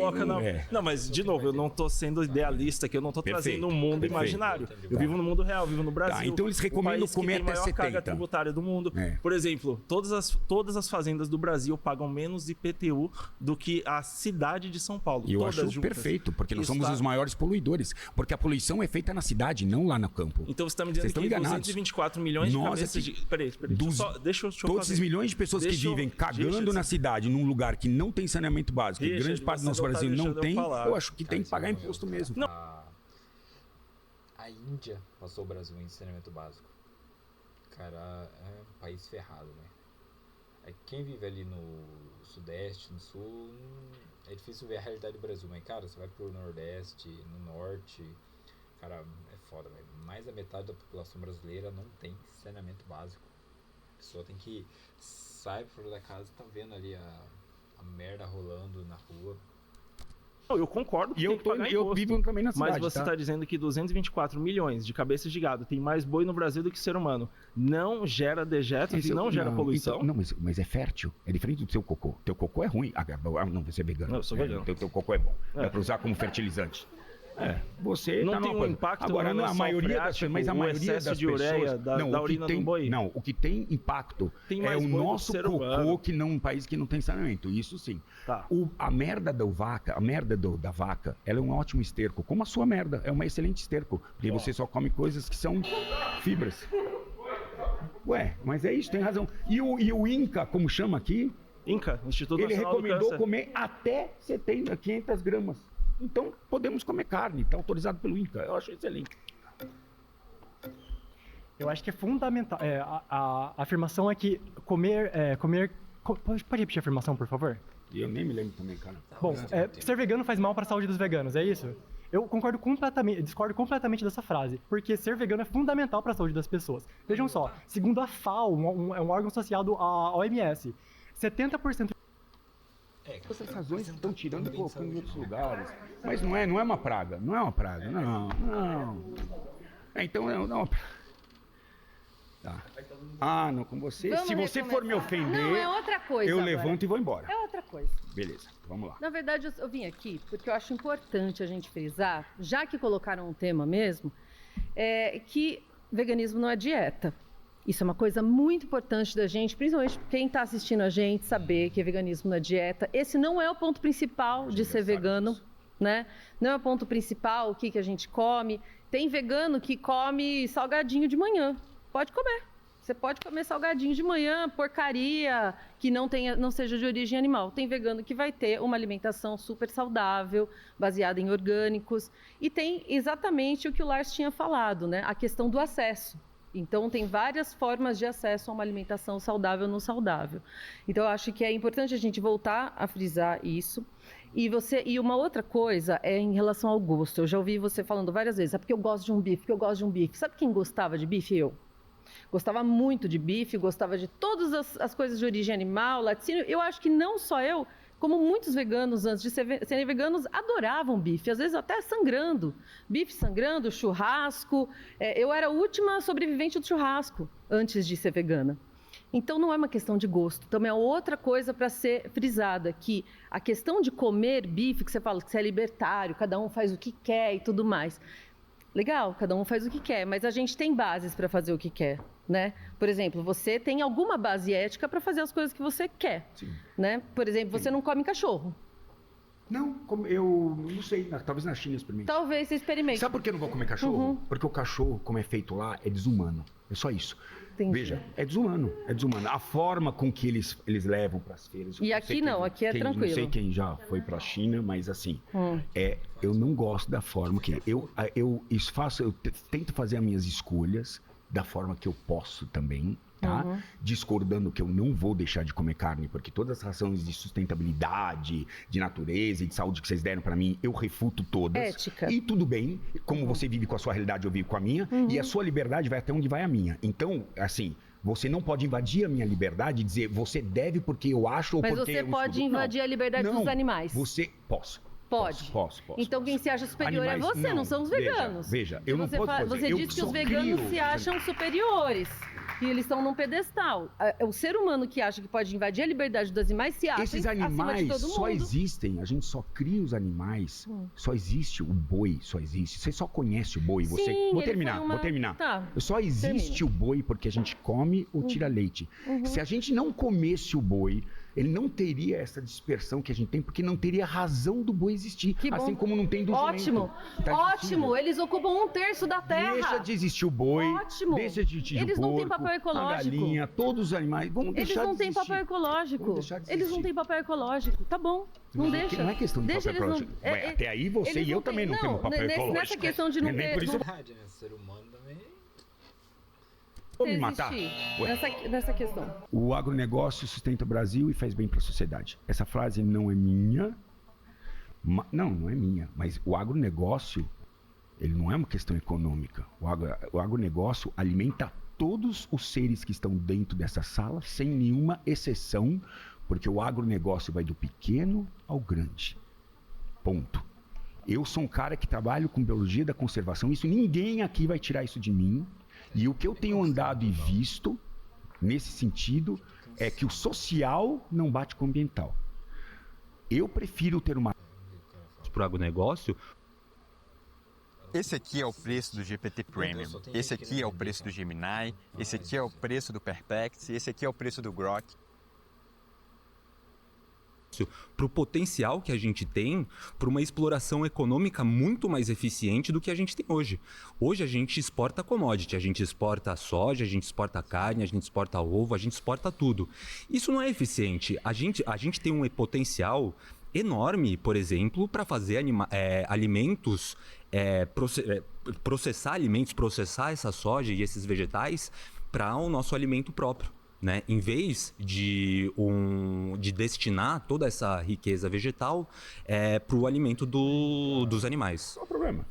[SPEAKER 17] Não, mas de novo, eu não estou sendo idealista aqui, eu não estou trazendo um mundo imaginário. Eu vivo no mundo real, vivo no Brasil.
[SPEAKER 2] Então eles recomendam comer até 70.
[SPEAKER 17] A maior carga tributária do mundo. Por exemplo, todas as fazendas do Brasil pagam menos IPTU do que a cidade de São Paulo.
[SPEAKER 2] E eu acho perfeito, porque nós somos os maiores poluidores. Porque a poluição é feita na cidade, não lá no campo.
[SPEAKER 17] Então você está me dizendo que 224 milhões de cabeças de... Peraí. Deixa eu
[SPEAKER 2] todos esses milhões de pessoas que vivem cagando na cidade, num lugar que não tem saneamento básico, e grande parte do nosso Brasil não tem, eu acho que tem que pagar imposto mesmo.
[SPEAKER 1] Não. A Índia passou o Brasil em saneamento básico. Cara, é um país ferrado, né? Quem vive ali no Sudeste, no Sul, é difícil ver a realidade do Brasil. Mas, cara, você vai pro Nordeste, no Norte, cara, é foda, velho. Mais da metade da população brasileira não tem saneamento básico. A pessoa tem que sair fora da casa e tá vendo ali a merda rolando na rua.
[SPEAKER 17] Eu concordo que
[SPEAKER 2] E eu vivo também na cidade,
[SPEAKER 17] mas você está dizendo que 224 milhões de cabeças de gado tem mais boi no Brasil do que ser humano. Não gera dejetos e não gera poluição?
[SPEAKER 2] Então, não, mas é fértil. É diferente do seu cocô. Teu cocô é ruim. Não, você é vegano.
[SPEAKER 17] Não, eu sou vegano.
[SPEAKER 2] Teu cocô é bom. É para usar como fertilizante. Você
[SPEAKER 17] não
[SPEAKER 2] tá
[SPEAKER 17] tem um impacto.
[SPEAKER 2] Agora,
[SPEAKER 17] não,
[SPEAKER 2] a maioria das pessoas, mas a maioria das
[SPEAKER 17] de ureia
[SPEAKER 2] pessoas,
[SPEAKER 17] da urina do boi.
[SPEAKER 2] Não, o que tem impacto é o nosso cocô que não, um país que não tem saneamento. Isso sim.
[SPEAKER 17] Tá.
[SPEAKER 2] A merda da vaca, da vaca, ela é um ótimo esterco. Como a sua merda, é uma excelente esterco, porque você só come coisas que são fibras. Ué, mas é isso, tem razão. E o INCA, como chama aqui?
[SPEAKER 17] INCA, Instituto Nacional do Câncer.
[SPEAKER 2] Ele recomendou comer até 500 gramas. Então, podemos comer carne, está autorizado pelo INCA. Eu acho excelente.
[SPEAKER 7] Eu acho que é fundamental. A afirmação é que comer... Pode repetir a afirmação, por favor?
[SPEAKER 2] Eu nem me lembro também, cara.
[SPEAKER 7] Bom, ser vegano faz mal para a saúde dos veganos, é isso? Eu discordo completamente dessa frase, porque ser vegano é fundamental para a saúde das pessoas. Vejam só, segundo a FAO, um órgão associado à OMS, 70%...
[SPEAKER 2] Essas razões estão tirando e colocando em outros lugares. Mas não é uma praga. Não é uma praga. Não. Então não é uma praga. Tá. Não, com você. Se você for me ofender,
[SPEAKER 3] não, é outra coisa
[SPEAKER 2] eu
[SPEAKER 3] agora.
[SPEAKER 2] levanto e vou embora.
[SPEAKER 3] É outra coisa.
[SPEAKER 2] Beleza, vamos lá.
[SPEAKER 3] Na verdade, eu vim aqui porque eu acho importante a gente frisar, já que colocaram um tema mesmo, que veganismo não é dieta. Isso é uma coisa muito importante da gente, principalmente quem está assistindo a gente, saber que veganismo não é dieta. Esse não é o ponto principal de ser vegano, né? Não é o ponto principal, o que a gente come. Tem vegano que come salgadinho de manhã. Pode comer. Você pode comer salgadinho de manhã, porcaria, que não seja de origem animal. Tem vegano que vai ter uma alimentação super saudável, baseada em orgânicos. E tem exatamente o que o Lars tinha falado, né? A questão do acesso. Então, tem várias formas de acesso a uma alimentação saudável ou não saudável. Então, eu acho que é importante a gente voltar a frisar isso. E uma outra coisa é em relação ao gosto. Eu já ouvi você falando várias vezes, porque eu gosto de um bife, Sabe quem gostava de bife? Eu. Gostava muito de bife, gostava de todas as coisas de origem animal, laticínio. Eu acho que não só eu, como muitos veganos, antes de serem veganos, adoravam bife, às vezes até sangrando. Bife sangrando, churrasco. Eu era a última sobrevivente do churrasco antes de ser vegana. Então, não é uma questão de gosto. Também é outra coisa para ser frisada, que a questão de comer bife, que você fala que você é libertário, cada um faz o que quer e tudo mais. Legal, cada um faz o que quer, mas a gente tem bases para fazer o que quer, né? Por exemplo, você tem alguma base ética para fazer as coisas que você quer, né? Por exemplo, você não come cachorro.
[SPEAKER 2] Não, eu não sei, talvez na China experimente.
[SPEAKER 3] Talvez você experimente.
[SPEAKER 2] Sabe por que eu não vou comer cachorro? Porque o cachorro, como é feito lá, é desumano. É só isso.
[SPEAKER 3] Entendi.
[SPEAKER 2] Veja, é desumano. A forma com que eles levam para as feiras.
[SPEAKER 3] E aqui não, aqui é tranquilo.
[SPEAKER 2] Não sei quem já foi para a China, mas assim, eu não gosto da forma que eu tento fazer as minhas escolhas da forma que eu posso também, tá? Discordando que eu não vou deixar de comer carne, porque todas as razões de sustentabilidade, de natureza e de saúde que vocês deram para mim, eu refuto todas.
[SPEAKER 3] Ética.
[SPEAKER 2] E tudo bem, como você vive com a sua realidade, eu vivo com a minha, e a sua liberdade vai até onde vai a minha. Então, assim, você não pode invadir a minha liberdade e dizer, você deve porque eu acho ou
[SPEAKER 3] mas
[SPEAKER 2] porque eu
[SPEAKER 3] você pode invadir a liberdade dos animais.
[SPEAKER 2] Posso.
[SPEAKER 3] Pode.
[SPEAKER 2] Posso.
[SPEAKER 3] Então quem se acha superior
[SPEAKER 2] Animais,
[SPEAKER 3] é você, não são os veganos.
[SPEAKER 2] Veja, eu não posso fazer.
[SPEAKER 3] Você diz que os veganos se acham superiores. E eles estão num pedestal. O ser humano que acha que pode invadir a liberdade dos animais se acha
[SPEAKER 2] Esses animais só existem, a gente só cria os animais, só existe o boi, só existe. Você só conhece o boi. Vou terminar.
[SPEAKER 3] Tá.
[SPEAKER 2] Só existe o boi porque a gente come ou tira leite. Se a gente não comesse o boi, ele não teria essa dispersão que a gente tem, porque não teria razão do boi existir. Assim como não tem do jumento.
[SPEAKER 3] Ótimo. Eles ocupam 1/3 da terra.
[SPEAKER 2] Deixa de existir o boi.
[SPEAKER 3] Ótimo.
[SPEAKER 2] Deixa de existir o porco.
[SPEAKER 3] Eles não têm papel ecológico.
[SPEAKER 2] A galinha, todos os animais. Vamos deixar
[SPEAKER 3] Eles não têm
[SPEAKER 2] de existir.
[SPEAKER 3] papel ecológico. Eles não têm papel ecológico. Tá bom. Não deixa.
[SPEAKER 2] Não é questão de papel ecológico. Até aí você e eu também não temos papel ecológico.
[SPEAKER 3] Nessa questão de não ter...
[SPEAKER 1] Por isso ser humano também...
[SPEAKER 2] Vou me matar?
[SPEAKER 3] Nessa questão.
[SPEAKER 2] O agronegócio sustenta o Brasil e faz bem para a sociedade. Essa frase não é minha. Não é minha. Mas o agronegócio, ele não é uma questão econômica. O agronegócio alimenta todos os seres que estão dentro dessa sala, sem nenhuma exceção, porque o agronegócio vai do pequeno ao grande. Ponto. Eu sou um cara que trabalho com biologia da conservação, isso ninguém aqui vai tirar isso de mim. E o que eu tenho andado e visto nesse sentido é que o social não bate com o ambiental. Eu prefiro ter uma...
[SPEAKER 6] Para o agronegócio.
[SPEAKER 20] Esse aqui é o preço do GPT Premium, esse aqui é o preço do Gemini, esse aqui é o preço do Perplexity, esse aqui é o preço do Grok.
[SPEAKER 6] Para o potencial que a gente tem para uma exploração econômica muito mais eficiente do que a gente tem hoje. Hoje a gente exporta commodity, a gente exporta soja, a gente exporta carne, a gente exporta ovo, a gente exporta tudo. Isso não é eficiente. A gente tem um potencial enorme, por exemplo, para fazer alimentos, processar alimentos, processar essa soja e esses vegetais para o nosso alimento próprio. Né? Em vez de destinar toda essa riqueza vegetal para o alimento dos animais.
[SPEAKER 2] Qual o problema?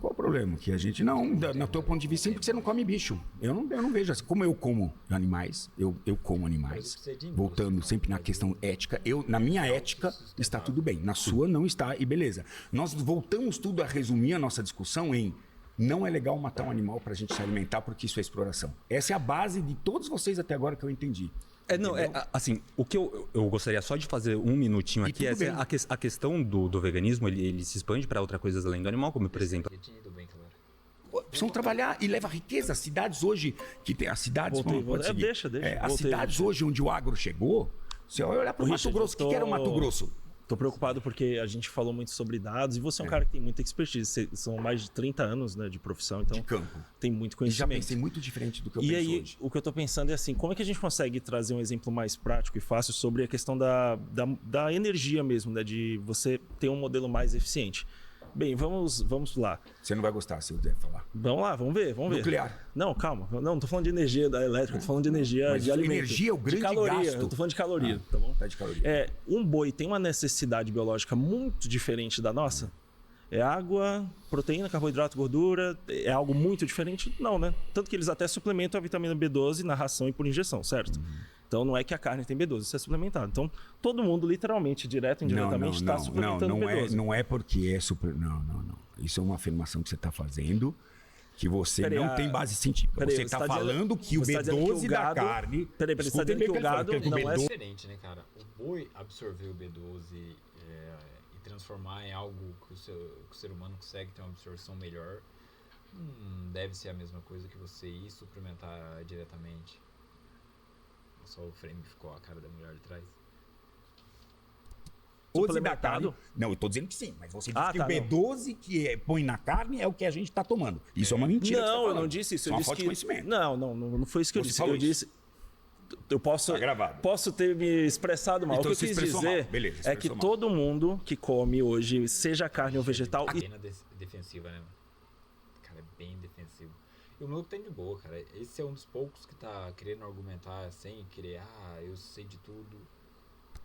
[SPEAKER 2] Qual o problema? Que a gente não, no teu ponto de vista, sempre que você não come bicho. Eu não vejo assim. Como eu como animais, eu como animais. Voltando sempre na questão ética, na minha ética está tudo bem, na sua não está e beleza. Nós voltamos tudo a resumir a nossa discussão em não é legal matar um animal para a gente se alimentar porque isso é exploração. Essa é a base de todos vocês até agora que eu entendi.
[SPEAKER 6] Assim, o que eu gostaria só de fazer um minutinho aqui é a questão do veganismo, ele se expande para outras coisas além do animal, como por exemplo...
[SPEAKER 2] Precisam trabalhar e leva riqueza. As cidades hoje, que tem as cidades...
[SPEAKER 17] Deixa.
[SPEAKER 2] As cidades hoje onde o agro chegou, você vai olhar para o Mato Grosso, o que era o Mato Grosso?
[SPEAKER 17] Tô preocupado porque a gente falou muito sobre dados e você é um cara que tem muita expertise. São mais de 30 anos, né, de profissão, então...
[SPEAKER 2] De campo.
[SPEAKER 17] Tem muito conhecimento.
[SPEAKER 2] E já pensei muito diferente do que eu penso
[SPEAKER 17] hoje. E aí, o que eu tô pensando é assim, como é que a gente consegue trazer um exemplo mais prático e fácil sobre a questão da energia mesmo, né, de você ter um modelo mais eficiente? Bem, vamos lá.
[SPEAKER 2] Você não vai gostar se eu der falar.
[SPEAKER 17] Vamos lá, vamos ver.
[SPEAKER 2] Nuclear.
[SPEAKER 17] Não, calma. Não tô falando de energia da elétrica, tô falando de energia de alimento.
[SPEAKER 2] Energia é o grande
[SPEAKER 17] de caloria.
[SPEAKER 2] gasto.
[SPEAKER 17] Eu tô falando de caloria, tá bom?
[SPEAKER 2] Tá de caloria.
[SPEAKER 17] Um boi tem uma necessidade biológica muito diferente da nossa? É água, proteína, carboidrato, gordura. É algo muito diferente? Não, né? Tanto que eles até suplementam a vitamina B12 na ração e por injeção, certo? Então não é que a carne tem B12, isso é suplementado. Então todo mundo, literalmente, direto e indiretamente, está suplementando B12.
[SPEAKER 2] Não é porque é super. Não. Isso é uma afirmação que você está fazendo que você não tem base científica. Você está falando que o B12 da carne.
[SPEAKER 17] Peraí, você está dizendo que o gado não é
[SPEAKER 1] diferente, né, cara? O boi absorver o B12 e transformar em algo que o ser humano consegue ter uma absorção melhor, deve ser a mesma coisa que você ir suplementar diretamente. Só o frame ficou a cara da mulher de trás.
[SPEAKER 2] Suplementado? Não, eu tô dizendo que sim, mas você disse que o B12 que põe na carne é o que a gente tá tomando. Isso é uma mentira.
[SPEAKER 17] Não, eu não disse isso. Eu disse que...
[SPEAKER 2] conhecimento.
[SPEAKER 17] Não foi isso que eu disse. Eu disse... Eu posso ter me expressado mal.
[SPEAKER 2] Então,
[SPEAKER 17] o que eu quis dizer é que todo mundo que come hoje, seja carne ou vegetal...
[SPEAKER 1] Pena defensiva, né? Cara, é bem defensivo. E o meu tá de boa, cara. Esse é um dos poucos que tá querendo argumentar sem querer, eu sei de tudo.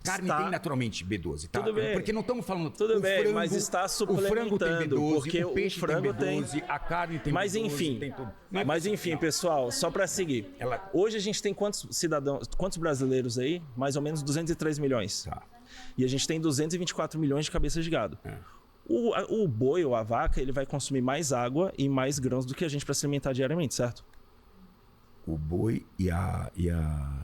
[SPEAKER 2] Carne tem naturalmente B12, tá?
[SPEAKER 17] Tudo bem.
[SPEAKER 2] Porque não estamos falando...
[SPEAKER 17] Tudo bem, frango, mas está suplementando.
[SPEAKER 2] O frango tem B12,
[SPEAKER 17] porque
[SPEAKER 2] o peixe tem B12, a carne tem
[SPEAKER 17] mas
[SPEAKER 2] B12,
[SPEAKER 17] enfim,
[SPEAKER 2] tem tudo.
[SPEAKER 17] Mas enfim, pessoal, só para seguir. Hoje a gente tem quantos brasileiros aí? Mais ou menos 203 milhões.
[SPEAKER 2] Tá.
[SPEAKER 17] E a gente tem 224 milhões de cabeças de gado. O boi ou a vaca, ele vai consumir mais água e mais grãos do que a gente para se alimentar diariamente, certo?
[SPEAKER 2] O boi e a...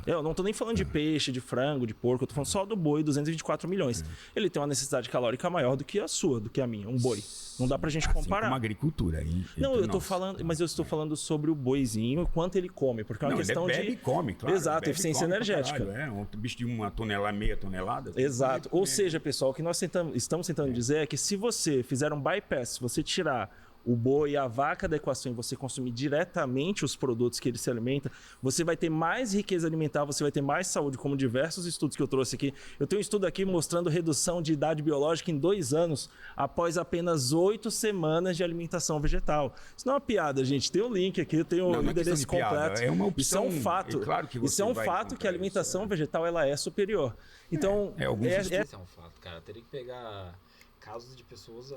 [SPEAKER 17] Eu não tô nem falando de peixe, de frango, de porco. Eu tô falando só do boi, 224 milhões. Ele tem uma necessidade calórica maior do que a sua, do que a minha. Um boi. Não dá pra gente comparar.
[SPEAKER 2] Como agricultura.
[SPEAKER 17] Não, eu tô falando... Mas eu estou falando sobre o boizinho, quanto ele come. Porque é uma questão
[SPEAKER 2] ele bebe
[SPEAKER 17] de...
[SPEAKER 2] e come, claro.
[SPEAKER 17] Exato, eficiência energética.
[SPEAKER 2] Um bicho de uma tonelada, meia tonelada.
[SPEAKER 17] Exato. Ou seja, pessoal, o que nós estamos tentando dizer é que se você fizer um bypass, se você tirar o boi e a vaca da equação e você consumir diretamente os produtos que ele se alimenta, você vai ter mais riqueza alimentar, você vai ter mais saúde, como diversos estudos que eu trouxe aqui. Eu tenho um estudo aqui mostrando redução de idade biológica em 2 anos, após apenas 8 semanas de alimentação vegetal. Isso não é uma piada, gente. Tem um link aqui, eu tenho o endereço completo.
[SPEAKER 2] É uma opção,
[SPEAKER 17] isso é um fato.
[SPEAKER 2] Claro que
[SPEAKER 17] isso é um fato que a alimentação vegetal ela é superior. Então,
[SPEAKER 1] isso é um fato, cara. Teria que pegar casos de pessoas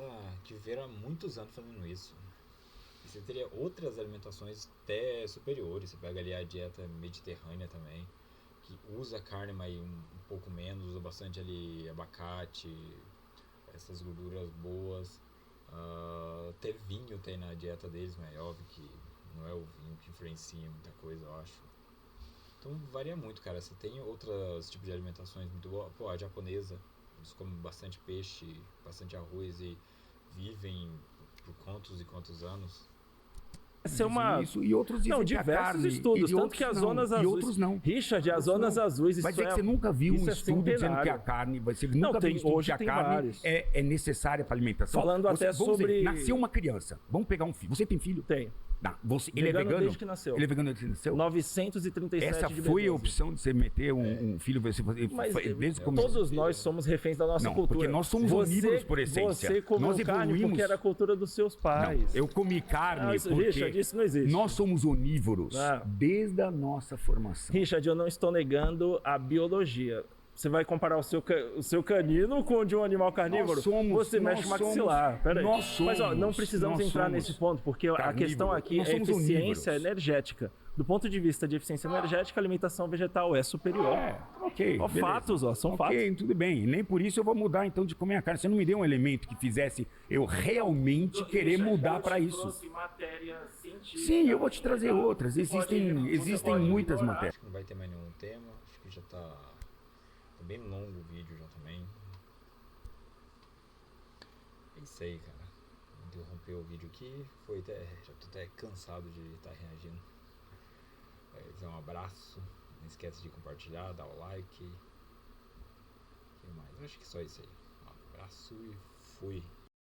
[SPEAKER 1] que viveram há muitos anos fazendo isso. E você teria outras alimentações até superiores. Você pega ali a dieta mediterrânea também, que usa carne, mas um pouco menos, usa bastante ali abacate, essas gorduras boas. Até vinho tem na dieta deles, mas é óbvio que não é o vinho que influencia muita coisa, eu acho. Então varia muito, cara. Você tem outros tipos de alimentações muito boas. Pô, a japonesa, eles comem bastante peixe, bastante arroz e vivem por quantos e quantos anos.
[SPEAKER 17] Isso,
[SPEAKER 2] e outros dizem
[SPEAKER 17] diversos
[SPEAKER 2] carne,
[SPEAKER 17] estudos, tanto que as zonas azuis...
[SPEAKER 2] E outros não.
[SPEAKER 17] Richard, as zonas azuis...
[SPEAKER 2] Vai dizer que você nunca viu um estudo dizendo que a carne... Você nunca viu um estudo que a carne é necessária para a alimentação.
[SPEAKER 17] Falando até sobre...
[SPEAKER 2] Nasceu uma criança. Vamos pegar um filho. Você tem filho?
[SPEAKER 17] Tenho.
[SPEAKER 2] Não, ele é vegano?
[SPEAKER 17] Desde que nasceu.
[SPEAKER 2] Ele é vegano desde que nasceu?
[SPEAKER 17] 937
[SPEAKER 2] Essa foi a opção de você meter um filho...
[SPEAKER 17] Mas
[SPEAKER 2] desde o começo.
[SPEAKER 17] Todos nós somos reféns da nossa cultura.
[SPEAKER 2] Porque nós somos onívoros por essência.
[SPEAKER 17] Você comeu carne porque era a cultura dos seus pais.
[SPEAKER 2] Não, eu comi carne porque...
[SPEAKER 17] Richard, isso não existe.
[SPEAKER 2] Nós somos onívoros desde a nossa formação.
[SPEAKER 17] Richard, eu não estou negando a biologia. Você vai comparar o seu canino com o de um animal carnívoro? Você mexe o maxilar. Peraí. Mas não precisamos entrar nesse ponto, porque a questão aqui é eficiência energética. Do ponto de vista de eficiência energética, a alimentação vegetal é superior.
[SPEAKER 2] Ok.
[SPEAKER 17] Fatos, são fatos.
[SPEAKER 2] Ok, tudo bem. Nem por isso eu vou mudar então de comer a carne. Você não me deu um elemento que fizesse eu realmente querer mudar para isso. Sim, eu vou te trazer outras. Existem muitas matérias.
[SPEAKER 1] Acho que não vai ter mais nenhum tema. Acho que já tá bem longo o vídeo já também. É isso aí, cara. Interrompeu o vídeo aqui. Já tô até cansado de estar reagindo. Um abraço. Não esquece de compartilhar, dar o like. O que mais? Acho que só isso aí. Um abraço e fui.